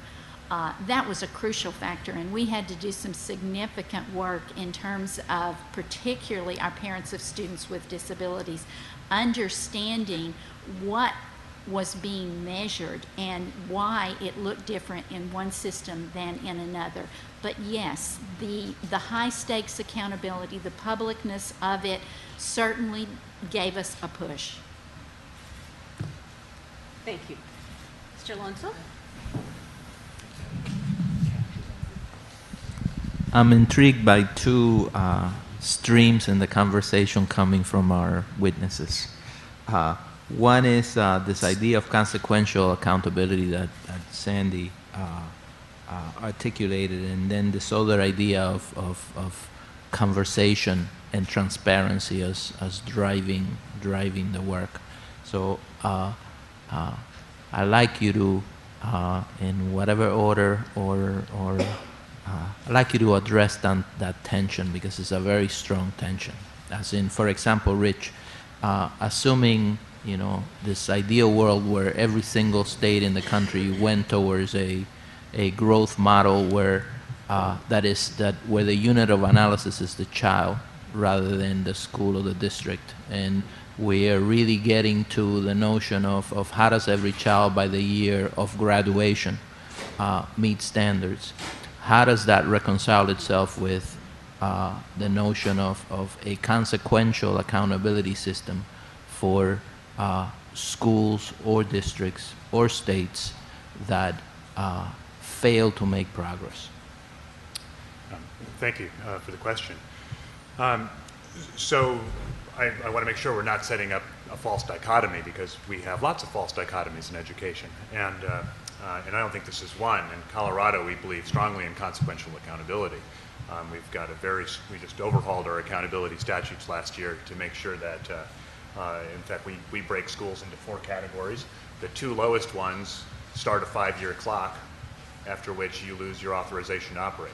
[SPEAKER 7] That was a crucial factor, and we had to do some significant work in terms of particularly our parents of students with disabilities, understanding what was being measured and why it looked different in one system than in another. But yes, the high stakes accountability, the publicness of it certainly gave us a push.
[SPEAKER 2] Thank you. Mr. Alonso?
[SPEAKER 8] I'm intrigued by two streams in the conversation coming from our witnesses. One is this idea of consequential accountability that Sandy articulated, and then this other idea of conversation and transparency as driving the work. So I'd like you to, in whatever order I'd like you to address that tension, because it's a very strong tension. As in, for example, Rich, assuming this ideal world where every single state in the country went towards a growth model where where the unit of analysis is the child rather than the school or the district, and we are really getting to the notion of how does every child by the year of graduation meet standards. How does that reconcile itself with the notion of a consequential accountability system for schools or districts or states that fail to make progress?
[SPEAKER 4] Thank you for the question. So I want to make sure we're not setting up a false dichotomy, because we have lots of false dichotomies in education. And I don't think this is one. In Colorado, we believe strongly in consequential accountability. We've got we just overhauled our accountability statutes last year to make sure that, in fact, we break schools into 4 categories. The 2 lowest ones start a 5-year clock, after which you lose your authorization to operate.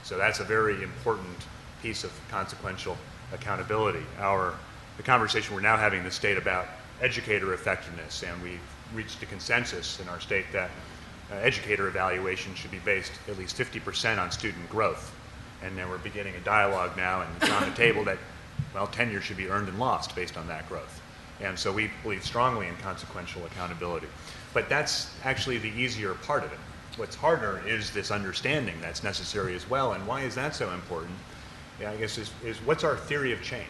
[SPEAKER 4] So that's a very important piece of consequential accountability. The conversation we're now having in the state about educator effectiveness, and we've reached a consensus in our state that educator evaluation should be based at least 50% on student growth. And then we're beginning a dialogue now, and it's on the table that, well, tenure should be earned and lost based on that growth. And so we believe strongly in consequential accountability. But that's actually the easier part of it. What's harder is this understanding that's necessary as well. And why is that so important? Yeah, I guess is what's our theory of change?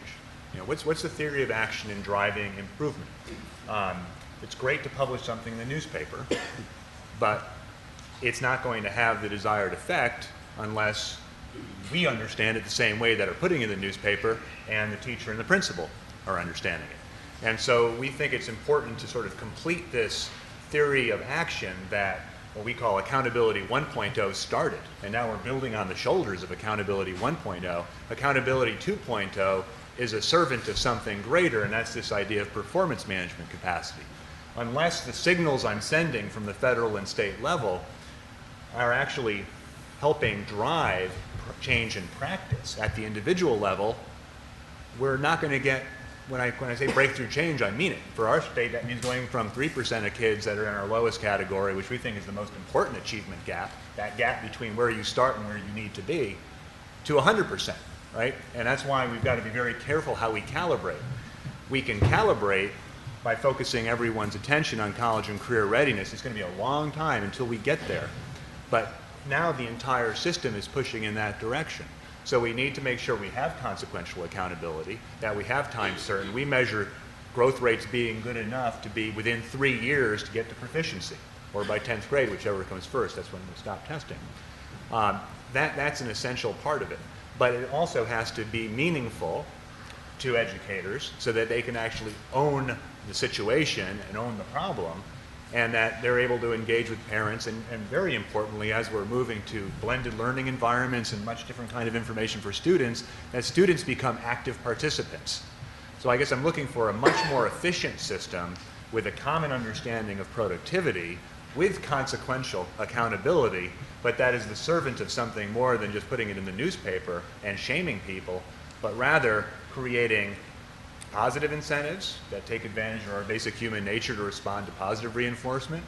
[SPEAKER 4] What's the theory of action in driving improvement? It's great to publish something in the newspaper, but it's not going to have the desired effect unless we understand it the same way that are putting it in the newspaper and the teacher and the principal are understanding it. And so we think it's important to sort of complete this theory of action that what we call Accountability 1.0 started, and now we're building on the shoulders of Accountability 1.0. Accountability 2.0 is a servant of something greater, and that's this idea of performance management capacity. Unless the signals I'm sending from the federal and state level are actually helping drive change in practice at the individual level, we're not going to get, when I say breakthrough change, I mean it. For our state, that means going from 3% of kids that are in our lowest category, which we think is the most important achievement gap, that gap between where you start and where you need to be, to 100%, right? And that's why we've got to be very careful how we calibrate. We can calibrate by focusing everyone's attention on college and career readiness. It's going to be a long time until we get there. But now the entire system is pushing in that direction. So we need to make sure we have consequential accountability, that we have time certain. We measure growth rates being good enough to be within 3 years to get to proficiency, or by 10th grade, whichever comes first. That's when we stop testing. That's an essential part of it. But it also has to be meaningful to educators so that they can actually own the situation and own the problem, and that they're able to engage with parents, and very importantly, as we're moving to blended learning environments and much different kind of information for students, that students become active participants. So I guess I'm looking for a much more efficient system with a common understanding of productivity with consequential accountability, but that is the servant of something more than just putting it in the newspaper and shaming people, but rather creating positive incentives that take advantage of our basic human nature to respond to positive reinforcement,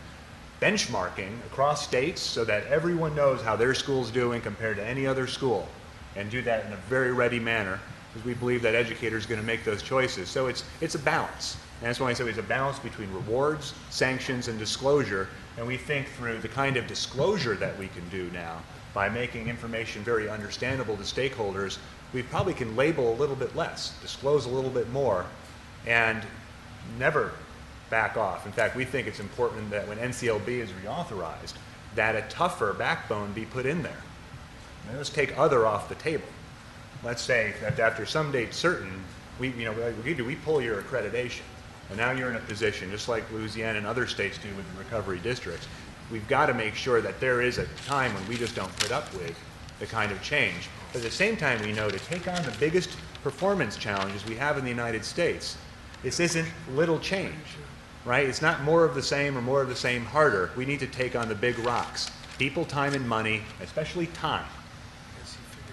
[SPEAKER 4] benchmarking across states so that everyone knows how their school's doing compared to any other school, and do that in a very ready manner, because we believe that educators are going to make those choices. So it's a balance. And that's why I say it's a balance between rewards, sanctions, and disclosure. And we think through the kind of disclosure that we can do now by making information very understandable to stakeholders, we probably can label a little bit less, disclose a little bit more, and never back off. In fact, we think it's important that when NCLB is reauthorized, that a tougher backbone be put in there. Now, let's take other off the table. Let's say that after some date certain, we pull your accreditation, and now you're in a position, just like Louisiana and other states do with the recovery districts. We've got to make sure that there is a time when we just don't put up with the kind of change. But at the same time, we know to take on the biggest performance challenges we have in the United States, this isn't little change, right? It's not more of the same or more of the same harder. We need to take on the big rocks. People, time, and money, especially time.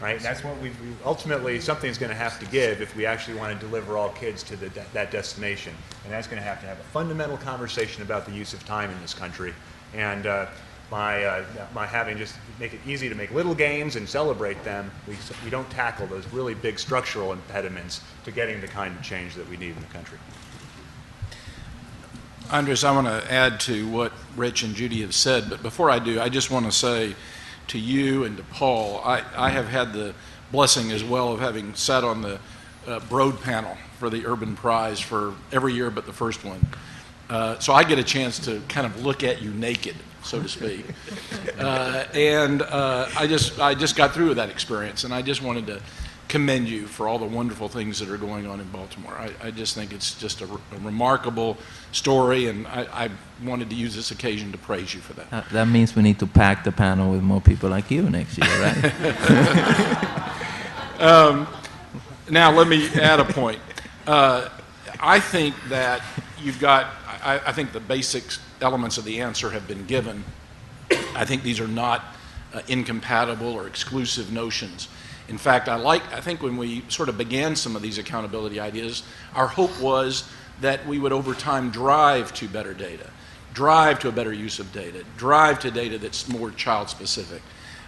[SPEAKER 4] Right? And that's what we ultimately, something's going to have to give if we actually want to deliver all kids to that destination. And that's going to have a fundamental conversation about the use of time in this country. And by having just make it easy to make little gains and celebrate them, we don't tackle those really big structural impediments to getting the kind of change that we need in the country.
[SPEAKER 6] Andres, I want to add to what Rich and Judy have said, but before I do, I just want to say to you and to Paul, I have had the blessing as well of having sat on the Broad panel for the Urban Prize for every year but the first one. So I get a chance to kind of look at you naked, so to speak. I just got through with that experience, and I just wanted to commend you for all the wonderful things that are going on in Baltimore. I just think it's just a remarkable story, and I wanted to use this occasion to praise you for that.
[SPEAKER 8] That means we need to pack the panel with more people like you next year, right?
[SPEAKER 6] Now, let me add a point. I think that you've got, I think the basic elements of the answer have been given. I think these are not incompatible or exclusive notions. In fact, I think when we sort of began some of these accountability ideas, our hope was that we would over time drive to better data, drive to a better use of data, drive to data that's more child-specific.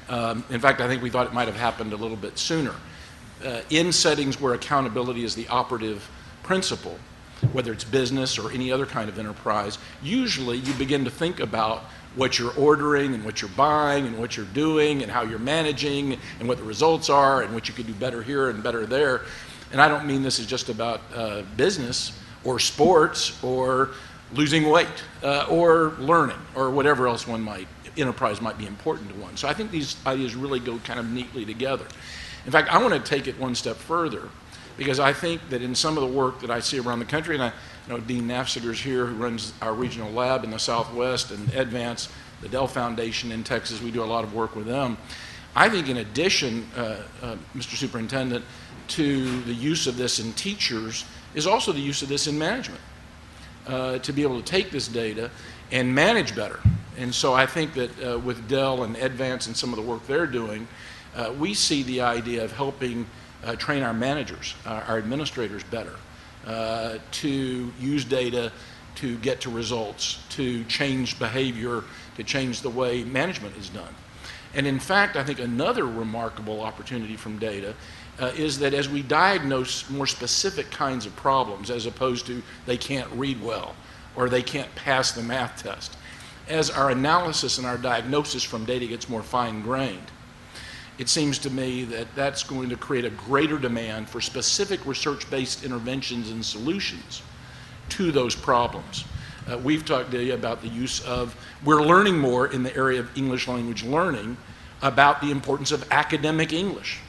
[SPEAKER 6] In fact, I think we thought it might have happened a little bit sooner. In settings where accountability is the operative principle, whether it's business or any other kind of enterprise, usually you begin to think about what you're ordering and what you're buying and what you're doing and how you're managing and what the results are and what you could do better here and better there. And I don't mean this is just about business or sports or losing weight or learning or whatever else enterprise might be important to one. So I think these ideas really go kind of neatly together. In fact, I want to take it one step further, because I think that in some of the work that I see around the country, and I know Dean Nafziger's here, who runs our regional lab in the Southwest, and Advance, the Dell Foundation in Texas, we do a lot of work with them. I think in addition, Mr. Superintendent, to the use of this in teachers is also the use of this in management, to be able to take this data and manage better. And so I think that with Dell and Advance and some of the work they're doing, we see the idea of helping train our managers, our administrators better, to use data to get to results, to change behavior, to change the way management is done. And in fact, I think another remarkable opportunity from data is that as we diagnose more specific kinds of problems, as opposed to they can't read well or they can't pass the math test, as our analysis and our diagnosis from data gets more fine-grained, it seems to me that that's going to create a greater demand for specific research-based interventions and solutions to those problems. We've talked, Delia, about the use of, we're learning more in the area of English language learning about the importance of academic English.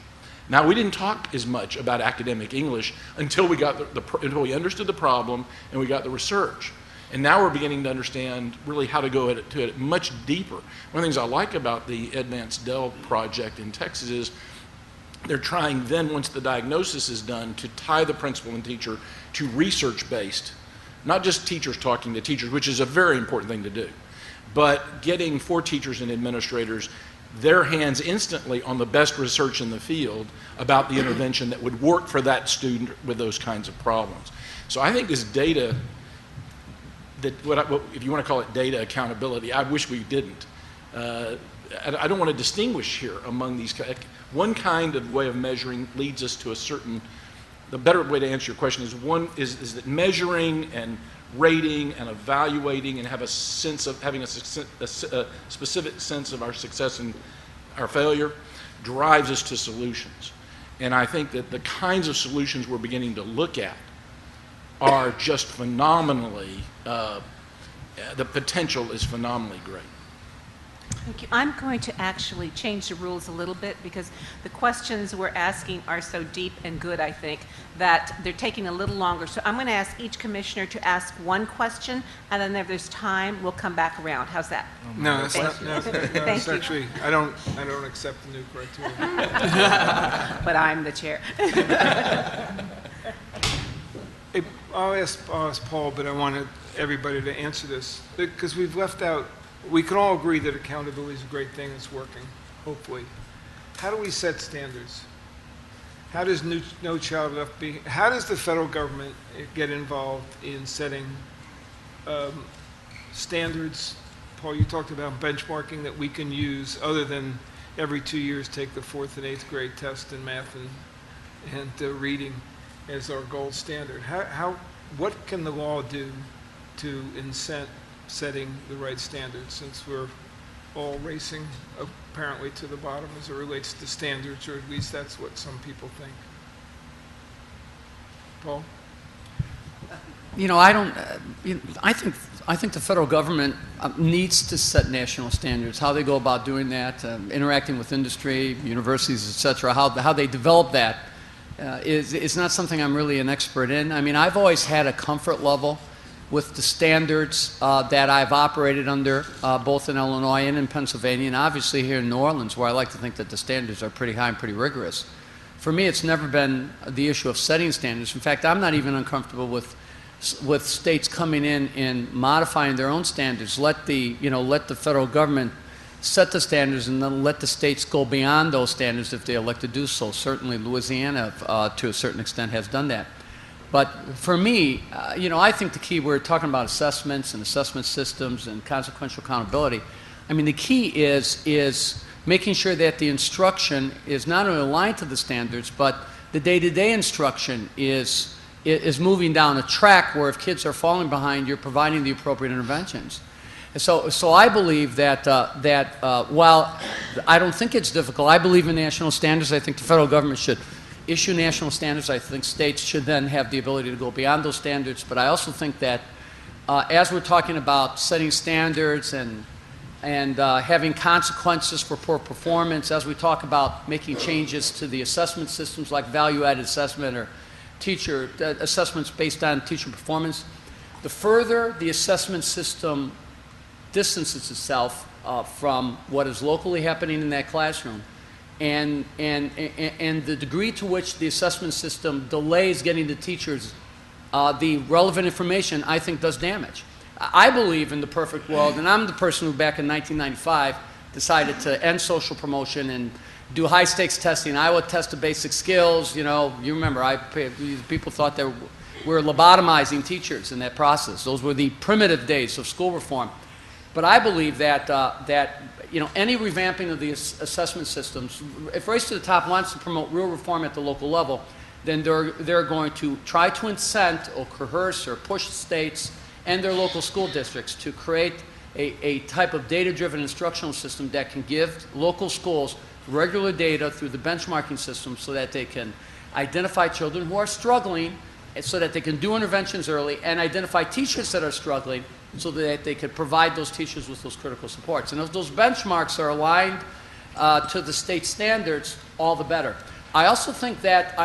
[SPEAKER 6] Now, we didn't talk as much about academic English until we got until we understood the problem and we got the research. And now we're beginning to understand really how to go to it much deeper. One of the things I like about the Advanced Dell project in Texas is they're trying then, once the diagnosis is done, to tie the principal and teacher to research-based not just teachers talking to teachers, which is a very important thing to do, but getting for teachers and administrators their hands instantly on the best research in the field about the intervention that would work for that student with those kinds of problems. So I think this data, if you want to call it data accountability, I wish we didn't. I don't want to distinguish here among these. One kind of way of measuring leads us to a certain, the better way to answer your question is that measuring and rating and evaluating and have a sense of having a specific sense of our success and our failure drives us to solutions. And I think that the kinds of solutions we're beginning to look at are just phenomenally, the potential is phenomenally great.
[SPEAKER 2] Thank you. I'm going to actually change the rules a little bit because the questions we're asking are so deep and good, I think, that they're taking a little longer. So I'm going to ask each commissioner to ask one question, and then if there's time, we'll come back around. How's that?
[SPEAKER 9] No, that's not. No,
[SPEAKER 2] Thank
[SPEAKER 9] that's
[SPEAKER 2] you.
[SPEAKER 9] actually. I don't accept the new criteria.
[SPEAKER 2] But I'm the chair.
[SPEAKER 9] I'll ask Paul, but I wanted everybody to answer this because we've left out. We can all agree that accountability is a great thing. It's working, hopefully. How do we set standards? How does No Child Left Behind? How does the federal government get involved in setting standards? Paul, you talked about benchmarking that we can use other than every 2 years take the 4th and 8th grade test in math and reading as our gold standard. What can the law do to incent setting the right standards, since we're all racing apparently to the bottom as it relates to standards, or at least that's what some people think? Paul?
[SPEAKER 3] I think the federal government needs to set national standards. How they go about doing that, interacting with industry, universities, et cetera, how they develop that is not something I'm really an expert in. I mean, I've always had a comfort level with the standards that I've operated under, both in Illinois and in Pennsylvania, and obviously here in New Orleans, where I like to think that the standards are pretty high and pretty rigorous. For me, it's never been the issue of setting standards. In fact, I'm not even uncomfortable with states coming in and modifying their own standards. Let the federal government set the standards, and then let the states go beyond those standards if they elect to do so. Certainly, Louisiana, to a certain extent, has done that. But for me, I think the key, we're talking about assessments and assessment systems and consequential accountability. I mean, the key is making sure that the instruction is not only aligned to the standards, but the day-to-day instruction is moving down a track where if kids are falling behind, you're providing the appropriate interventions. And so I believe that while I don't think it's difficult, I believe in national standards. I think the federal government should issue national standards. I think states should then have the ability to go beyond those standards. But I also think that as we're talking about setting standards and having consequences for poor performance, as we talk about making changes to the assessment systems like value-added assessment or teacher assessments based on teacher performance, the further the assessment system distances itself from what is locally happening in that classroom, and the degree to which the assessment system delays getting the teachers the relevant information, I think does damage. I believe in the perfect world, and I'm the person who back in 1995 decided to end social promotion and do high-stakes testing. I would test the basic skills. You remember, people thought that we were lobotomizing teachers in that process. Those were the primitive days of school reform. But I believe that any revamping of the assessment systems, if Race to the Top wants to promote real reform at the local level, then they're going to try to incent or coerce or push states and their local school districts to create a type of data-driven instructional system that can give local schools regular data through the benchmarking system so that they can identify children who are struggling, so that they can do interventions early, and identify teachers that are struggling so that they could provide those teachers with those critical supports. And if those benchmarks are aligned to the state standards, all the better. I also think that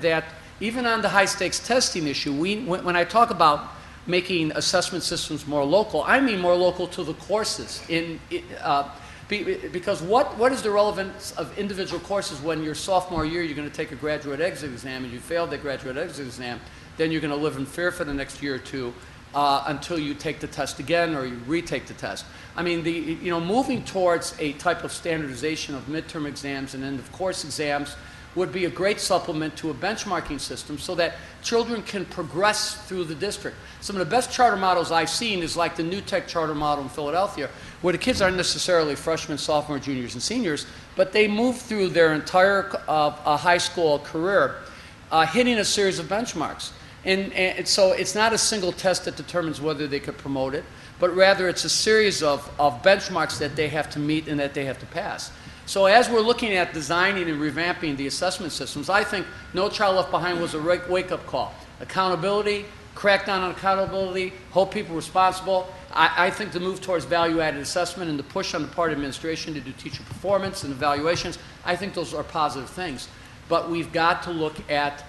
[SPEAKER 3] that even on the high-stakes testing issue, when I talk about making assessment systems more local, I mean more local to the courses. Because what is the relevance of individual courses when your sophomore year you're going to take a graduate exit exam and you failed that graduate exit exam? then you're going to live in fear for the next year or two until you take the test again or you retake the test. I mean, moving towards a type of standardization of midterm exams and end-of-course exams would be a great supplement to a benchmarking system so that children can progress through the district. Some of the best charter models I've seen is like the New Tech charter model in Philadelphia, where the kids aren't necessarily freshmen, sophomores, juniors, and seniors, but they move through their entire high school career hitting a series of benchmarks. And so it's not a single test that determines whether they could promote it, but rather it's a series of benchmarks that they have to meet and that they have to pass. So as we're looking at designing and revamping the assessment systems, I think No Child Left Behind was a wake-up call. Accountability, crack down on accountability, hold people responsible. I think the move towards value-added assessment and the push on the part of administration to do teacher performance and evaluations, I think those are positive things. But we've got to look at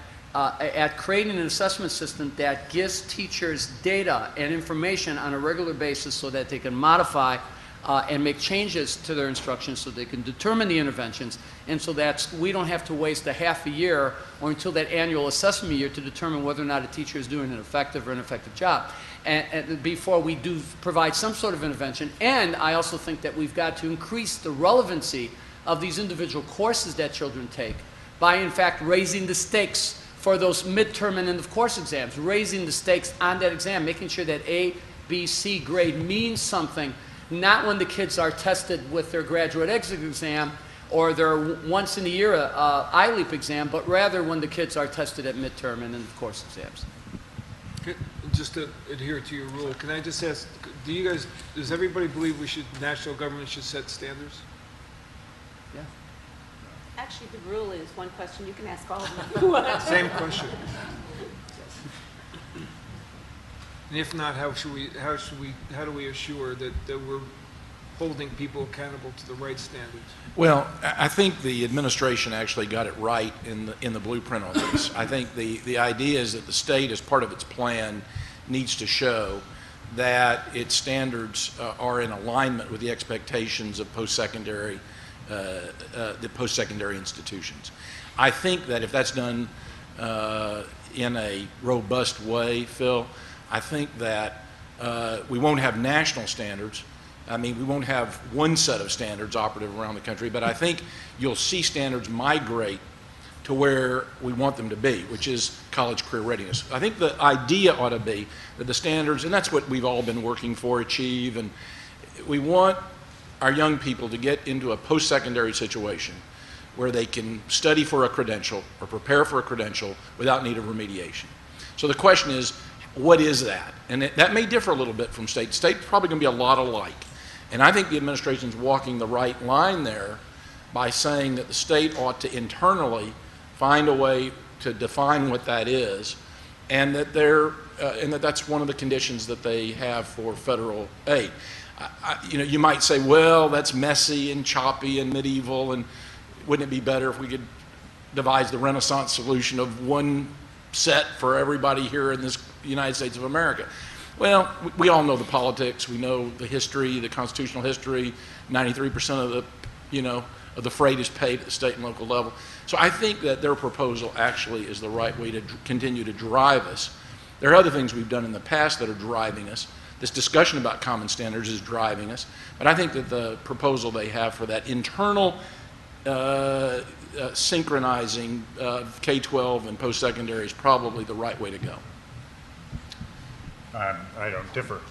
[SPEAKER 3] creating an assessment system that gives teachers data and information on a regular basis so that they can modify and make changes to their instructions so they can determine the interventions, and so that we don't have to waste a half a year or until that annual assessment year to determine whether or not a teacher is doing an effective or ineffective job. And before we do provide some sort of intervention. And I also think that we've got to increase the relevancy of these individual courses that children take by, in fact, raising the stakes for those midterm and end-of-course exams, raising the stakes on that exam, making sure that A, B, C grade means something, not when the kids are tested with their graduate exit exam or their once-in-a-year ILEAP exam, but rather when the kids are tested at midterm and end-of-course exams.
[SPEAKER 9] Just to adhere to your rule, can I just ask, does everybody believe national government should set standards?
[SPEAKER 3] Yeah.
[SPEAKER 2] Actually, the rule is one question. You can ask all of them.
[SPEAKER 9] Same question. And if not, how do we assure that we're holding people accountable to the right standards?
[SPEAKER 6] Well, I think the administration actually got it right in the blueprint on this. I think the idea is that the state, as part of its plan, needs to show that its standards are in alignment with the expectations of post-secondary institutions. I think that if that's done in a robust way, Phil, I think that we won't have national standards. I mean, we won't have one set of standards operative around the country, but I think you'll see standards migrate to where we want them to be, which is college career readiness. I think the idea ought to be that the standards, and that's what we've all been working for, achieve, and we want our young people to get into a post-secondary situation where they can study for a credential or prepare for a credential without need of remediation. So the question is, what is that? And that may differ a little bit from state. State's probably going to be a lot alike. And I think the administration's walking the right line there by saying that the state ought to internally find a way to define what that is, and that that's one of the conditions that they have for federal aid. You might say, well, that's messy and choppy and medieval, and wouldn't it be better if we could devise the Renaissance solution of one set for everybody here in this United States of America? Well, we all know the politics. We know the history, the constitutional history. 93% of the freight is paid at the state and local level. So I think that their proposal actually is the right way to continue to drive us. There are other things we've done in the past that are driving us. This discussion about common standards is driving us. But I think that the proposal they have for that internal synchronizing K-12 and post-secondary is probably the right way to go.
[SPEAKER 4] I don't differ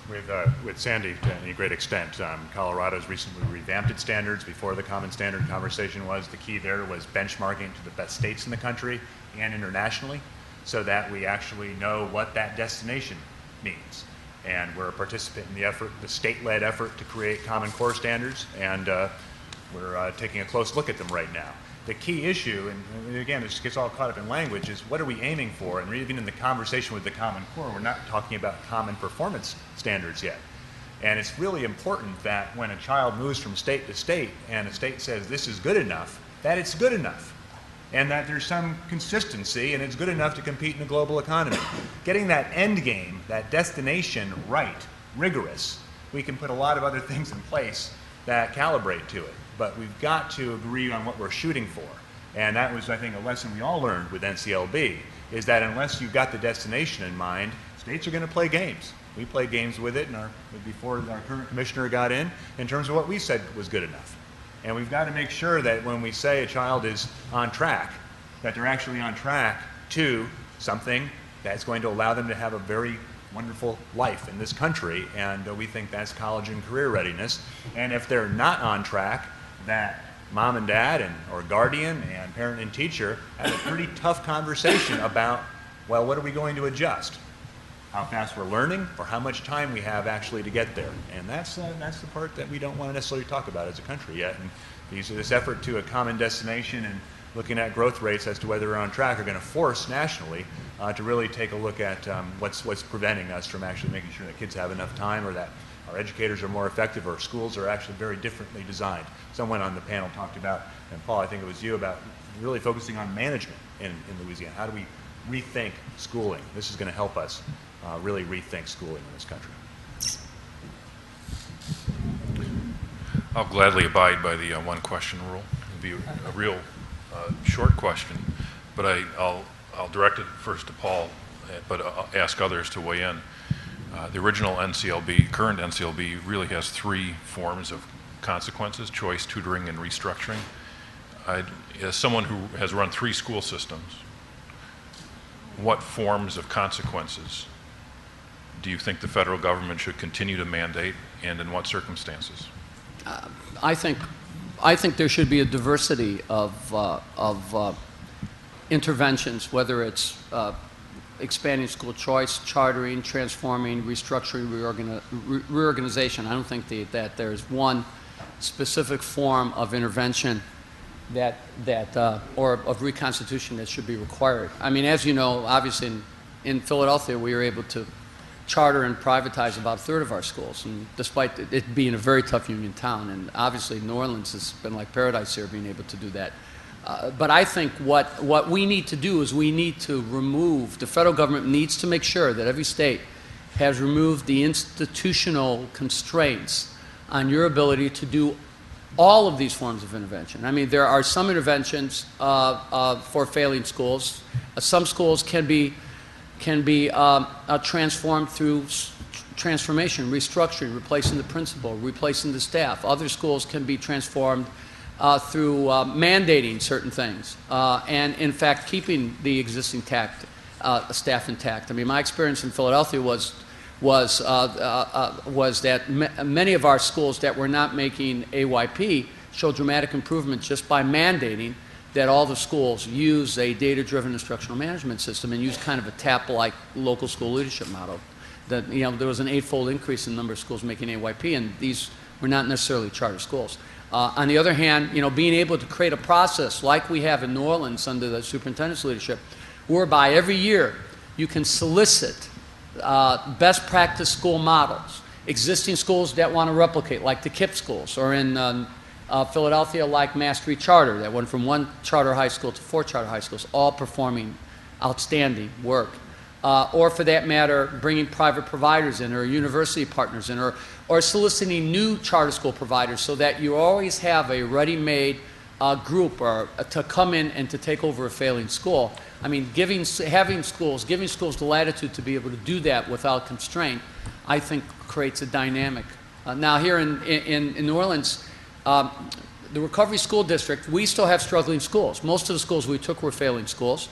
[SPEAKER 4] with Sandy to any great extent. Colorado's recently revamped its standards. Before the common standard conversation was, the key there was benchmarking to the best states in the country and internationally so that we actually know what that destination means. And we're a participant in the effort, the state-led effort to create common core standards, and we're taking a close look at them right now. The key issue, and again, this gets all caught up in language, is what are we aiming for? And even in the conversation with the Common Core, we're not talking about common performance standards yet. And it's really important that when a child moves from state to state and a state says this is good enough, that it's good enough. And that there's some consistency and it's good enough to compete in a global economy. Getting that end game, that destination right, rigorous, we can put a lot of other things in place that calibrate to it. But we've got to agree on what we're shooting for. And that was, I think, a lesson we all learned with NCLB, is that unless you've got the destination in mind, states are going to play games. We played games with it before our current commissioner got in terms of what we said was good enough. And we've got to make sure that when we say a child is on track, that they're actually on track to something that's going to allow them to have a very wonderful life in this country, and we think that's college and career readiness. And if they're not on track, that mom and dad or guardian and parent and teacher have a pretty tough conversation about, well, what are we going to adjust? How fast we're learning, or how much time we have actually to get there. And that's the part that we don't want to necessarily talk about as a country yet. And this effort to a common destination and looking at growth rates as to whether we're on track are going to force nationally to really take a look at what's preventing us from actually making sure that kids have enough time, or that our educators are more effective, or schools are actually very differently designed. Someone on the panel talked about, and Paul, I think it was you, about really focusing on management in Louisiana. How do we rethink schooling? This is going to help us really rethink schooling in this country.
[SPEAKER 10] I'll gladly abide by the one question rule. It'll be a real short question, but I'll direct it first to Paul, but I'll ask others to weigh in. The original NCLB, current NCLB, really has 3 forms of consequences: choice, tutoring, and restructuring. As someone who has run 3 school systems, what forms of consequences do you think the federal government should continue to mandate, and in what circumstances?
[SPEAKER 3] I think there should be a diversity of interventions, whether it's expanding school choice, chartering, transforming, restructuring, reorganization. I don't think that there's one specific form of intervention or of reconstitution that should be required. I mean, as you know, obviously in Philadelphia, we were able to charter and privatize about a third of our schools, and despite it being a very tough union town, and obviously New Orleans has been like paradise here being able to do that. But I think what we need to do is we need to remove, the federal government needs to make sure that every state has removed the institutional constraints on your ability to do all of these forms of intervention. I mean, there are some interventions for failing schools. Some schools can be transformed through transformation, restructuring, replacing the principal, replacing the staff. Other schools can be transformed through mandating certain things, and in fact keeping the existing staff intact. I mean, my experience in Philadelphia was that many of our schools that were not making AYP showed dramatic improvement just by mandating that all the schools use a data-driven instructional management system and use kind of a TAP-like local school leadership model. That, you know, there was an 8-fold increase in the number of schools making AYP, and these were not necessarily charter schools. On the other hand, you know, being able to create a process like we have in New Orleans under the superintendent's leadership, whereby every year you can solicit best practice school models, existing schools that want to replicate, like the KIPP schools, or in Philadelphia, like Mastery Charter, that went from 1 charter high school to 4 charter high schools, all performing outstanding work. Or for that matter, bringing private providers in, or university partners in, or soliciting new charter school providers, so that you always have a ready-made group to come in and to take over a failing school. I mean, giving schools the latitude to be able to do that without constraint, I think creates a dynamic. Now here in New Orleans, the Recovery School District, we still have struggling schools. Most of the schools we took were failing schools.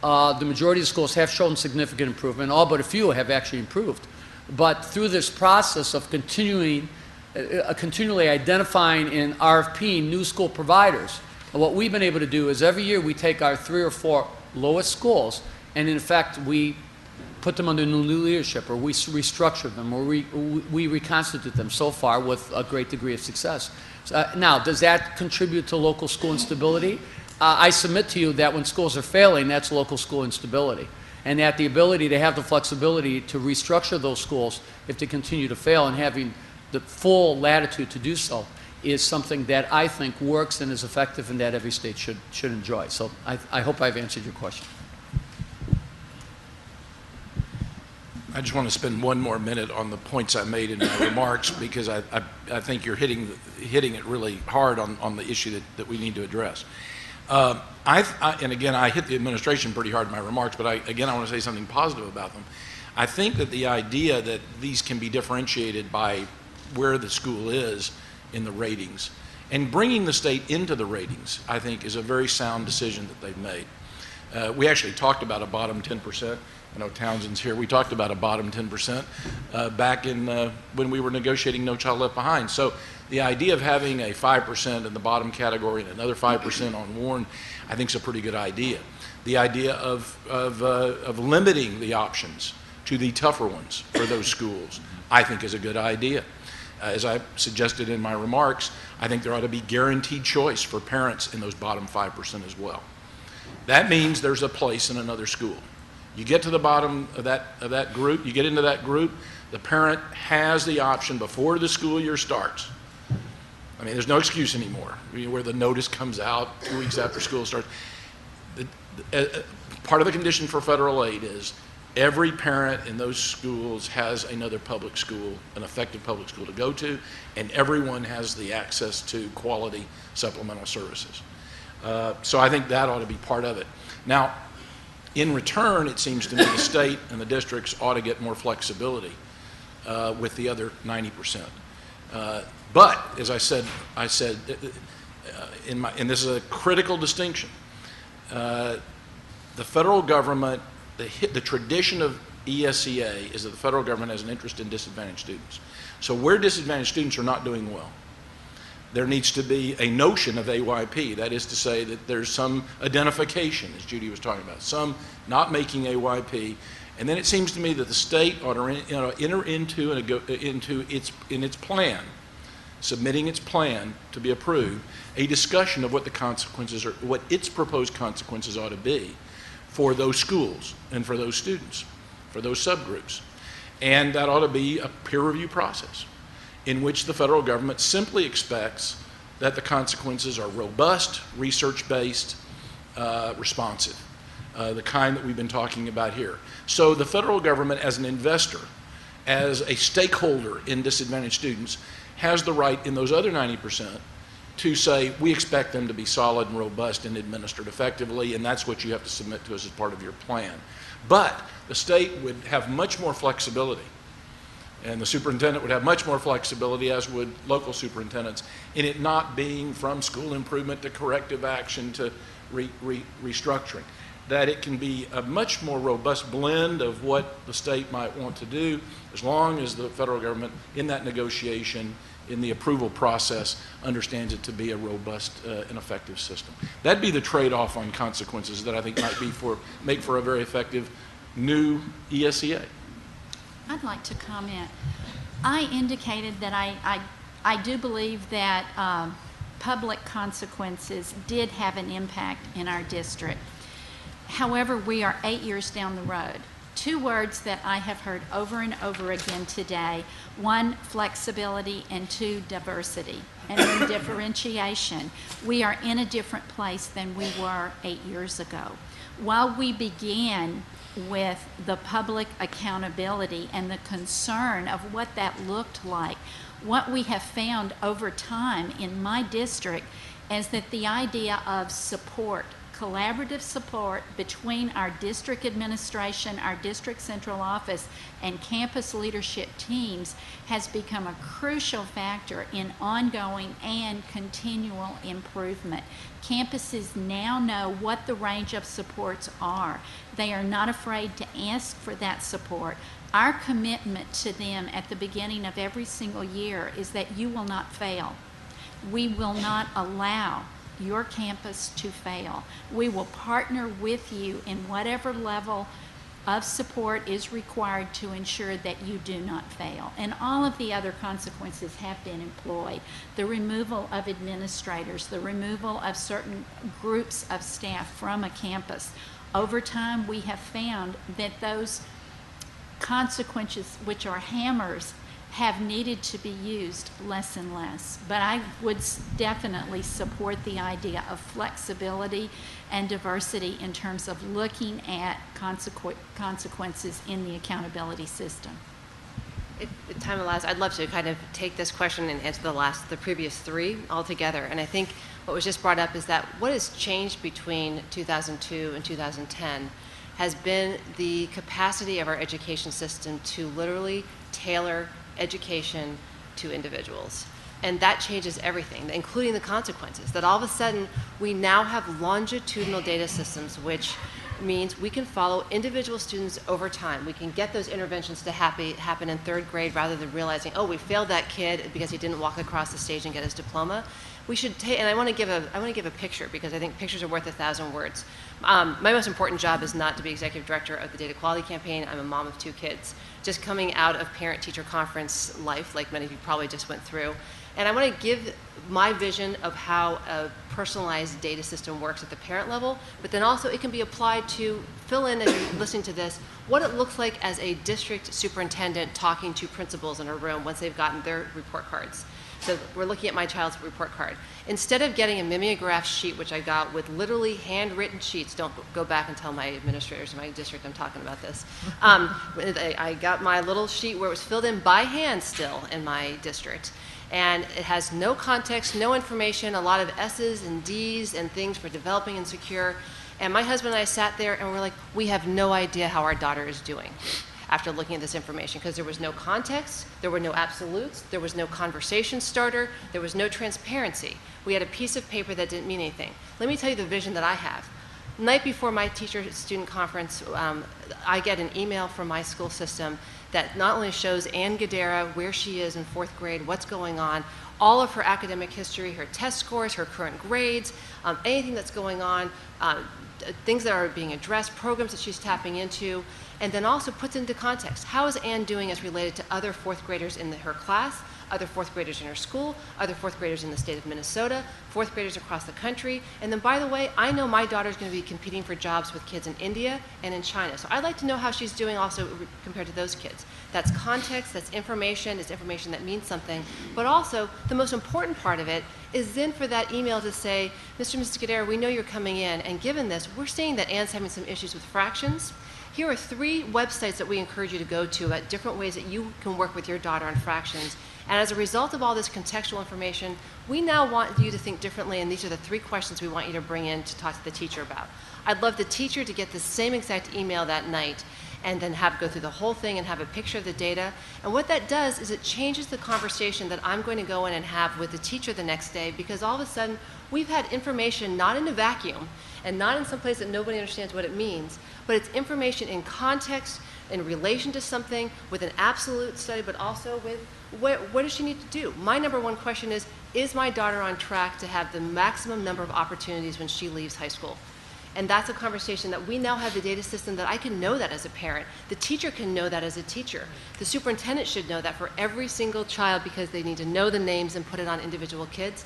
[SPEAKER 3] The majority of the schools have shown significant improvement. All but a few have actually improved. But through this process of continually identifying in RFP new school providers, what we've been able to do is every year we take our 3 or 4 lowest schools, and in fact we put them under new leadership, or we restructure them, or we reconstitute them, so far with a great degree of success. Now, does that contribute to local school instability? I submit to you that when schools are failing, that's local school instability, and that the ability to have the flexibility to restructure those schools if they continue to fail, and having the full latitude to do so, is something that I think works and is effective, and that every state should enjoy. So I hope I've answered your question.
[SPEAKER 6] I just want to spend one more minute on the points I made in my remarks, because I think you're hitting it really hard on the issue that we need to address. And again, I hit the administration pretty hard in my remarks, but I want to say something positive about them. I think that the idea that these can be differentiated by where the school is in the ratings and bringing the state into the ratings, I think, is a very sound decision that they've made. We actually talked about a bottom 10%. I know Townsend's here. We talked about a bottom 10% back in when we were negotiating No Child Left Behind. So the idea of having a 5% in the bottom category and another 5% on Warren, I think is a pretty good idea. The idea of limiting the options to the tougher ones for those schools, I think is a good idea. As I suggested in my remarks, I think there ought to be guaranteed choice for parents in those bottom 5% as well. That means there's a place in another school. You get to the bottom of that group, you get into that group, the parent has the option before the school year starts. I mean, there's no excuse anymore where the notice comes out 2 weeks after school starts. Part of the condition for federal aid is every parent in those schools has another public school, an effective public school to go to, and everyone has the access to quality supplemental services. So I think that ought to be part of it. Now, in return, it seems to me the state and the districts ought to get more flexibility with the other 90%. But as I said, and this is a critical distinction. The federal government, the tradition of ESEA is that the federal government has an interest in disadvantaged students. So where disadvantaged students are not doing well, there needs to be a notion of AYP. That is to say that there's some identification, as Judy was talking about, some not making AYP. And then it seems to me that the state ought to enter into its plan, submitting its plan to be approved, a discussion of what the consequences are, what its proposed consequences ought to be for those schools and for those students, for those subgroups. And that ought to be a peer review process in which the federal government simply expects that the consequences are robust, research-based, responsive, the kind that we've been talking about here. So the federal government as an investor, as a stakeholder in disadvantaged students, has the right in those other 90% to say, we expect them to be solid and robust and administered effectively, and that's what you have to submit to us as part of your plan. But the state would have much more flexibility, and the superintendent would have much more flexibility, as would local superintendents, in it not being from school improvement to corrective action to restructuring. That it can be a much more robust blend of what the state might want to do, as long as the federal government, in that negotiation, in the approval process, understands it to be a robust and effective system. That'd be the trade-off on consequences that I think might be make for a very effective new ESEA.
[SPEAKER 7] I'd like to comment. I indicated that I do believe that public consequences did have an impact in our district. However, we are 8 years down the road. Two words that I have heard over and over again today: one, flexibility, and two, diversity. And then differentiation. We are in a different place than we were 8 years ago. While we began with the public accountability and the concern of what that looked like, what we have found over time in my district is that the idea of support, collaborative support between our district administration, our district central office, and campus leadership teams has become a crucial factor in ongoing and continual improvement. Campuses now know what the range of supports are. They are not afraid to ask for that support. Our commitment to them at the beginning of every single year is that you will not fail. We will not allow your campus to fail. We will partner with you in whatever level of support is required to ensure that you do not fail. And all of the other consequences have been employed. The removal of administrators, the removal of certain groups of staff from a campus. Over time, we have found that those consequences, which are hammers, have needed to be used less and less. But I would definitely support the idea of flexibility and diversity in terms of looking at consequences in the accountability system.
[SPEAKER 5] If time allows, I'd love to kind of take this question and answer the previous three all together. And I think what was just brought up is that what has changed between 2002 and 2010 has been the capacity of our education system to literally tailor education to individuals. And that changes everything, including the consequences. That all of a sudden, we now have longitudinal data systems, which means we can follow individual students over time. We can get those interventions to happen in third grade rather than realizing, oh, we failed that kid because he didn't walk across the stage and get his diploma. We should take, and I want to give a picture because I think pictures are worth 1,000 words. My most important job is not to be executive director of the data quality campaign. I'm a mom of 2 kids, just coming out of parent-teacher conference life, like many of you probably just went through. And I want to give my vision of how a personalized data system works at the parent level, but then also it can be applied to fill in, as you're listening to this, what it looks like as a district superintendent talking to principals in a room once they've gotten their report cards. So we're looking at my child's report card. Instead of getting a mimeograph sheet, which I got with literally handwritten sheets, don't go back and tell my administrators in my district I'm talking about this. I got my little sheet where it was filled in by hand still in my district. And it has no context, no information, a lot of S's and D's and things for developing and secure. And my husband and I sat there and we're like, we have no idea how our daughter is doing after looking at this information, because there was no context, there were no absolutes, there was no conversation starter, there was no transparency. We had a piece of paper that didn't mean anything. Let me tell you the vision that I have. Night before my teacher-student conference, I get an email from my school system that not only shows Ann Gadara, where she is in 4th grade, what's going on, all of her academic history, her test scores, her current grades, anything that's going on, things that are being addressed, programs that she's tapping into, and then also puts into context. How is Ann doing as related to other 4th graders in her class, other 4th graders in her school, other 4th graders in the state of Minnesota, 4th graders across the country. And then, by the way, I know my daughter's going to be competing for jobs with kids in India and in China. So I'd like to know how she's doing also compared to those kids. That's context, that's information, it's information that means something. But also, the most important part of it is then for that email to say, Mr. and Mrs. Gadara, we know you're coming in, and given this, we're seeing that Ann's having some issues with fractions. Here are 3 websites that we encourage you to go to at different ways that you can work with your daughter on fractions. And as a result of all this contextual information, we now want you to think differently, and these are the 3 questions we want you to bring in to talk to the teacher about. I'd love the teacher to get the same exact email that night and then go through the whole thing and have a picture of the data. And what that does is it changes the conversation that I'm going to go in and have with the teacher the next day, because all of a sudden we've had information not in a vacuum and not in some place that nobody understands what it means, but it's information in context, in relation to something, with an absolute study, but also with what does she need to do? My number 1 question is my daughter on track to have the maximum number of opportunities when she leaves high school? And that's a conversation that we now have the data system that I can know that as a parent. The teacher can know that as a teacher. The superintendent should know that for every single child, because they need to know the names and put it on individual kids.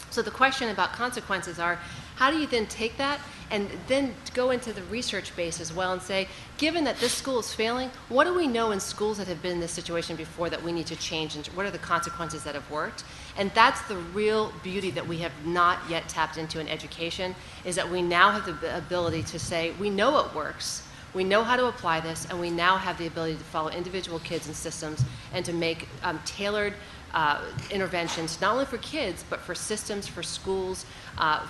[SPEAKER 5] So the question about consequences are, how do you then take that and then go into the research base as well and say, given that this school is failing, what do we know in schools that have been in this situation before that we need to change, and what are the consequences that have worked? And that's the real beauty that we have not yet tapped into in education, is that we now have the ability to say, we know it works, we know how to apply this, and we now have the ability to follow individual kids and systems and to make tailored interventions, not only for kids, but for systems, for schools,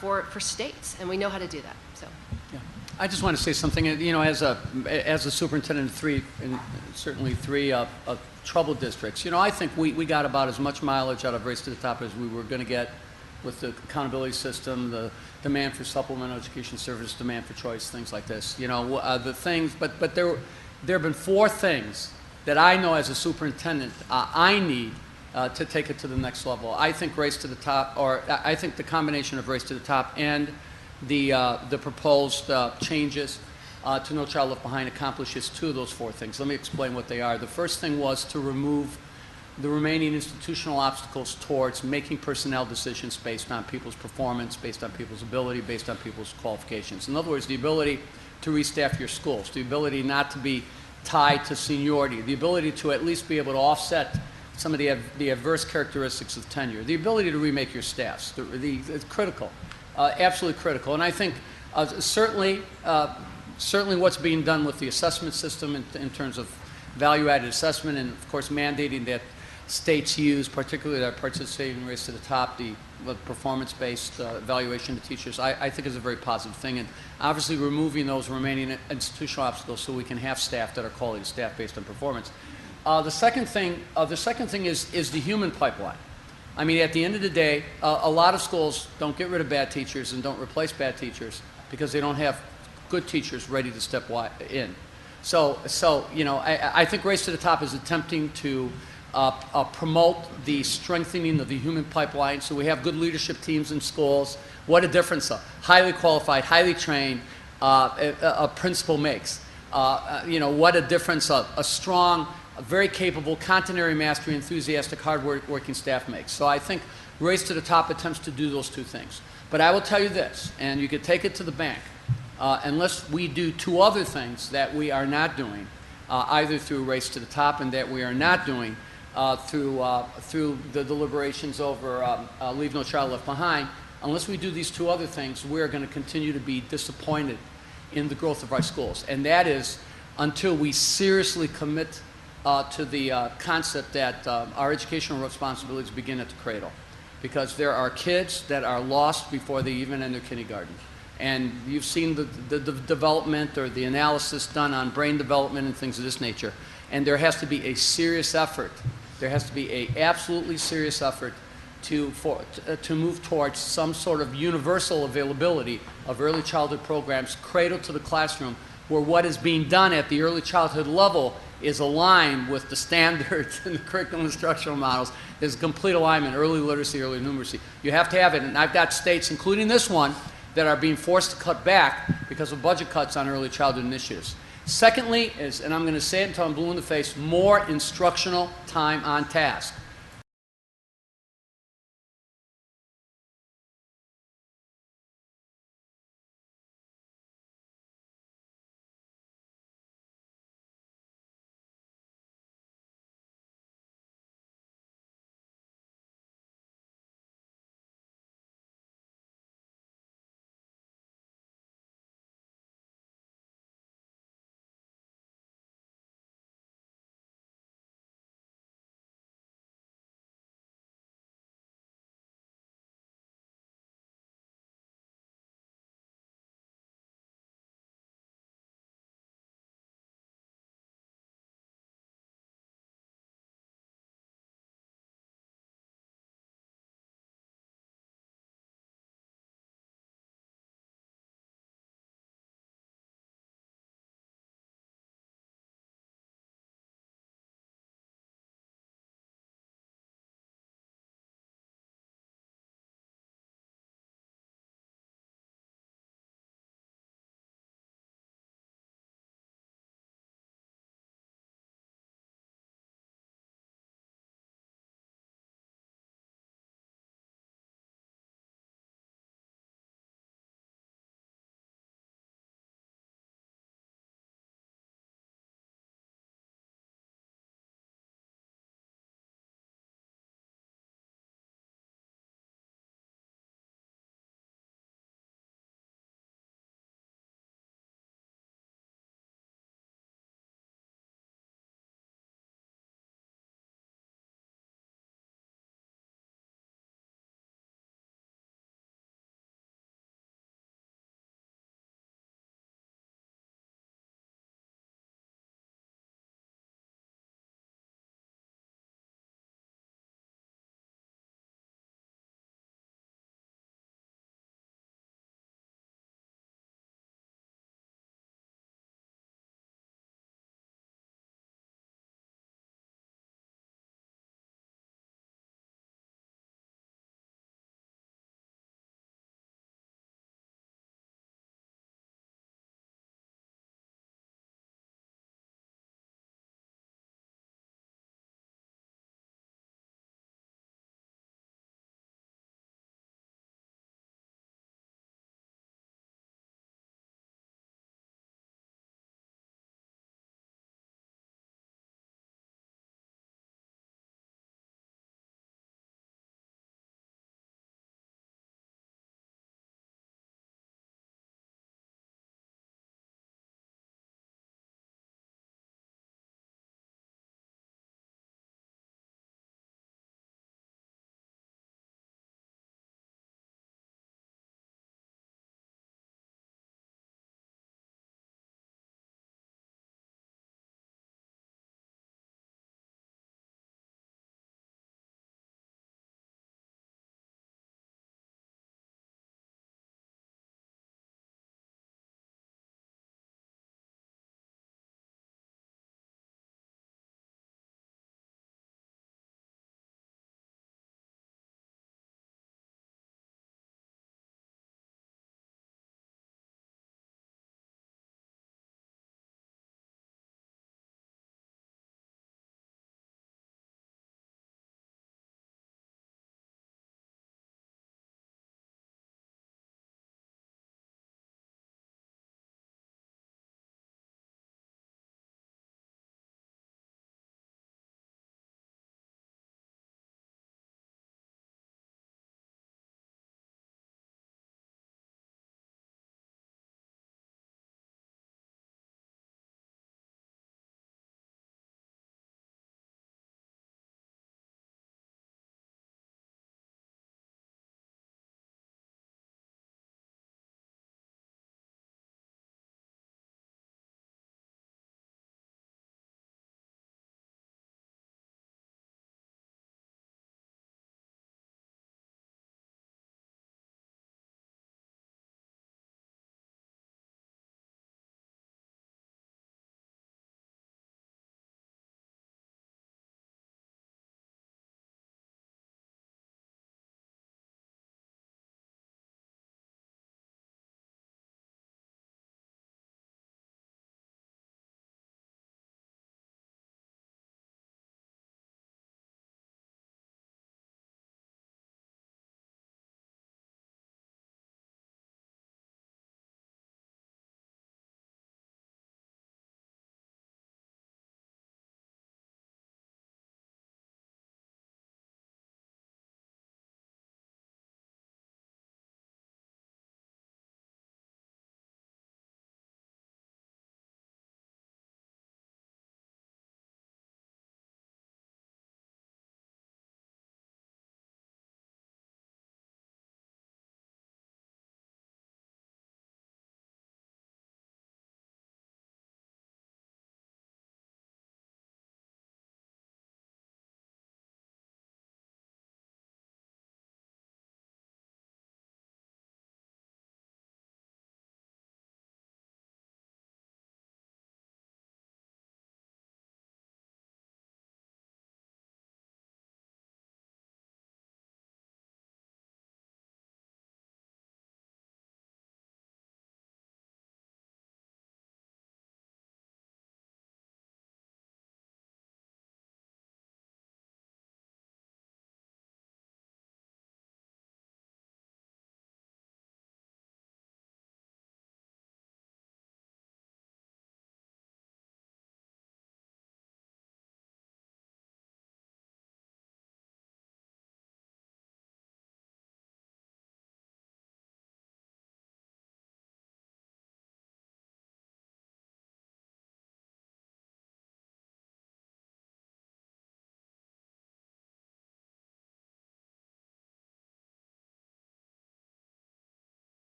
[SPEAKER 5] for states, and we know how to do that. So,
[SPEAKER 3] yeah. I just want to say something. You know, as a superintendent of 3, and certainly 3 troubled districts, you know, I think we got about as much mileage out of Race to the Top as we were going to get with the accountability system, the demand for supplemental education service, demand for choice, things like this. You know, the things, but there have been 4 things that I know as a superintendent I need to take it to the next level. I think Race to the Top, or I think the combination of Race to the Top and the proposed changes to No Child Left Behind accomplishes 2 of those 4 things. Let me explain what they are. The first thing was to remove the remaining institutional obstacles towards making personnel decisions based on people's performance, based on people's ability, based on people's qualifications. In other words, the ability to restaff your schools, the ability not to be tied to seniority, the ability to at least be able to offset some of the adverse characteristics of tenure, the ability to remake your staffs. It's critical, absolutely critical. And I think certainly what's being done with the assessment system in terms of value-added assessment, and of course mandating that states use, particularly that participating Race to the Top, the performance-based evaluation of teachers, I think is a very positive thing. And obviously removing those remaining institutional obstacles so we can have staff that are quality staff based on performance. The second thing is the human pipeline. I mean, at the end of the day, a lot of schools don't get rid of bad teachers and don't replace bad teachers because they don't have good teachers ready to step in. So you know, I think Race to the Top is attempting to promote the strengthening of the human pipeline so we have good leadership teams in schools. What a difference a highly qualified, highly trained a principal makes. You know, what a difference a strong, a very capable, continuity mastery, enthusiastic, hard-working staff makes. So I think Race to the Top attempts to do those two things. But I will tell you this, and you could take it to the bank, unless we do two other things that we are not doing, either through Race to the Top and that we are not doing through the deliberations over Leave No Child Left Behind, unless we do these two other things, we're going to continue to be disappointed in the growth of our schools. And that is until we seriously commit to the concept that our educational responsibilities begin at the cradle. Because there are kids that are lost before they even enter kindergarten. And you've seen the development or the analysis done on brain development and things of this nature. And there has to be a serious effort. There has to be an absolutely serious effort to move towards some sort of universal availability of early childhood programs, cradle to the classroom, where what is being done at the early childhood level is aligned with the standards and the curriculum instructional models. There's complete alignment, early literacy, early numeracy. You have to have it, and I've got states, including this one, that are being forced to cut back because of budget cuts on early childhood initiatives. Secondly is, and I'm going to say it until I'm blue in the face, more instructional time on task.